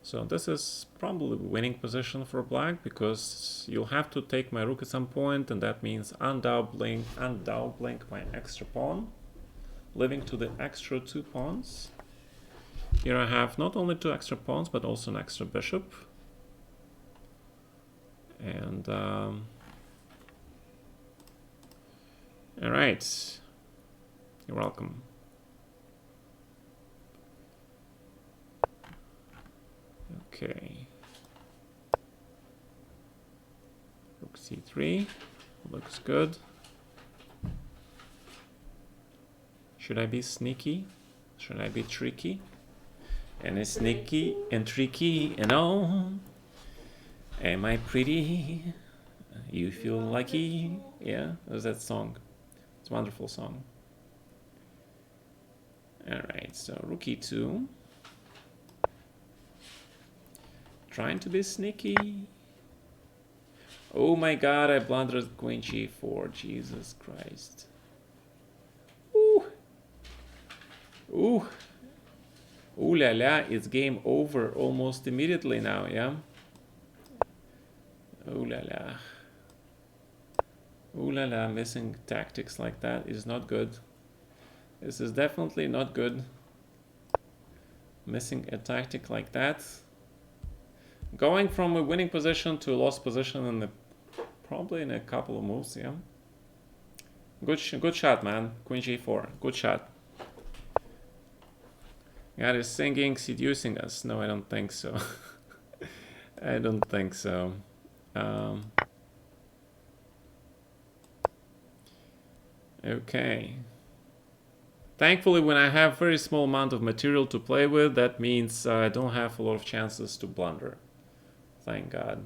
So this is probably a winning position for black, because you'll have to take my rook at some point, and that means undoubling my extra pawn, leaving to the extra 2 pawns. Here I have not only 2 extra pawns, but also an extra bishop. And all right, you're welcome. Okay. Rook c3 looks good. Should I be sneaky? Should I be tricky? And sneaky and tricky and all. Am I pretty? You feel lucky? Yeah, there's that song. It's a wonderful song. Alright, so rook e2. Trying to be sneaky. Oh my god, I blundered queen g4. Jesus Christ. Ooh. Ooh. Ooh la la, it's game over almost immediately now, yeah? Ooh la la. Ooh la la, missing tactics like that is not good. This is definitely not good. Missing a tactic like that. Going from a winning position to a lost position in probably in a couple of moves, yeah. Good shot, man. Queen g4. Good shot. God is singing, seducing us. No, I don't think so. I don't think so. Okay. Thankfully, when I have very small amount of material to play with, that means I don't have a lot of chances to blunder. Thank God.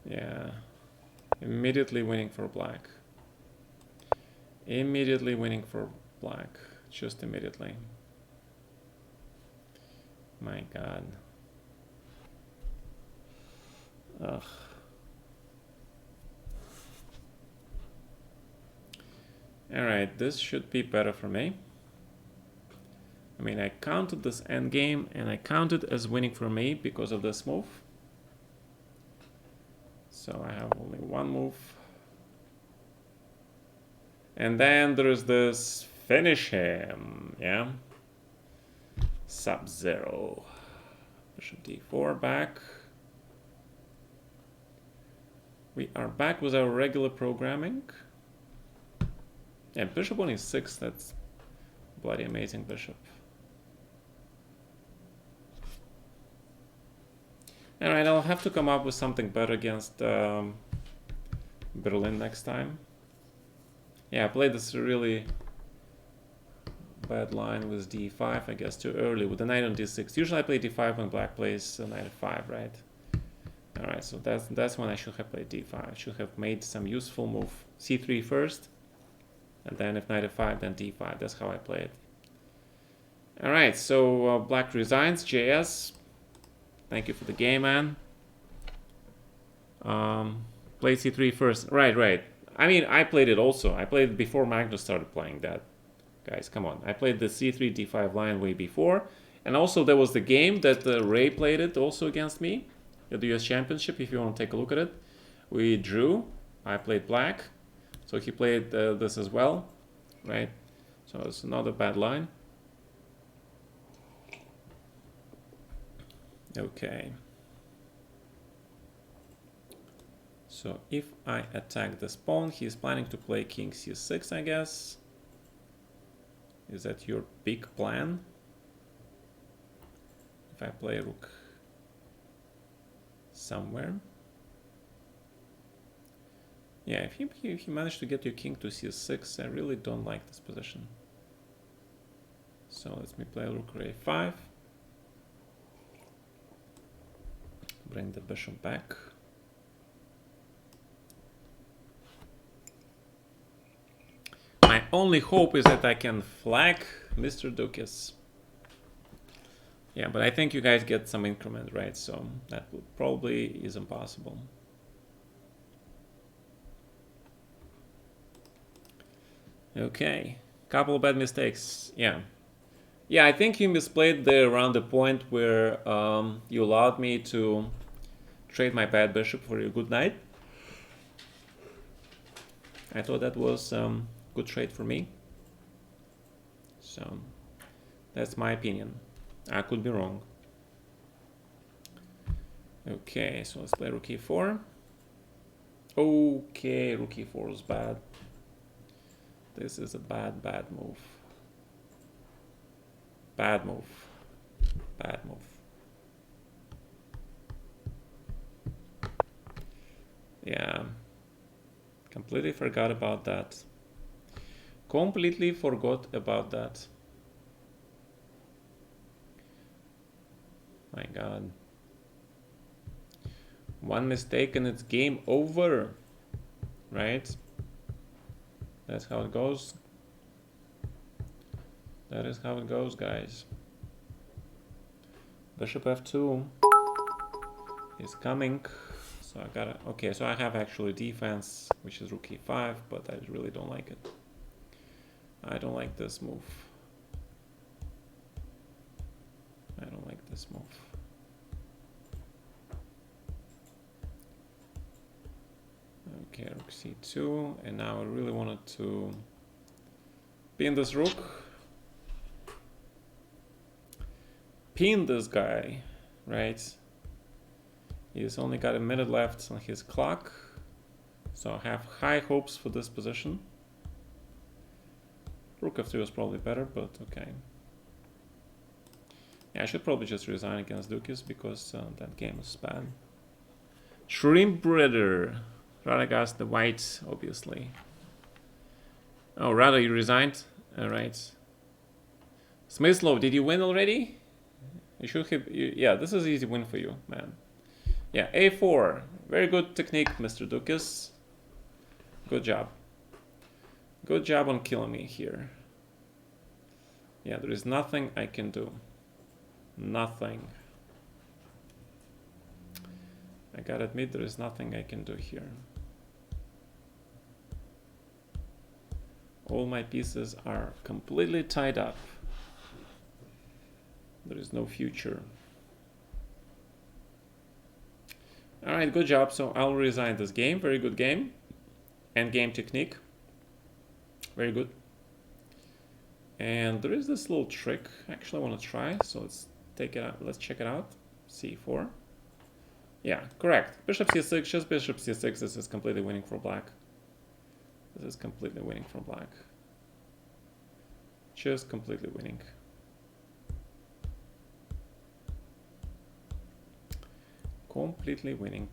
Yeah. Immediately winning for black. Immediately winning for black. Just immediately. My God. Ugh. Alright, this should be better for me. I mean, I counted this endgame, and I counted as winning for me because of this move. So I have only one move. And then there's this finish him, yeah? Sub-zero. Bishop d4 back. We are back with our regular programming. Yeah, bishop on e6, that's bloody amazing bishop. Alright, I'll have to come up with something better against Berlin next time. Yeah, I played this really bad line with d5, I guess too early, with the knight on d6. Usually I play d5 when black plays knight f5, right? Alright, so that's when I should have played d5. I should have made some useful move. c3 first, and then if knight f5, then d5. That's how I play it. Alright, so black resigns, JS. Thank you for the game, man. Play c3 first. Right. I mean, I played it also. I played it before Magnus started playing that. Guys, come on. I played the c3, d5 line way before. And also there was the game that Ray played it also against me. at the US Championship, if you want to take a look at it. We drew. I played black. So he played this as well, right? So it's not a bad line. Okay. So if I attack this pawn, he's planning to play king c6, I guess. Is that your big plan? If I play rook somewhere. Yeah, if he managed to get your king to c6, I really don't like this position. So let me play rook a5. Bring the bishop back. My only hope is that I can flag Mr. Dukas. Yeah, but I think you guys get some increment, right? So that probably is impossible. Okay, couple of bad mistakes. Yeah, I think you misplayed there around the point where you allowed me to trade my bad bishop for your good knight. I thought that was good trade for me. So that's my opinion. I could be wrong. Okay, so let's play rook e4. Okay, rook e4 is bad. This is a bad move. Bad move. Bad move. Yeah. Completely forgot about that. Completely forgot about that. My God. One mistake and it's game over. Right? That's how it goes. That is how it goes, guys. Bishop f2 is coming. So I gotta, okay, so I have actually defense, which is rook e5, but I really don't like it. I don't like this move. I don't like this move. Okay, rook c2, and now I really wanted to pin this rook. Pin this guy, right? He's only got a minute left on his clock, so I have high hopes for this position. Rook f3 was probably better, but okay. Yeah, I should probably just resign against Dukas because that game is bad. Shrimp Breader. Radagast the white, obviously. Oh, Rada, you resigned? Alright. Smyslov, did you win already? You should have... yeah, this is an easy win for you, man. Yeah, a4. Very good technique, Mr. Dukas. Good job. Good job on killing me here. Yeah, there is nothing I can do. Nothing. I gotta admit, there is nothing I can do here. All my pieces are completely tied up. There is no future. Alright, good job. So I'll resign this game. Very good game. And game technique. Very good. And there is this little trick. Actually, I want to try. So let's take it out. Let's check it out. c4. Yeah, correct. Bishop c6, just bishop c6. This is completely winning for black. This is completely winning for black. Just completely winning. Completely winning.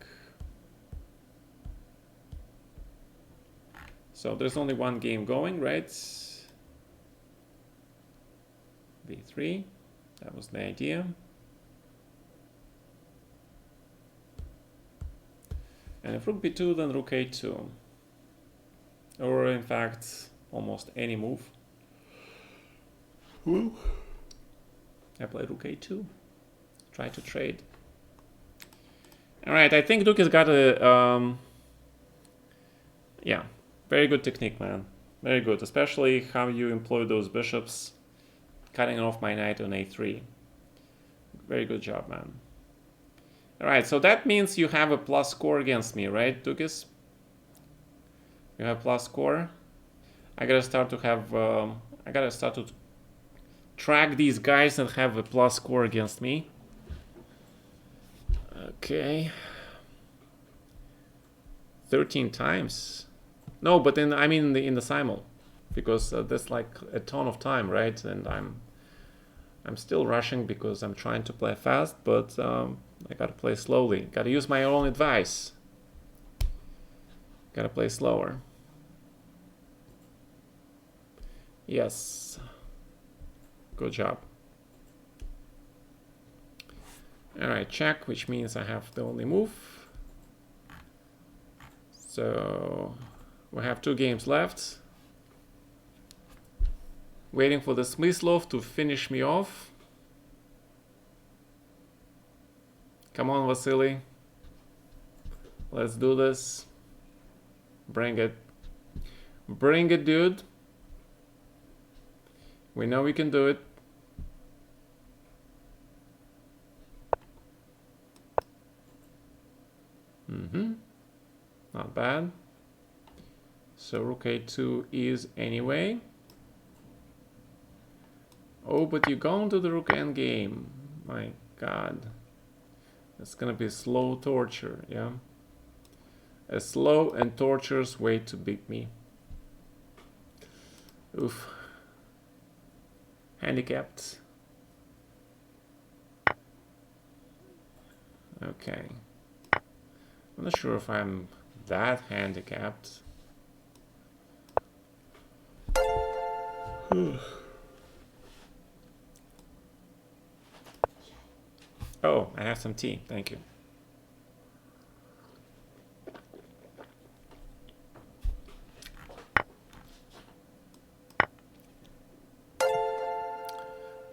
So there's only one game going, right? b3. That was the idea. And if rook b2, then rook a2. Or in fact, almost any move. I play rook a2. Try to trade. Alright, I think Duke has got a... yeah, very good technique, man. Very good, especially how you employ those bishops. Cutting off my knight on a3. Very good job, man. All right, so that means you have a plus score against me, right, Dukis? You have plus score. I gotta start to have. I gotta start to track these guys and have a plus score against me. Okay. 13 times. No, but then I mean in the Simul, because that's like a ton of time, right? And I'm still rushing because I'm trying to play fast, but I gotta play slowly. Gotta use my own advice. Gotta play slower. Yes. Good job. Alright, check, which means I have the only move. So we have 2 games left. Waiting for the Smyslov to finish me off. Come on, Vasily. Let's do this. Bring it. Bring it, dude. We know we can do it. Not bad. So rook a2 is anyway. Oh, but you're going to the rook endgame. My god. It's gonna be slow torture, yeah? A slow and torturous way to beat me. Oof. Handicapped. Okay. I'm not sure if I'm that handicapped. Oh, I have some tea. Thank you.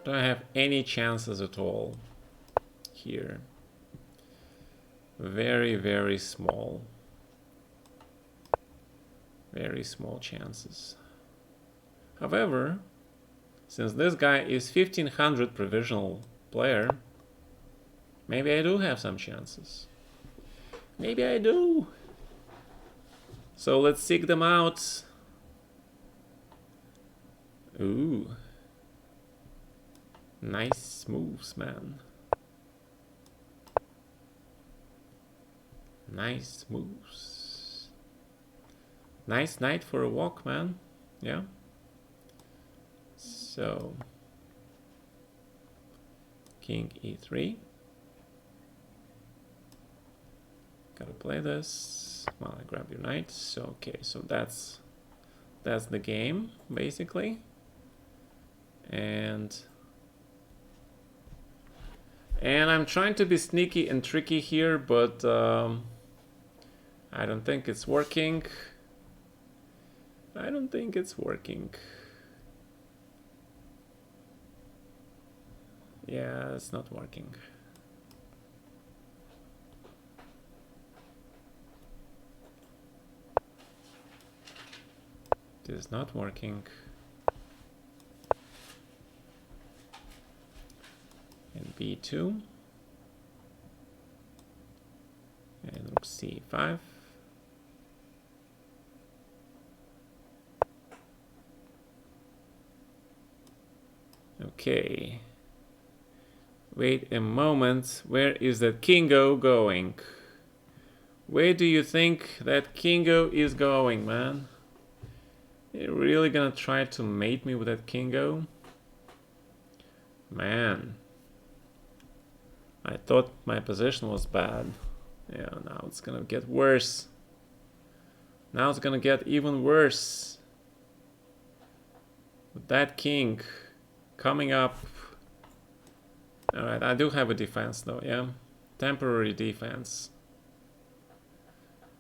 Don't have any chances at all here. Very, very small. Very small chances. However, since this guy is 1500 provisional player, maybe I do have some chances. Maybe I do. So let's seek them out. Ooh. Nice moves, man. Nice moves. Nice night for a walk, man. Yeah. So, King e3. Gotta play this while I grab your knight. So okay, so that's the game basically, and I'm trying to be sneaky and tricky here, but I don't think it's working. I don't think it's working. Yeah, it's not working. It is not working. And b2. And rook c5. Okay. Wait a moment. Where is that kingo going? Where do you think that kingo is going, man? You're really gonna try to mate me with that kingo? Man. I thought my position was bad. Yeah, now it's gonna get worse. Now it's gonna get even worse. With that king coming up. Alright, I do have a defense though, yeah? Temporary defense.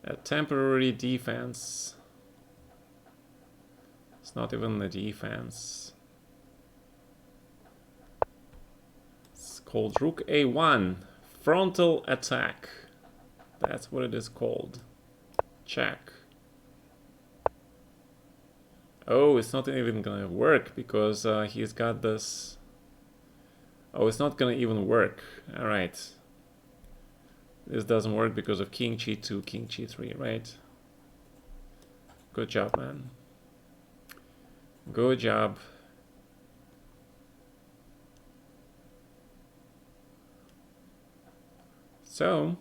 A temporary defense. It's not even a defense. It's called Rook A1. Frontal attack. That's what it is called. Check. Oh, it's not even gonna work because he's got this. Oh, it's not gonna even work. Alright. This doesn't work because of king g2, king g3, right? Good job, man. Good job. So,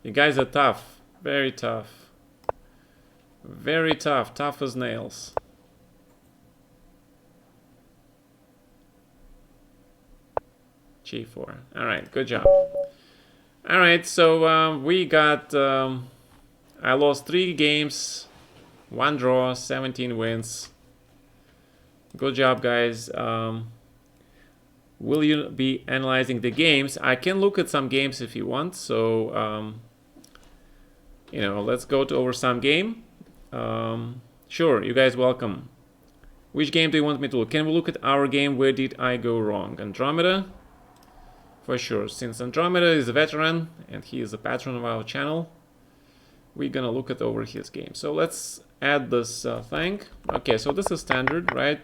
you guys are tough. Very tough. Very tough. Tough as nails. G4. All right, good job. All right, so we got... I lost 3 games, 1 draw, 17 wins. Good job, guys. Will you be analyzing the games? I can look at some games if you want. So, you know, let's go over some game. Sure, you guys welcome. Which game do you want me to look? Can we look at our game? Where did I go wrong? Andromeda? For sure. Since Andromeda is a veteran and he is a patron of our channel, we're gonna look at over his game. So let's add this thing. Okay, so this is standard, right?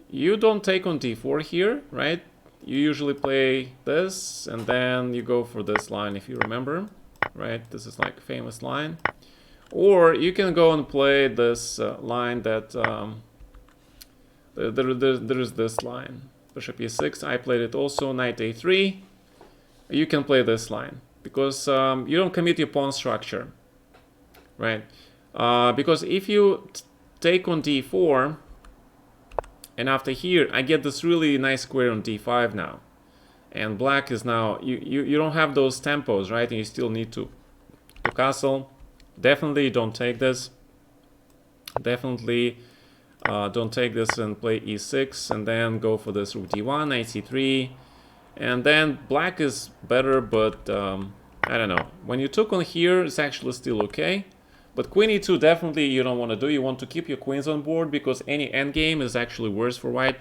You don't take on d4 here, right? You usually play this and then you go for this line if you remember, right? This is like a famous line. Or you can go and play this line that there is this line. Bishop e6, I played it also, knight a3. You can play this line because you don't commit your pawn structure, right? Because if you take on d4, and after here, I get this really nice square on d5 now. And black is now, you don't have those tempos, right? And you still need to castle. Definitely don't take this. Definitely don't take this and play e6 and then go for this rook d1, knight c3. And then black is better, but I don't know. When you took on here, it's actually still okay. But queen e2 definitely you don't want to do. You want to keep your queens on board because any endgame is actually worse for white.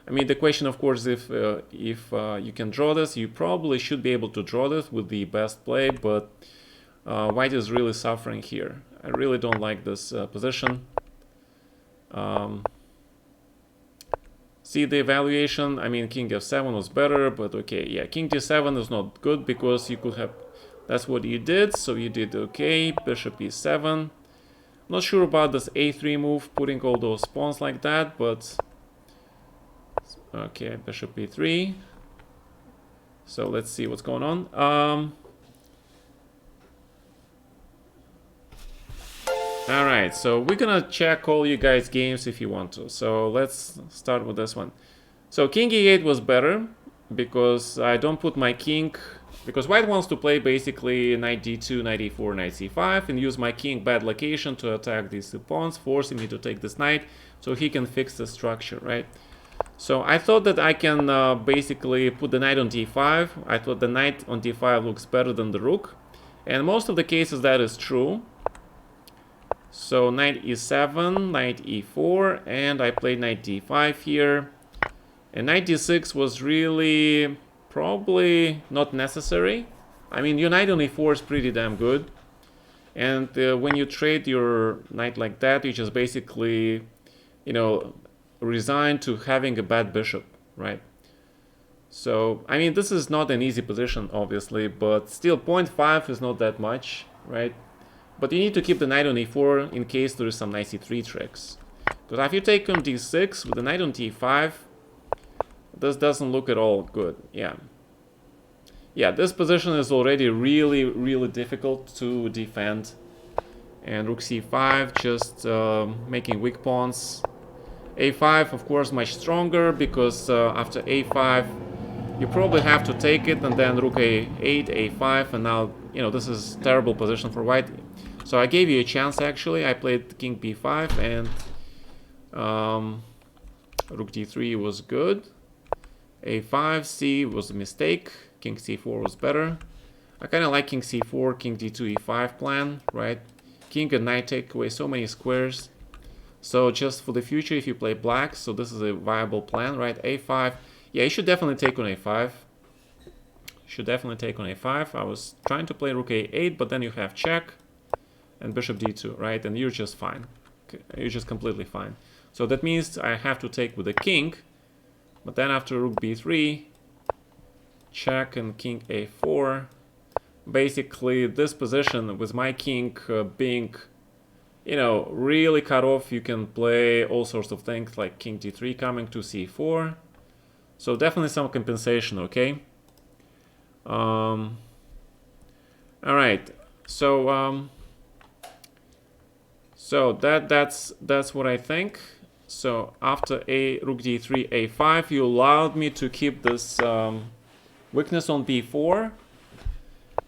I mean, the question, of course, if you can draw this, you probably should be able to draw this with the best play, but white is really suffering here. I really don't like this position. See the evaluation, I mean, king f7 was better, but okay, yeah, king d7 is not good because you could have... That's what you did, so you did okay. Bishop e7. Not sure about this a3 move, putting all those pawns like that, but... Okay, bishop e3. So let's see what's going on. Alright, so we're gonna check all you guys' games if you want to. So let's start with this one. So king e8 was better because I don't put my king... Because white wants to play basically knight d2, knight e4, knight c5 and use my king bad location to attack these 2 pawns, forcing me to take this knight so he can fix the structure, right? So I thought that I can basically put the knight on d5. I thought the knight on d5 looks better than the rook. And most of the cases that is true. So knight e7, knight e4, and I played knight d5 here. And knight d6 was really... probably not necessary. I mean, your knight on e4 is pretty damn good. And when you trade your knight like that, you just basically, you know, resign to having a bad bishop, right? So, I mean, this is not an easy position, obviously, but still 0.5 is not that much, right? But you need to keep the knight on e4 in case there is some knight c3 tricks. Because if you take on d6 with the knight on t5, this doesn't look at all good. Yeah, this position is already really difficult to defend. And rook c5 just making weak pawns. a5 of course much stronger because after a5 you probably have to take it, and then rook a8, a5, and now, you know, this is terrible position for white. So I gave you a chance actually. I played king b5 and rook d3 was good. a5, c was a mistake. King c4 was better. I kind of like king c4, king d2, e5 plan, right? King and knight take away so many squares. So just for the future, if you play black, so this is a viable plan, right? a5. Yeah, you should definitely take on a5. Should definitely take on a5. I was trying to play rook a8, but then you have check and bishop d2, right? And you're just fine. You're just completely fine. So that means I have to take with the king. But then after rook b3, check and king a4, basically this position with my king being, you know, really cut off, you can play all sorts of things like king d3 coming to c4. So definitely some compensation, okay? All right. So that's what I think. So after rook d3, a5, you allowed me to keep this weakness on b4,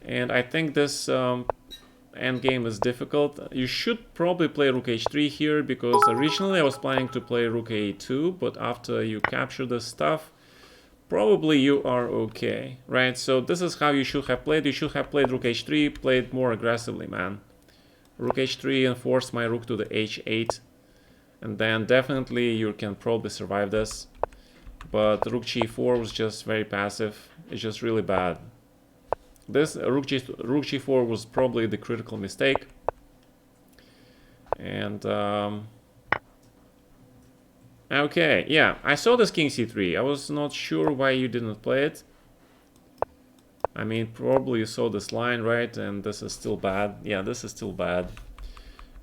and I think this endgame is difficult. You should probably play rook h3 here, because originally I was planning to play rook a2, but after you capture this stuff, probably you are okay, right? So this is how you should have played. You should have played rook h3, played more aggressively, man. Rook h3 and force my rook to the h8, and then definitely you can probably survive this. But rook g4 was just very passive. It's just really bad. This rook g4 was probably the critical mistake. And okay, yeah, I saw this king c3. I was not sure why you didn't play it. I mean, probably you saw this line, right? And this is still bad. Yeah, this is still bad.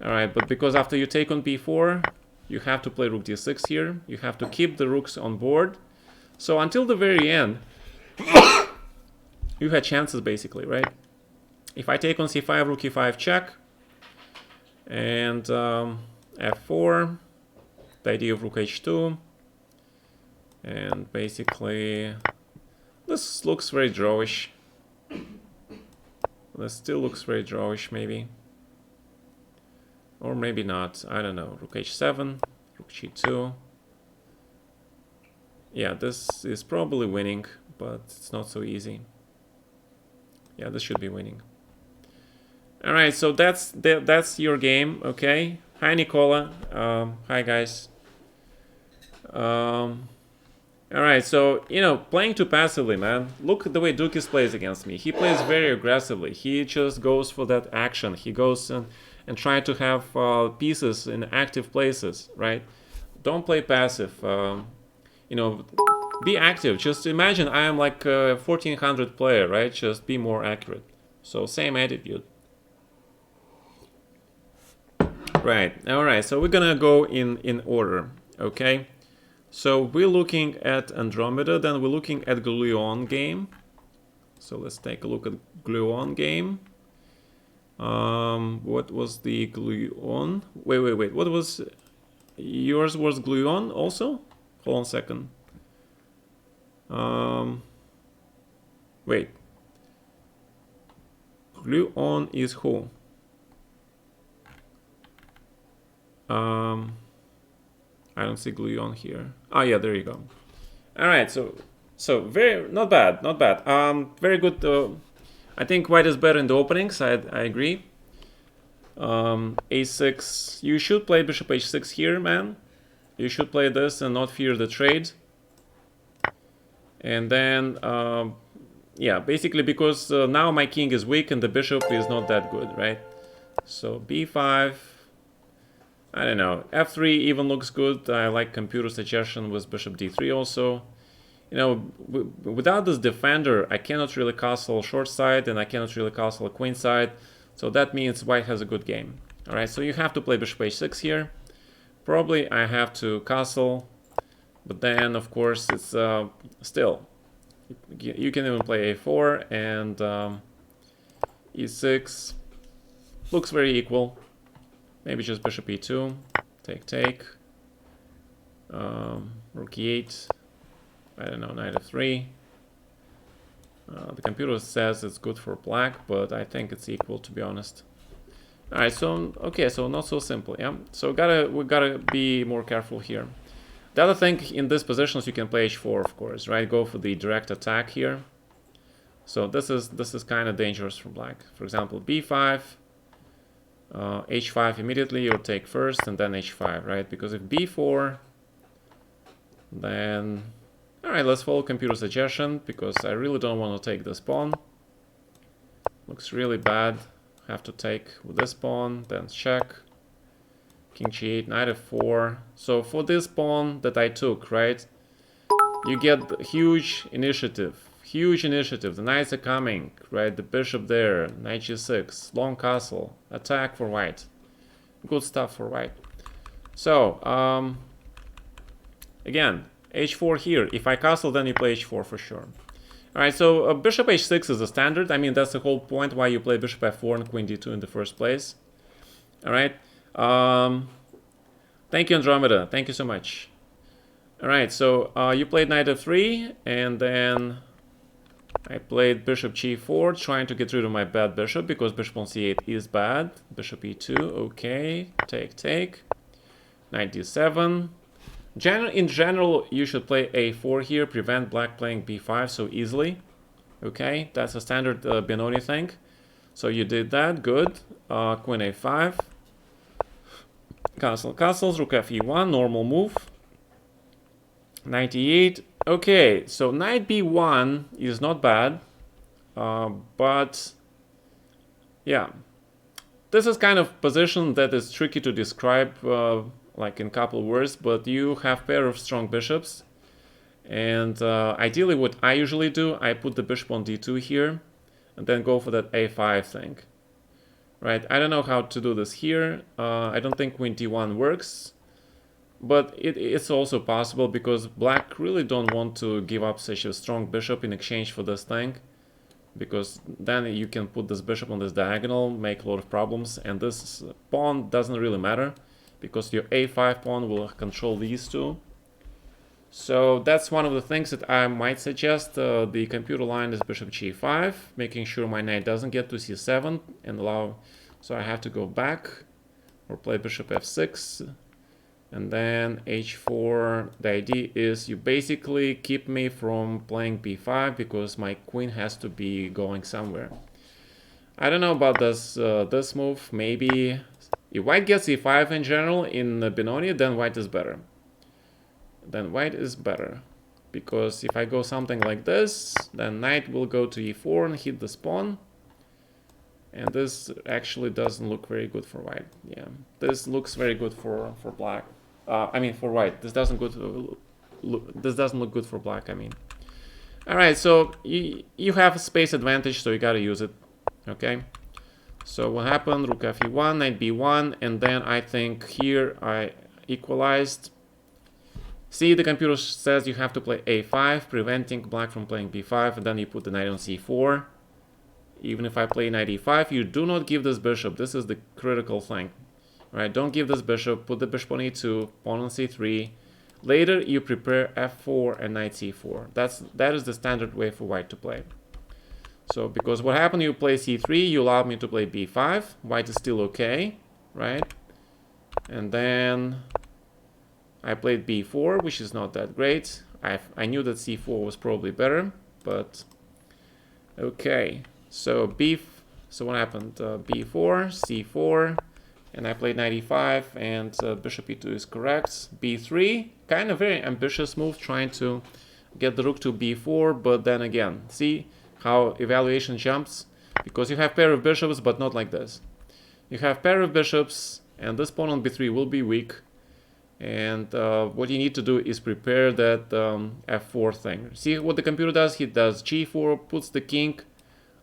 All right, but because after you take on b4, you have to play rook d6 here. You have to keep the rooks on board. So until the very end, you had chances basically, right? If I take on c5, rook e5 check, and f4, the idea of rook h2, and basically this looks very drawish. This still looks very drawish, maybe. Or maybe not, I don't know. Rook h7, rook g2. Yeah, this is probably winning, but it's not so easy. Yeah, this should be winning. All right, so that's your game, okay? Hi, Nicola. Hi, guys. All right, so, you know, playing too passively, man. Look at the way Dukis plays against me. He plays very aggressively. He just goes for that action. He goes and try to have pieces in active places, right? Don't play passive. You know, be active. Just imagine I am like a 1400 player, right? Just be more accurate. So same attitude. Right. All right. So we're gonna go in order. Okay. So we're looking at Andromeda, then we're looking at Gluon game. So let's take a look at Gluon game. What was the Gluon? Wait. What was yours? Was Gluon also? Hold on a second. Wait. Gluon is who? I don't see Gluon here. Oh yeah, there you go. All right, so very not bad. Very good. I think white is better in the openings. I agree. A6. You should play bishop h6 here, man. You should play this and not fear the trade. And then, yeah, basically because now my king is weak and the bishop is not that good, right? So b5. I don't know. f3 even looks good. I like computer suggestion with bishop d3 also. You know, without this defender, I cannot really castle short side and I cannot really castle a queen side. So that means white has a good game. All right, so you have to play bishop h6 here. Probably I have to castle, but then of course it's still. You can even play a4 and e6. Looks very equal. Maybe just bishop e2, take, rook e8, I don't know, knight f3. The computer says it's good for black, but I think it's equal, to be honest. All right, so okay, so not so simple, yeah. So we gotta be more careful here. The other thing in these positions, you can play h4, of course, right? Go for the direct attack here. So this is kind of dangerous for black. For example, b5. H5 immediately, you'll take first and then h5, right? Because if b4, then... Alright, let's follow computer suggestion, because I really don't want to take this pawn. Looks really bad. Have to take with this pawn, then check. King g8, knight f4. So for this pawn that I took, right? You get huge initiative. Huge initiative. The knights are coming, right? The bishop there, knight g6, long castle, attack for white. Good stuff for white. So, again, h4 here. If I castle, then you play h4 for sure. Alright, so bishop h6 is a standard. I mean, that's the whole point why you play bishop f4 and queen d2 in the first place. Alright. Thank you, Andromeda. Thank you so much. Alright, so you played knight f3, and then I played bishop g4, trying to get rid of my bad bishop, because bishop on c8 is bad. Bishop e2, okay. Take. Knight d7. In general, you should play a4 here, prevent black playing b5 so easily. Okay, that's a standard Benoni thing. So you did that, good. Queen a5. Castles, rook fe1, normal move. Knight e8. Okay, so knight b1 is not bad, but yeah, this is kind of position that is tricky to describe like in a couple words, but you have pair of strong bishops, and ideally what I usually do, I put the bishop on d2 here, and then go for that a5 thing. Right, I don't know how to do this here. I don't think queen d1 works, but it's also possible because black really don't want to give up such a strong bishop in exchange for this thing, because then you can put this bishop on this diagonal, make a lot of problems, and this pawn doesn't really matter because your a5 pawn will control these two. So that's one of the things that I might suggest. The computer line is bishop g5, making sure my knight doesn't get to c7 and allow, so I have to go back or play bishop f6 and then h4. The idea is you basically keep me from playing b5 because my queen has to be going somewhere. I don't know about this this move. Maybe if white gets e5 in general in Benoni, then white is better. Then white is better, because if I go something like this, then knight will go to e4 and hit this pawn, and this actually doesn't look very good for white. Yeah, this looks very good for black. I mean for white. This doesn't look good for black. I mean, all right. So you have a space advantage, so you gotta use it. Okay. So what happened? Rook fe1, knight b1, and then I think here I equalized. See, the computer says you have to play a5, preventing black from playing b5, and then you put the knight on c4. Even if I play knight e5, you do not give this bishop. This is the critical thing. Right? Don't give this bishop. Put the bishop on e2, pawn on c3. Later, you prepare f4 and knight c4. That is the standard way for white to play. So, because what happened, you play c3, you allowed me to play b5. White is still okay, right? And then I played b4, which is not that great. I knew that c4 was probably better, but okay. So so what happened? b4, c4, and I played knight e5, and bishop e2 is correct. b3, kind of very ambitious move, trying to get the rook to b4, but then again, see how evaluation jumps? Because you have pair of bishops, but not like this. You have pair of bishops, and this pawn on b3 will be weak. And what you need to do is prepare that f4 thing. See what the computer does? He does g4, puts the king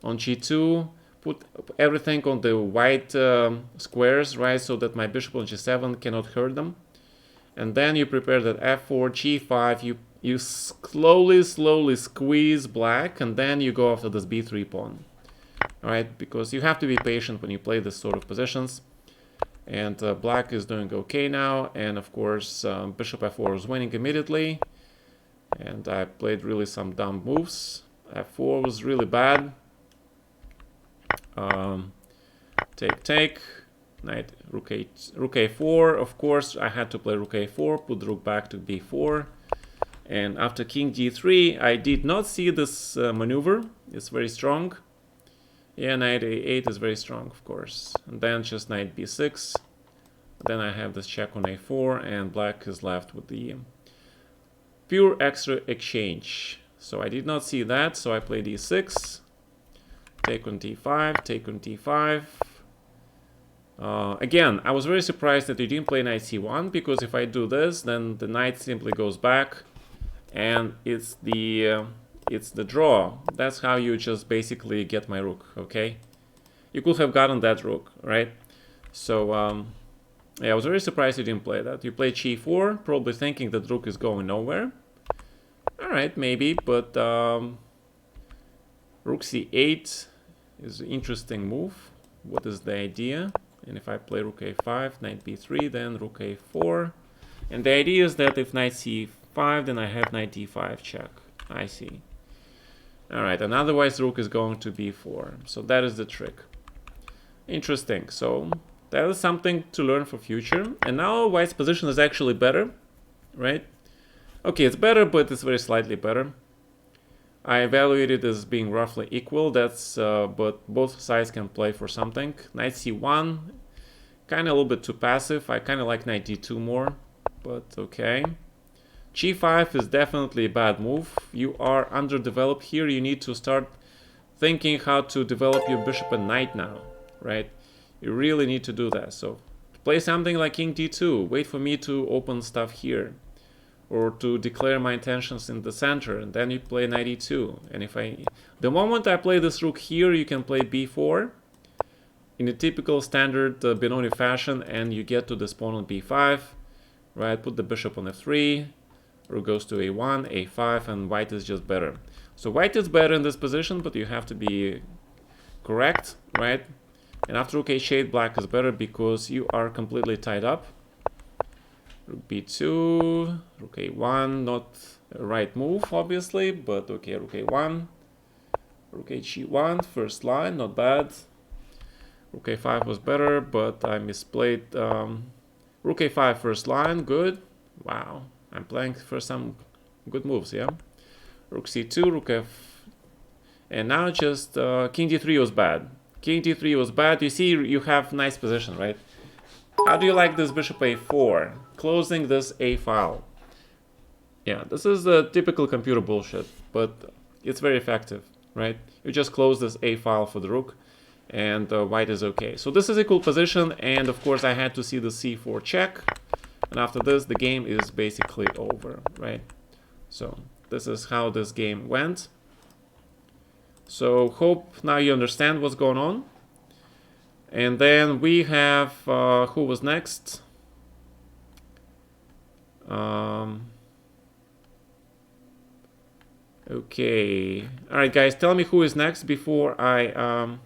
on g2, put everything on the white squares, right, so that my bishop on g7 cannot hurt them. And then you prepare that f4, g5, you slowly squeeze black, and then you go after this b3 pawn. Alright, because you have to be patient when you play this sort of positions. And black is doing okay now, and of course bishop f4 is winning immediately, and I played really some dumb moves. f4 was really bad. Take, knight, rook a4. Of course I had to play rook a4, put the rook back to b4, and after king g3 I did not see this maneuver. It's very strong. Yeah, knight a8 is very strong, of course. And then just knight b6. Then I have this check on a4, and black is left with the pure extra exchange. So I did not see that, so I played e6. Take on d5, take on d5. Again, I was very surprised that you didn't play knight c1, because if I do this, then the knight simply goes back, and it's the it's the draw. That's how you just basically get my rook, okay? You could have gotten that rook, right? So, yeah, I was very surprised you didn't play that. You played g4, probably thinking that rook is going nowhere. Alright, maybe, but rook c8 is an interesting move. What is the idea? And if I play rook a5, knight b3, then rook a4. And the idea is that if knight c5, then I have knight d5 check. I see. Alright, and otherwise rook is going to b4. So that is the trick. Interesting. So that is something to learn for future. And now white's position is actually better, right? Okay, it's better, but it's very slightly better. I evaluate it as being roughly equal. That's but both sides can play for something. Knight c1, kind of a little bit too passive. I kind of like knight d2 more, but okay. g5 is definitely a bad move. You are underdeveloped here. You need to start thinking how to develop your bishop and knight now, right? You really need to do that. So play something like king d2. Wait for me to open stuff here, or to declare my intentions in the center, and then you play knight e2. And if the moment I play this rook here, you can play b4 in a typical standard Benoni fashion, and you get to this pawn on b5, right? Put the bishop on f3, rook goes to a1, a5, and white is just better. So white is better in this position, but you have to be correct, right? And after rook h8, black is better because you are completely tied up. Rook b2, rook a1, not a right move, obviously, but okay, rook a1, rook h1, first line, not bad. Rook a5 was better, but I misplayed. Rook a5, first line, good. Wow, I'm playing for some good moves, yeah. Rook c2, rook f, and now just king d3 was bad. King d3 was bad. You see, you have nice position, right? How do you like this bishop a4? Closing this a file. Yeah, this is a typical computer bullshit, but it's very effective, right? You just close this a file for the rook, and white is okay. So this is equal position, and of course I had to see the c4 check, and after this the game is basically over, right? So this is how this game went. So hope now you understand what's going on. And then we have who was next? Okay. All right, guys, tell me who is next before I.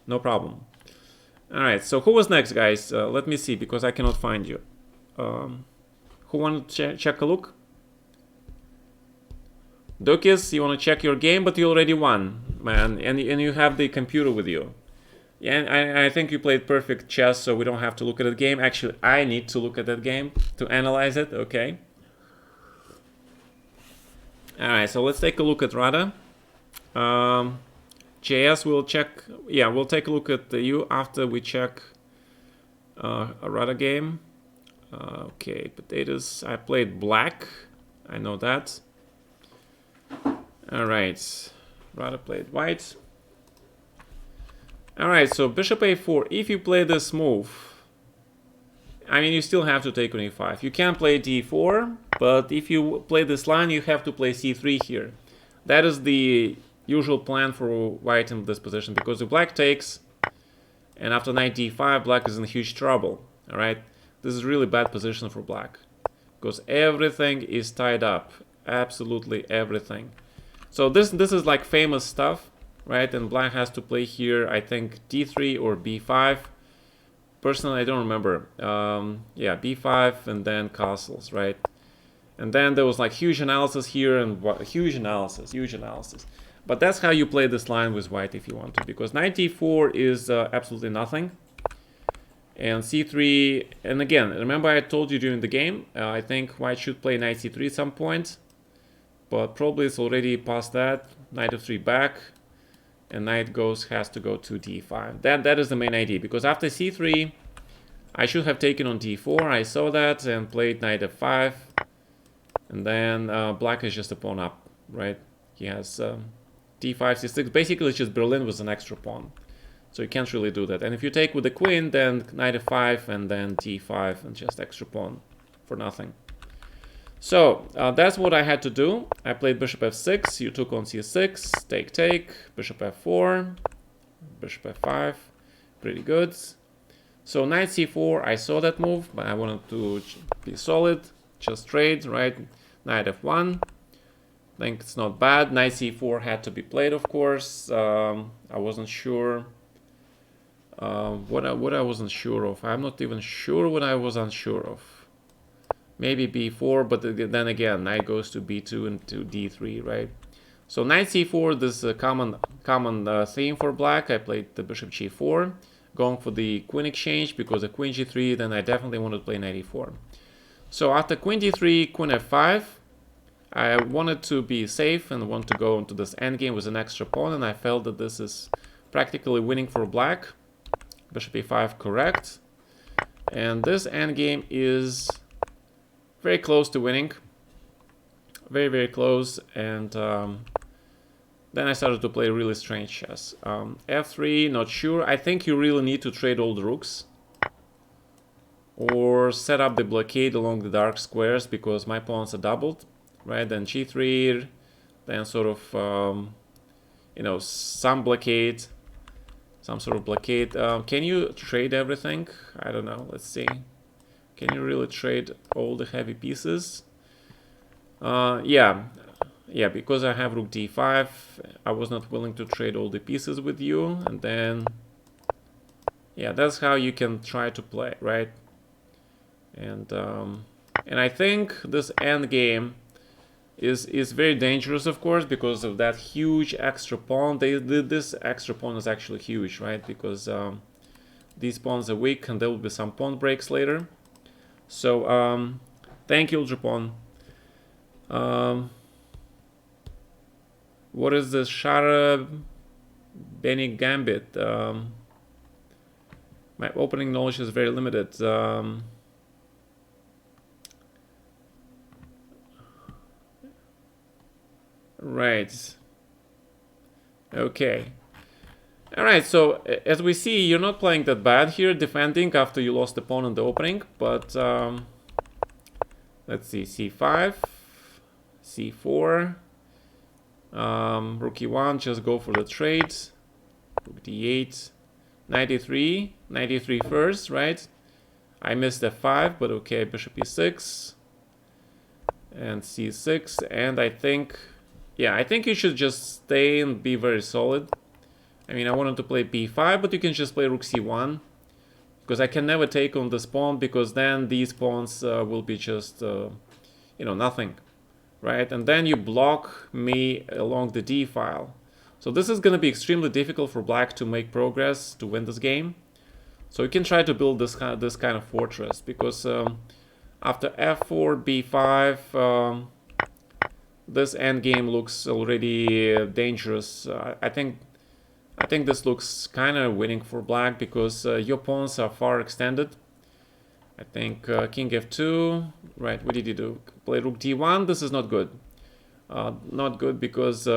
No problem. All right. So who was next, guys? Let me see because I cannot find you. Who want to check a look? Dukis, you want to check your game, but you already won, man, and you have the computer with you. Yeah, and I think you played perfect chess, so we don't have to look at the game. Actually, I need to look at that game to analyze it, okay? Alright, so let's take a look at Rada. JS will check, yeah, we'll take a look at you after we check a Rada game. Okay, potatoes, I played black, I know that. Alright, Rada played white. Alright, so bishop a4, if you play this move, I mean, you still have to take on e5. You can play d4, but if you play this line, you have to play c3 here. That is the usual plan for white in this position, because if black takes, and after knight d5, black is in huge trouble, alright? This is really bad position for black, because everything is tied up, absolutely everything. So this is like famous stuff, right? And black has to play here, I think, d3 or b5. Personally, I don't remember. Yeah, b5 and then castles, right? And then there was like huge analysis here and huge analysis. But that's how you play this line with white if you want to, because knight d4 is absolutely nothing. And c3, and again, remember I told you during the game, I think white should play knight c3 at some point. But probably it's already past that. Knight f3 back, and knight has to go to d5. That is the main idea, because after c3, I should have taken on d4. I saw that and played knight f5, and then black is just a pawn up, right? He has d5, c6. Basically, it's just Berlin with an extra pawn, so you can't really do that. And if you take with the queen, then knight f5 and then d5 and just extra pawn for nothing. So that's what I had to do. I played bishop f6, you took on c6, take, bishop f4, bishop f5, pretty good. So knight c4, I saw that move, but I wanted to be solid, just trade, right? Knight f1, I think it's not bad. Knight c4 had to be played, of course. I wasn't sure what I wasn't sure of. I'm not even sure what I was unsure of. Maybe b4, but then again, knight goes to b2 and to d3, right? So knight c4, this is a common theme for black. I played the bishop g4, going for the queen exchange, because the queen g3, then I definitely wanted to play knight e4. So after queen d3, queen f5, I wanted to be safe and want to go into this endgame with an extra pawn, and I felt that this is practically winning for black. Bishop e5, correct. And this endgame is very close to winning. Very, very close. And then I started to play really strange chess. f3, not sure. I think you really need to trade all the rooks, or set up the blockade along the dark squares, because my pawns are doubled, right? Then g3, then sort of, you know, some blockade, some sort of blockade. Can you trade everything? I don't know. Let's see. Can you really trade all the heavy pieces? Yeah, because I have rook d5, I was not willing to trade all the pieces with you. And then, yeah, that's how you can try to play, right? And I think this endgame is very dangerous, of course, because of that huge extra pawn. This extra pawn is actually huge, right? Because these pawns are weak, and there will be some pawn breaks later. So thank you, Japan. What is this Shara Benny Gambit? My opening knowledge is very limited. Right. Okay. Alright, so as we see, you're not playing that bad here, defending after you lost the pawn in the opening, but let's see, c5, c4, rook e1, just go for the trade, rook d8, knight e3 first, right? I missed f5, but okay, bishop e6, and c6, and I think, yeah, I think you should just stay and be very solid. I mean, I wanted to play b5, but you can just play rook c1, because I can never take on this pawn, because then these pawns will be just, you know, nothing, right? And then you block me along the d file. So this is going to be extremely difficult for black to make progress to win this game. So you can try to build this kind of fortress, because after f4, b5, this endgame looks already dangerous. I think this looks kind of winning for black, because your pawns are far extended. I think king f2, right? What did you do? Play rook d1. This is not good. Not good, because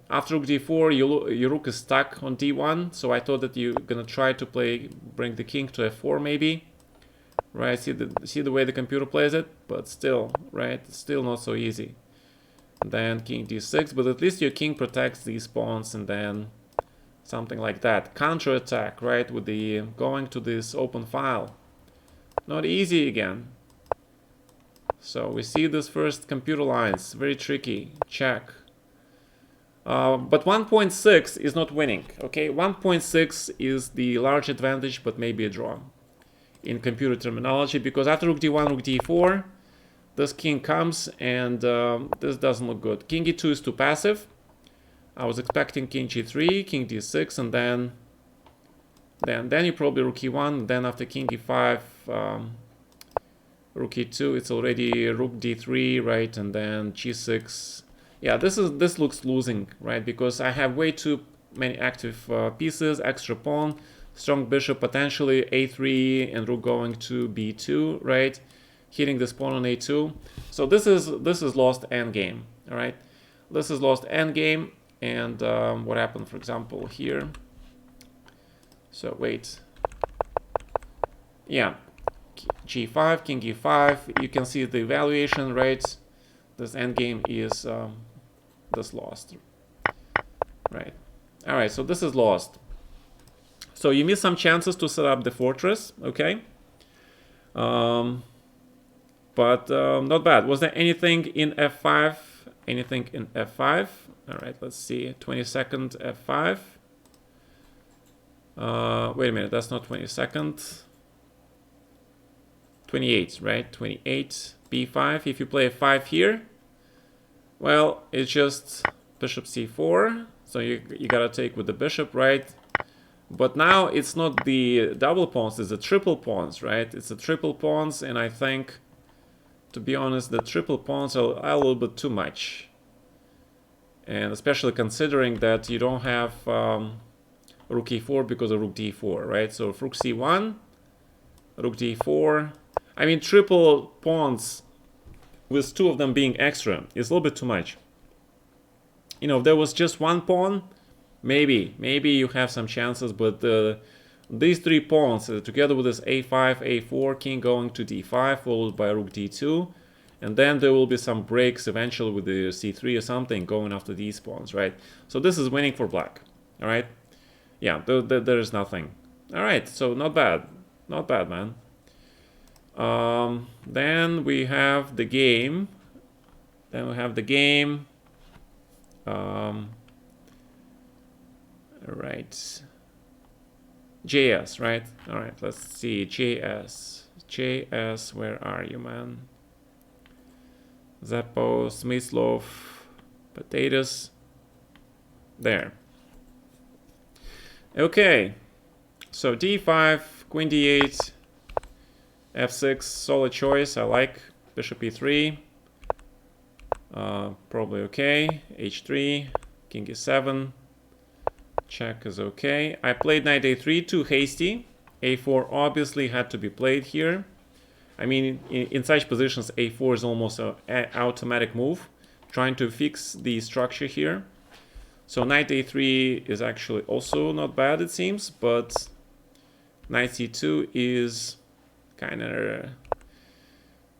after rook d4, your rook is stuck on d1. So I thought that you're gonna try to bring the king to f4 maybe, right? See the way the computer plays it, but still, right? It's still not so easy. And then king d6, but at least your king protects these pawns, and then something like that. Counter-attack, right? With the going to this open file. Not easy again. So we see this first computer lines. Very tricky. Check. But 1.6 is not winning. Okay, 1.6 is the large advantage, but maybe a draw in computer terminology, because after rook d1, rook d4, this king comes, and this doesn't look good. King e2 is too passive. I was expecting king g3, king d6, and then you probably rook e1. Then after king e5, rook e2, it's already rook d3, right? And then g6. Yeah, this looks losing, right? Because I have way too many active pieces, extra pawn, strong bishop, potentially a3, and rook going to b2, right? Hitting this pawn on a2. So this is lost endgame, all right? This is lost endgame. And what happened, for example, here? So wait. Yeah, g5, king e5. You can see the evaluation, right? this endgame is this lost. Right. All right, so this is lost. So you miss some chances to set up the fortress, okay? But not bad. Was there anything in f5? Anything in f5? All right, let's see. 22nd f5. Wait a minute, that's not 22nd. 28, right? 28 b5. If you play f5 here, well, it's just bishop c4. So you gotta take with the bishop, right? But now it's not the double pawns, it's the triple pawns, right? It's the triple pawns, and I think, to be honest, the triple pawns are a little bit too much. And especially considering that you don't have rook e4 because of rook d4, right? So if rook c1, rook d4. I mean, triple pawns with two of them being extra is a little bit too much. You know, if there was just one pawn, maybe you have some chances, but these three pawns together with this a5, a4, king going to d5, followed by rook d2, and then there will be some breaks eventually with the c3 or something going after these pawns, right? So this is winning for black, all right? Yeah, there is nothing. All right, so not bad, man. Then we have the game. All right. JS, right? All right, let's see. JS, where are you, man? Zappo, Smyslov, potatoes. There. Okay. So d5, queen d8, f6, solid choice. I like. Bishop e3. Probably okay. h3, king e7. Check is okay. I played knight a3, too hasty. a4 obviously had to be played here. I mean, in such positions, a4 is almost an automatic move, trying to fix the structure here. So knight a3 is actually also not bad, it seems, but knight c2 is kind of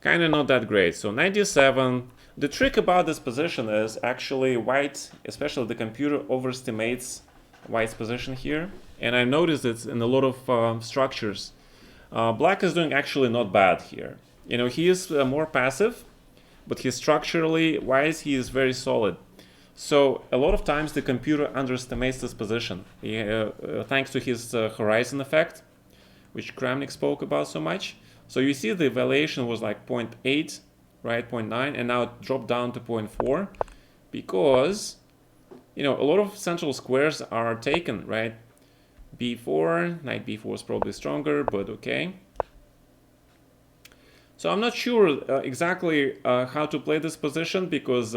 not that great. So knight d7. The trick about this position is actually white, especially the computer, overestimates white's position here, and I noticed it in a lot of structures. Black is doing actually not bad here. You know, he is more passive, but he's structurally wise, he is very solid. So a lot of times the computer underestimates this position, thanks to his horizon effect, which Kramnik spoke about so much. So you see the evaluation was like 0.8, right, 0.9, and now it dropped down to 0.4 because, you know, a lot of central squares are taken, right? b4, knight b4 is probably stronger, but okay. So I'm not sure exactly how to play this position because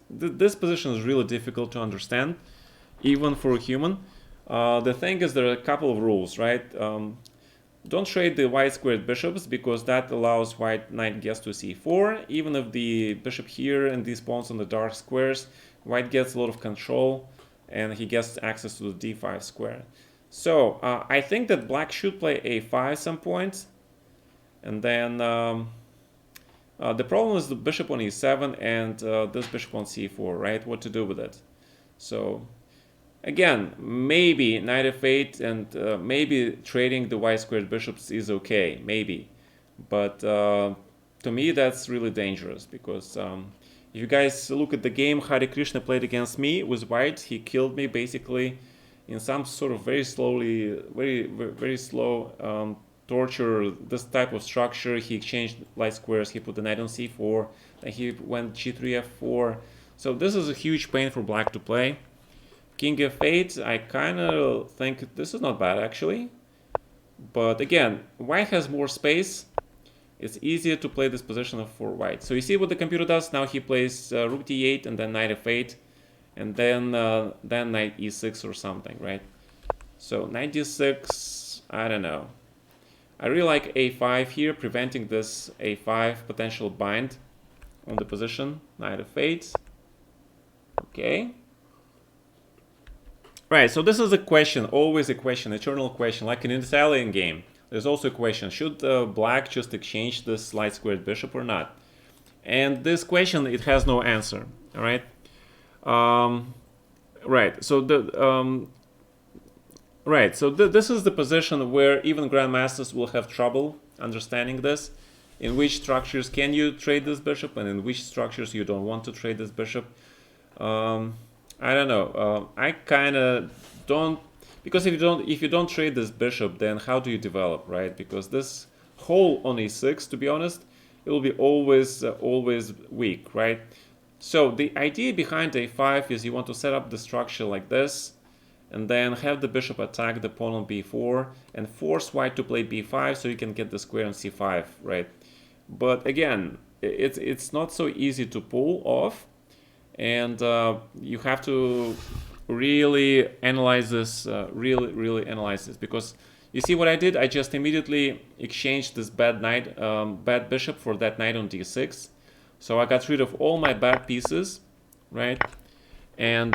this position is really difficult to understand, even for a human. The thing is, there are a couple of rules, right? Don't trade the white squared bishops because that allows white knight gets to c4. Even if the bishop here and these pawns on the dark squares, white gets a lot of control and he gets access to the d5 square. So I think that black should play a5 at some point. And then the problem is the bishop on e7 and this bishop on c4, right? What to do with it? So again, maybe knight f8 and maybe trading the white squared bishops is okay, maybe. But to me, that's really dangerous because if you guys look at the game Hare Krishna played against me with white, he killed me basically in some sort of very slow torture, this type of structure. He exchanged light squares, he put the knight on c4, then he went g3, f4. So this is a huge pain for black to play. King f8, I kind of think this is not bad actually. But again, white has more space. It's easier to play this position for white. So you see what the computer does? Now he plays rook d8 and then knight f8. And then knight e6 or something, right? So knight d6, I don't know. I really like a5 here, preventing this a5 potential bind on the position. Knight f8. Okay. Right, so this is a question, always a question, eternal question, like in an Italian game. There's also a question, should black just exchange this light squared bishop or not? And this question, it has no answer. All right. Right. So this is the position where even grandmasters will have trouble understanding this. In which structures can you trade this bishop, and in which structures you don't want to trade this bishop. I don't know. I kind of don't, because if you don't trade this bishop, then how do you develop, right? Because this whole on e6, to be honest, it will be always weak, right? So the idea behind a5 is you want to set up the structure like this, and then have the bishop attack the pawn on b4 and force white to play b5 so you can get the square on c5, right? But again, it's not so easy to pull off, and you have to really analyze this, really analyze this, because you see what I did? I just immediately exchanged this bad knight, bad bishop for that knight on d6. So I got rid of all my bad pieces, right? And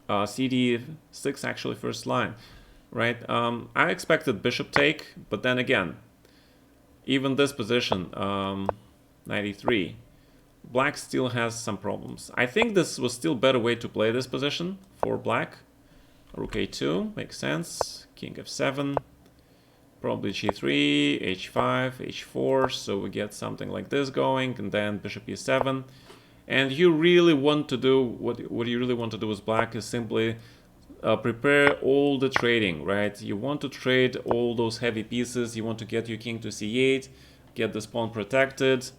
cd6 actually first line, right? I expected bishop take, but then again, even this position, 93, black still has some problems. I think this was still better way to play this position for black. Rook a2 makes sense. King f7, probably g3, h5, h4. So we get something like this going, and then bishop e7. And you really want to do what you really want to do with black is simply prepare all the trading, right? You want to trade all those heavy pieces. You want to get your king to c8, get this pawn protected,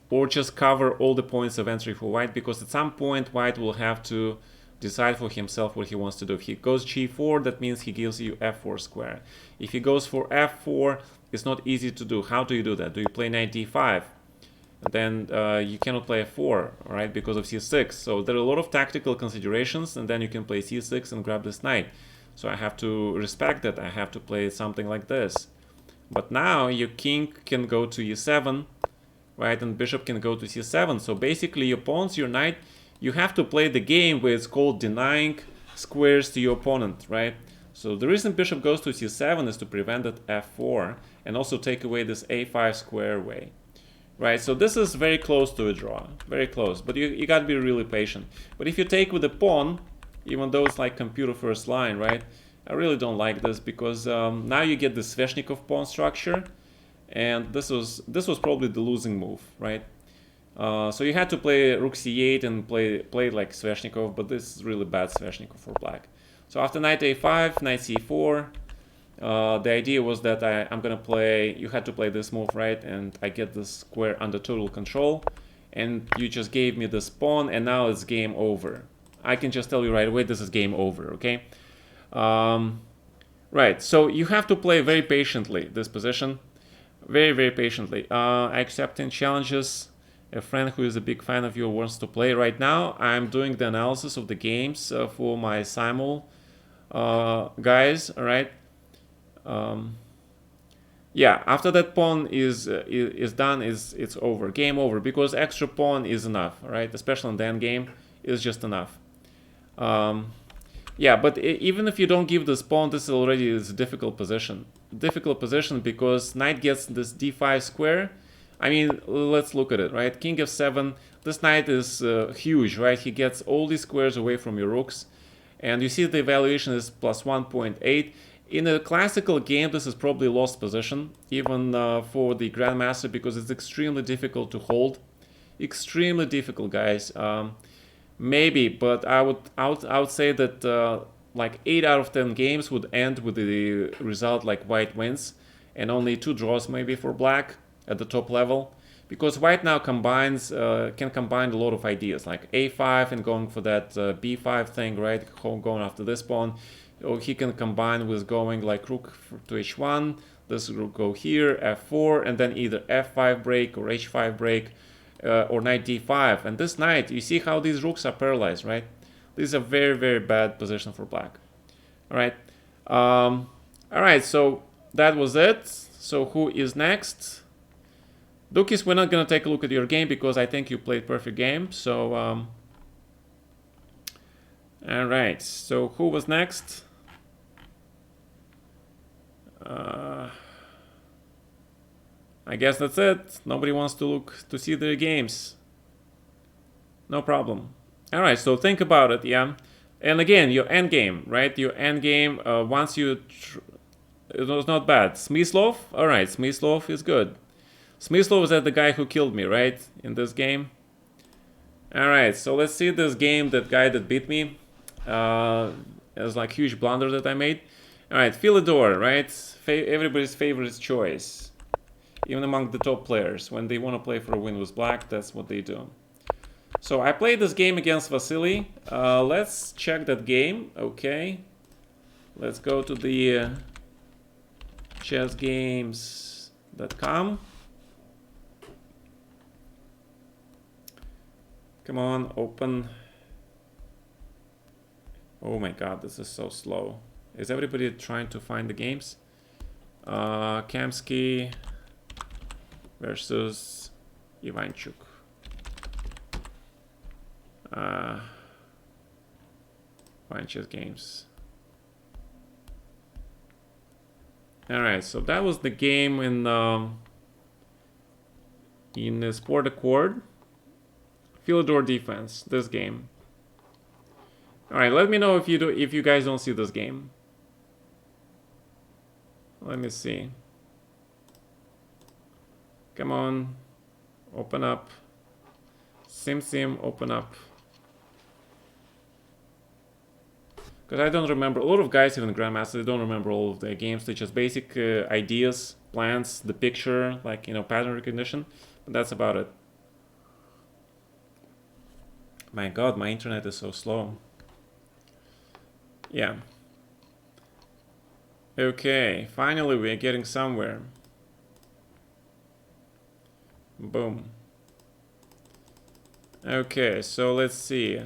or just cover all the points of entry for white, because at some point white will have to decide for himself what he wants to do. If he goes g4, that means he gives you f4 square. If he goes for f4, it's not easy to do. How do you do that? Do you play knight d5? Then you cannot play f4, right, because of c6. So there are a lot of tactical considerations, and then you can play c6 and grab this knight. So I have to respect that. I have to play something like this. But now your king can go to e7, right, and bishop can go to c7. So basically your pawns, your knight, you have to play the game where it's called denying squares to your opponent, right? So the reason bishop goes to c7 is to prevent that f4 and also take away this a5 square way. Right, so this is very close to a draw, very close, but you gotta be really patient. But if you take with the pawn, even though it's like computer first line, right, I really don't like this, because now you get the Sveshnikov pawn structure, and this was probably the losing move, right? So you had to play rook c8 and play like Sveshnikov, but this is really bad Sveshnikov for black. So after knight a5, knight c4, the idea was that I'm gonna play, you had to play this move, right? And I get this square under total control, and you just gave me this pawn, and now it's game over. I can just tell you right away, this is game over, okay? Right, so you have to play very patiently this position, very, very patiently. Accepting challenges. A friend who is a big fan of you wants to play. Right now, I'm doing the analysis of the games for my Simul guys, all right? Yeah, after that pawn is done, it's over, game over, because extra pawn is enough, right? Especially in the end game, is just enough. Yeah, but even if you don't give this pawn, this already is a difficult position. Difficult position because knight gets this d5 square. I mean, let's look at it, right? King f7. This knight is huge, right? He gets all these squares away from your rooks, and you see the evaluation is plus 1.8. In a classical game, this is probably lost position, even for the grandmaster, because it's extremely difficult to hold. Extremely difficult, guys. Maybe, but I would say that like 8 out of 10 games would end with the result like white wins, and only 2 draws maybe for black at the top level, because white now combines can combine a lot of ideas like a5 and going for that b5 thing, right? Going after this pawn. Or he can combine with going like rook to h1, this rook go here, f4, and then either f5 break or h5 break, or knight d5. And this knight, you see how these rooks are paralyzed, right? This is a very, very bad position for black. All right. All right, so that was it. So who is next? Dukis, we're not going to take a look at your game because I think you played perfect game. So, all right. So who was next? I guess that's it. Nobody wants to see their games. No problem. All right, so think about it, yeah. And again, your end game, right? Your end game. Once you, it was not bad. Smyslov. All right, Smyslov is good. Smyslov is that the guy who killed me, right? In this game. All right, so let's see this game. That guy that beat me. It was like huge blunder that I made. All right, Philidor, right? Everybody's favorite choice. Even among the top players, when they want to play for a win with black, that's what they do. So I played this game against Vasily. Let's check that game. Okay. Let's go to the chessgames.com. Come on, open. Oh my god, this is so slow. Is everybody trying to find the games? Kamsky versus Ivanchuk. Chess games. Alright, so that was the game in the Sport Accord. Philidor defense, this game. Alright, let me know if you guys don't see this game. Let me see. Come on. Open up. Sim, open up. Because I don't remember, a lot of guys, even grandmasters, they don't remember all of their games. They just basic ideas, plans, the picture, like, you know, pattern recognition. But that's about it. My god, my internet is so slow. Yeah. Okay, finally we're getting somewhere. Boom. Okay, so let's see.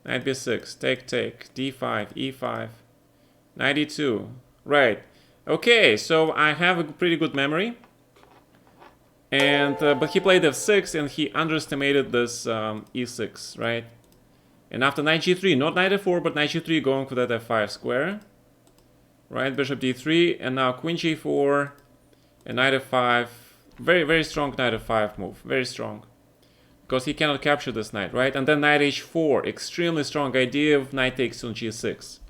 Knight b6, take, d5, e5, 92. Right. Okay, so I have a pretty good memory. And but he played f6 and he underestimated this e6, right? And after knight g3, not knight f4, but knight g3, going for that f5 square. Right, bishop d3, and now queen g4, and knight f5. Very, very strong knight f5 move, very strong. Because he cannot capture this knight, right? And then knight h4, extremely strong idea of knight takes on g6.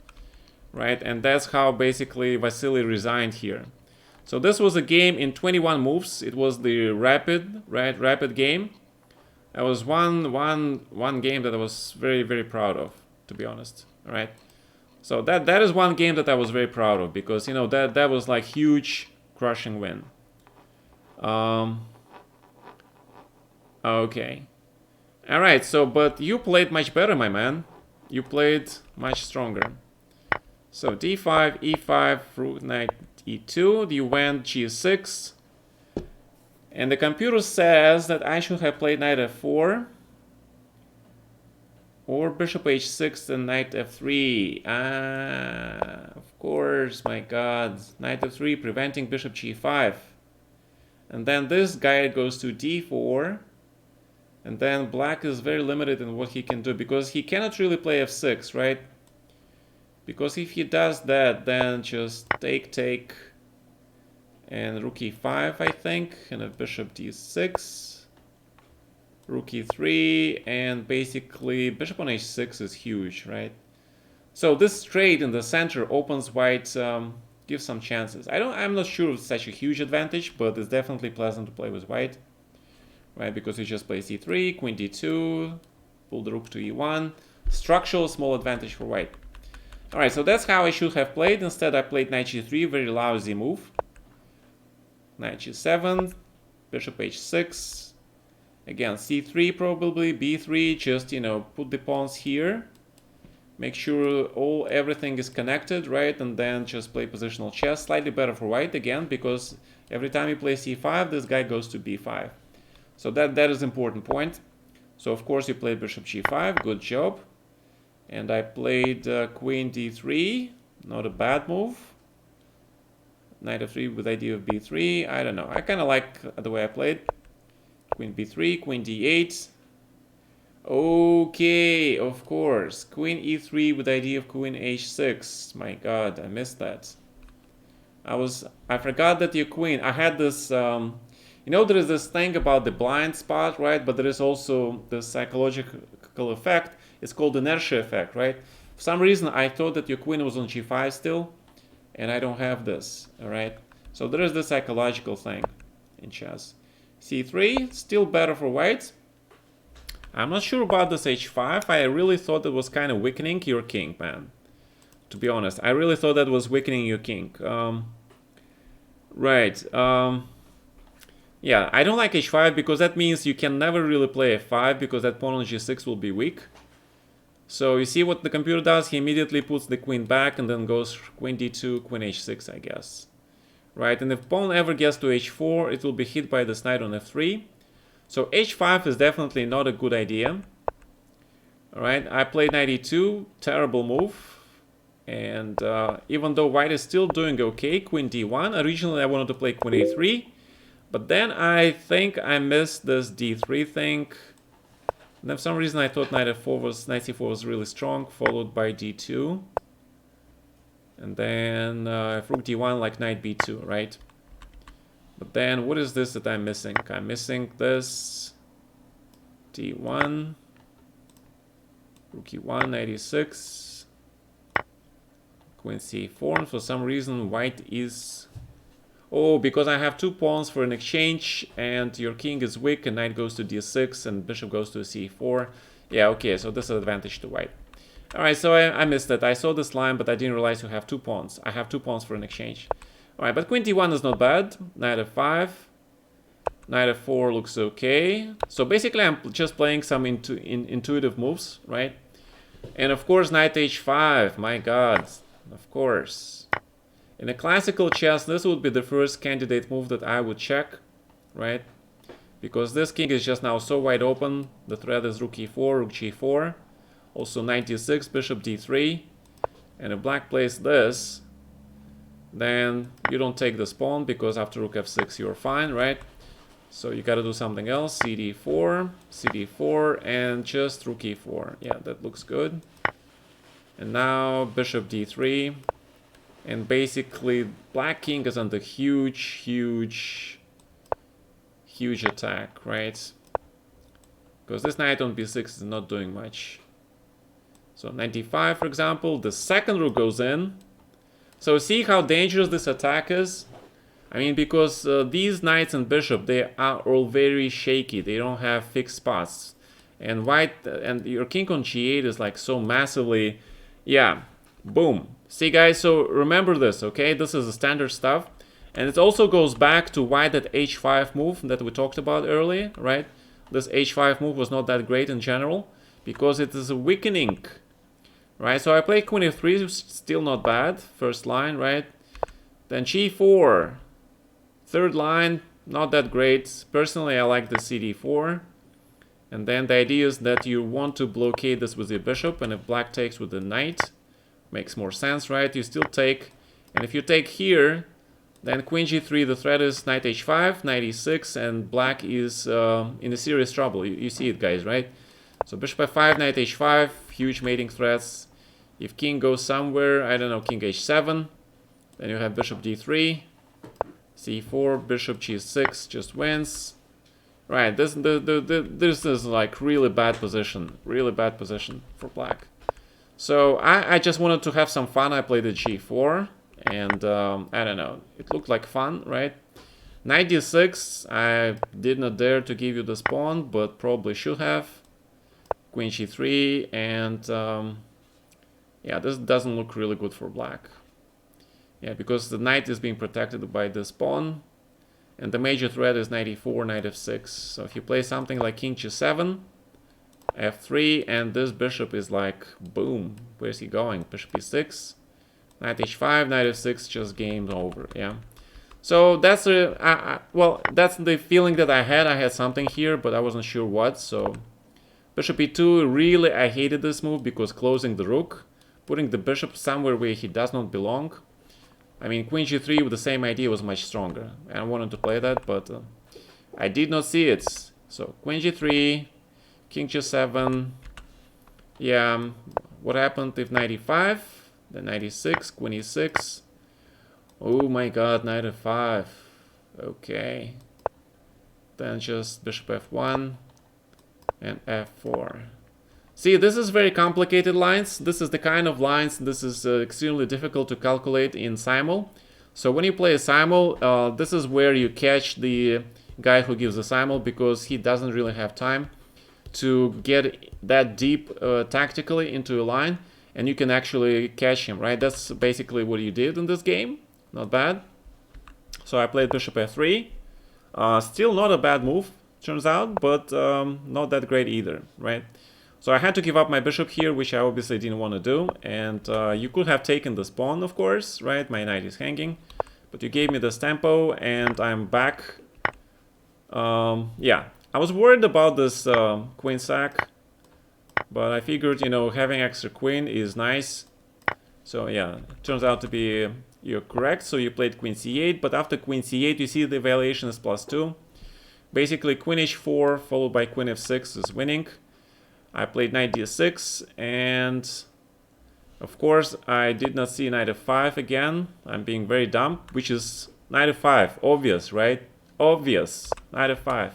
Right, and that's how basically Vasily resigned here. So this was a game in 21 moves. It was the rapid game. That was one game that I was very, very proud of, to be honest. All right. So that is one game that I was very proud of, because, you know, that was like huge crushing win. Okay. All right. So, but you played much better, my man. You played much stronger. So d5, e5, rook knight e2. You went g6. And the computer says that I should have played knight f4. Or bishop h6 and knight f3. Of course, my god. Knight f3 preventing bishop g5. And then this guy goes to d4. And then black is very limited in what he can do, because he cannot really play f6, right? Because if he does that, then just take, and rook e5, I think, and a bishop d6. Rook e3, and basically bishop on h6 is huge, right? So this trade in the center opens white, gives some chances. I'm not sure it's such a huge advantage, but it's definitely pleasant to play with white, right? Because you just play c3, queen d2, pull the rook to e1. Structural small advantage for white. All right, so that's how I should have played. Instead, I played knight g3, very lousy move. Knight g7, bishop h6. Again, c3 probably, b3, just, you know, put the pawns here. Make sure everything is connected, right? And then just play positional chess. Slightly better for white, again, because every time you play c5, this guy goes to b5. So that is an important point. So, of course, you played bishop g5, good job. And I played queen d3, not a bad move. Knight f3 with idea of b3, I don't know. I kind of like the way I played. Queen b3, queen d8. Okay, of course. Queen e3 with idea of queen h6. My god, I missed that. I forgot that your queen. I had this. You know, there is this thing about the blind spot, right? But there is also the psychological effect. It's called inertia effect, right? For some reason, I thought that your queen was on g5 still, and I don't have this, all right? So there is this psychological thing in chess. c3, still better for white. I'm not sure about this h5. I really thought it was kind of weakening your king, man. To be honest, I really thought that was weakening your king. Right. Yeah, I don't like h5 because that means you can never really play f5 because that pawn on g6 will be weak. So you see what the computer does? He immediately puts the queen back and then goes queen d2, queen h6, I guess. Right, and if pawn ever gets to h4, it will be hit by this knight on f3. So h5 is definitely not a good idea. All right, I played knight e2, terrible move. And even though white is still doing okay, queen d1. Originally I wanted to play queen a3. But then I think I missed this d3 thing. And for some reason I thought knight c4 was really strong, followed by d2. And then rook d1 like knight b2, right? But then what is this that I'm missing? I'm missing this d1, rook e1, knight e6, queen c4. And for some reason white is... Oh, because I have two pawns for an exchange and your king is weak and knight goes to d6 and bishop goes to c4. Yeah, okay, so this is an advantage to white. Alright, so I missed it. I saw this line, but I didn't realize you have two pawns. I have two pawns for an exchange. Alright, but queen d1 is not bad. Knight f5. Knight f4 looks okay. So basically I'm just playing some intuitive moves, right? And of course knight h5, my god, of course. In a classical chess, this would be the first candidate move that I would check, right? Because this king is just now so wide open. The threat is rook e4, rook g4. Also knight d6, bishop d3. And if black plays this, then you don't take this pawn because after rook f6 you're fine, right? So you gotta do something else. cd4, cd4, and just rook e4. Yeah, that looks good. And now bishop d3. And basically black king is under huge attack, right? Because this knight on b6 is not doing much. So 95, for example, the second rook goes in. So see how dangerous this attack is? I mean, because these knights and bishop, they are all very shaky. They don't have fixed spots. And white, and your king on g8 is like so massively, yeah, boom. See guys, so remember this, okay? This is the standard stuff. And it also goes back to why that h5 move that we talked about earlier, right? This h5 move was not that great in general because it is a weakening, right? So I play queen f3, still not bad, first line, right? Then g4, third line, not that great. Personally, I like the cd4. And then the idea is that you want to blockade this with your bishop, and if black takes with the knight, makes more sense, right? You still take, and if you take here, then queen g3, the threat is knight h5, knight e6, and black is in a serious trouble. You see it, guys, right? So bishop f5, knight h5, huge mating threats. If king goes somewhere, I don't know, king h7, then you have bishop d3, c4, bishop g6 just wins. Right, this is like really bad position for black. So I just wanted to have some fun. I played the g4, and I don't know, it looked like fun, right? Knight d6, I did not dare to give you this pawn, but probably should have. Queen g3, and yeah, this doesn't look really good for black. Yeah, because the knight is being protected by this pawn, and the major threat is knight e4, knight f6. So if you play something like king g7, f3, and this bishop is like, boom, where's he going? Bishop e6, knight h5, knight f6, just game over, yeah. So that's well, that's the feeling that I had. I had something here, but I wasn't sure what. So bishop e2, really, I hated this move because closing the rook, putting the bishop somewhere where he does not belong. I mean, queen g3 with the same idea was much stronger. I wanted to play that, but I did not see it. So queen g3, king g7. Yeah, what happened if knight e5? Then knight e6, queen e6. Oh my god, knight f5. Okay. Then just bishop f1 and f4. See, this is very complicated lines. This is the kind of lines, this is extremely difficult to calculate in Simul. So when you play a Simul, this is where you catch the guy who gives a Simul, because he doesn't really have time to get that deep tactically into a line, and you can actually catch him, right? That's basically what you did in this game. Not bad. So I played bishop f3. Still not a bad move, turns out, but not that great either, right? So I had to give up my bishop here, which I obviously didn't want to do. And you could have taken this pawn, of course, right? My knight is hanging. But you gave me this tempo, and I'm back. Yeah, I was worried about this queen sack. But I figured, you know, having extra queen is nice. So yeah, it turns out to be you're correct. So you played queen c8, but after queen c8, you see the evaluation is +2. Basically, queen h4 followed by queen f6 is winning. I played knight d6, and of course, I did not see knight f5 again. I'm being very dumb, which is knight f5. Obvious, right? Obvious. Knight f5.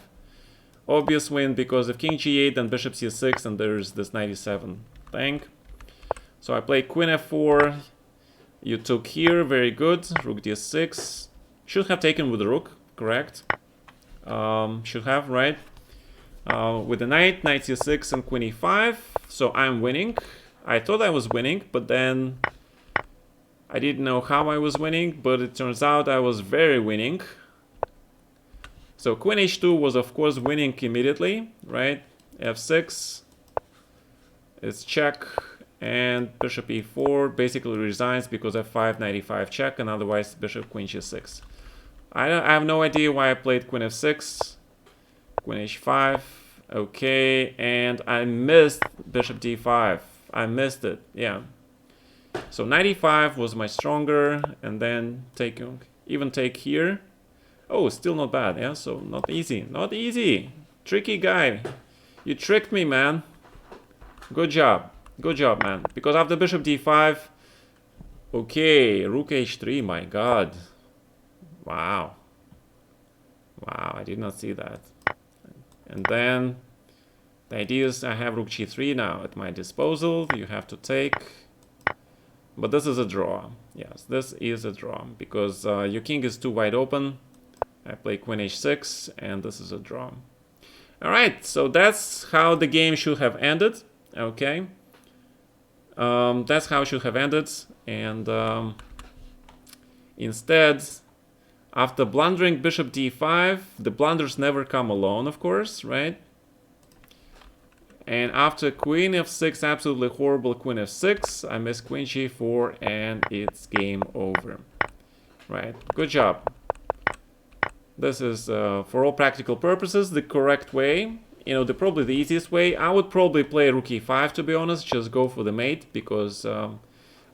Obvious win, because if king g8, then bishop c6, and there's this knight e7 thing. So I played queen f4. You took here, very good. Rook d6. Should have taken with the rook, correct? Should have, right? With the knight, knight c6 and queen e5. So I'm winning. I thought I was winning, but then I didn't know how I was winning, but it turns out I was very winning. So queen h2 was of course winning immediately, right? f6 is check, and bishop e4 basically resigns because f5, knight e5 check, and otherwise bishop queen g6. I have no idea why I played queen f6, queen h5, okay, and I missed bishop d5. I missed it, yeah. So knight e5 was my stronger, and then even take here. Oh, still not bad, yeah, so not easy, not easy. Tricky guy. You tricked me, man. Good job, man. Because after bishop d5, okay, rook h3, my god. Wow. Wow, I did not see that. And then the idea is I have rook g3 now at my disposal. You have to take. But this is a draw. Yes, this is a draw, because your king is too wide open. I play queen h6, and this is a draw. All right, so that's how the game should have ended. Okay, that's how it should have ended. And instead, after blundering bishop d5, the blunders never come alone, of course, right? And after queen f6, absolutely horrible queen f6, I miss queen g4, and it's game over. Right, good job. This is, for all practical purposes, the correct way. You know, probably the easiest way. I would probably play rook e5, to be honest. Just go for the mate, because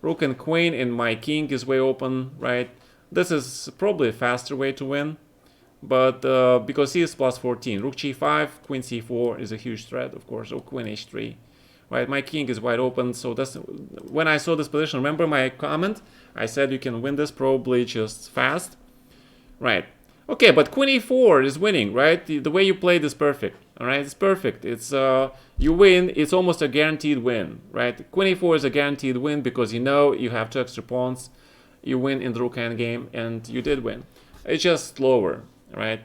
rook and queen and my king is way open, right? This is probably a faster way to win. But because he is +14, rook g5, queen c4 is a huge threat, of course, or queen h3. Right, my king is wide open, so that's when I saw this position. Remember my comment? I said you can win this probably just fast. Right. Okay, but queen e4 is winning, right? The way you played is perfect. All right, it's perfect. It's you win. It's almost a guaranteed win, right? Queen e4 is a guaranteed win because you know you have 2 extra pawns. You win in the rook endgame, and you did win. It's just slower, right?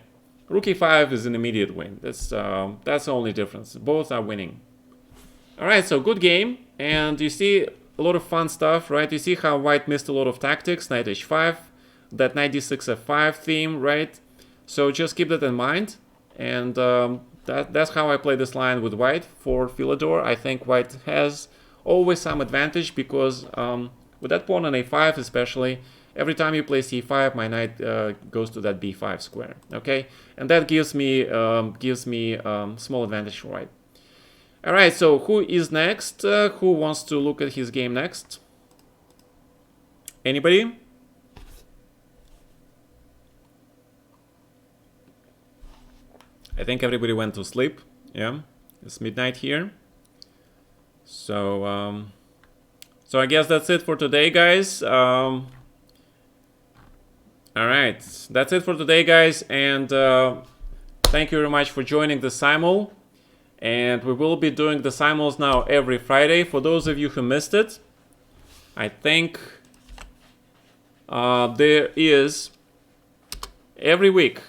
Rook e5 is an immediate win. That's the only difference. Both are winning. All right, so good game, and you see a lot of fun stuff, right? You see how white missed a lot of tactics. Knight h5. That knight d6 f5 theme, right? So just keep that in mind. And that's how I play this line with white for Philidor. I think white has always some advantage because with that pawn on a5 especially, every time you play c5, my knight goes to that b5 square, okay? And that gives me small advantage for white. All right, so who is next? Who wants to look at his game next? Anybody? I think everybody went to sleep. Yeah, it's midnight here. So, so I guess that's it for today, guys. All right, that's it for today, guys, and thank you very much for joining the Simul. And we will be doing the Simuls now every Friday. For those of you who missed it, I think there is every week.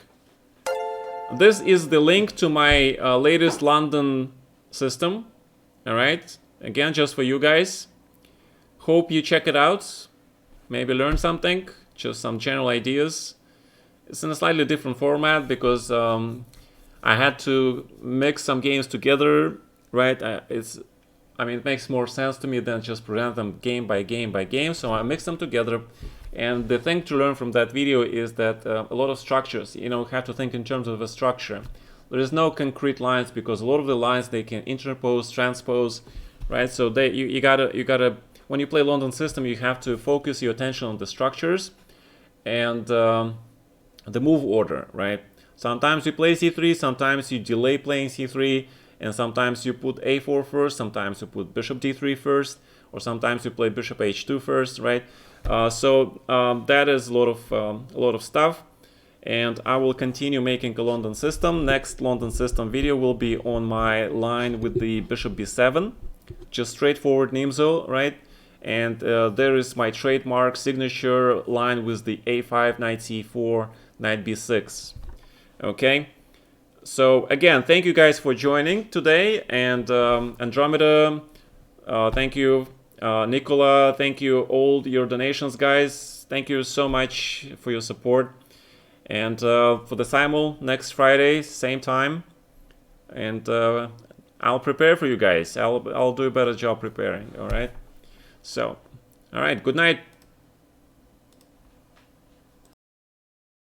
This is the link to my latest London system. All right, again, just for you guys. Hope you check it out. Maybe learn something, just some general ideas. It's in a slightly different format because I had to mix some games together, right? It makes more sense to me than just present them game by game by game. So I mix them together. And the thing to learn from that video is that a lot of structures, have to think in terms of a structure. There is no concrete lines because a lot of the lines they can interpose, transpose, right? So you gotta when you play London system, you have to focus your attention on the structures and the move order, right? Sometimes you play c3, sometimes you delay playing c3, and sometimes you put a4 first, sometimes you put bishop d3 first, or sometimes you play bishop h2 first, right? That is a lot of stuff, and I will continue making a London system. Next London system video will be on my line with the bishop b7, just straightforward Nimzo, right? And there is my trademark signature line with the a5, knight c4, knight b6. Okay, so again, thank you guys for joining today, and Andromeda, thank you, Nicola, thank you, all your donations, guys. Thank you so much for your support. And for the Simul next Friday, same time, and I'll prepare for you guys. I'll do a better job preparing. All right. So, all right. Good night.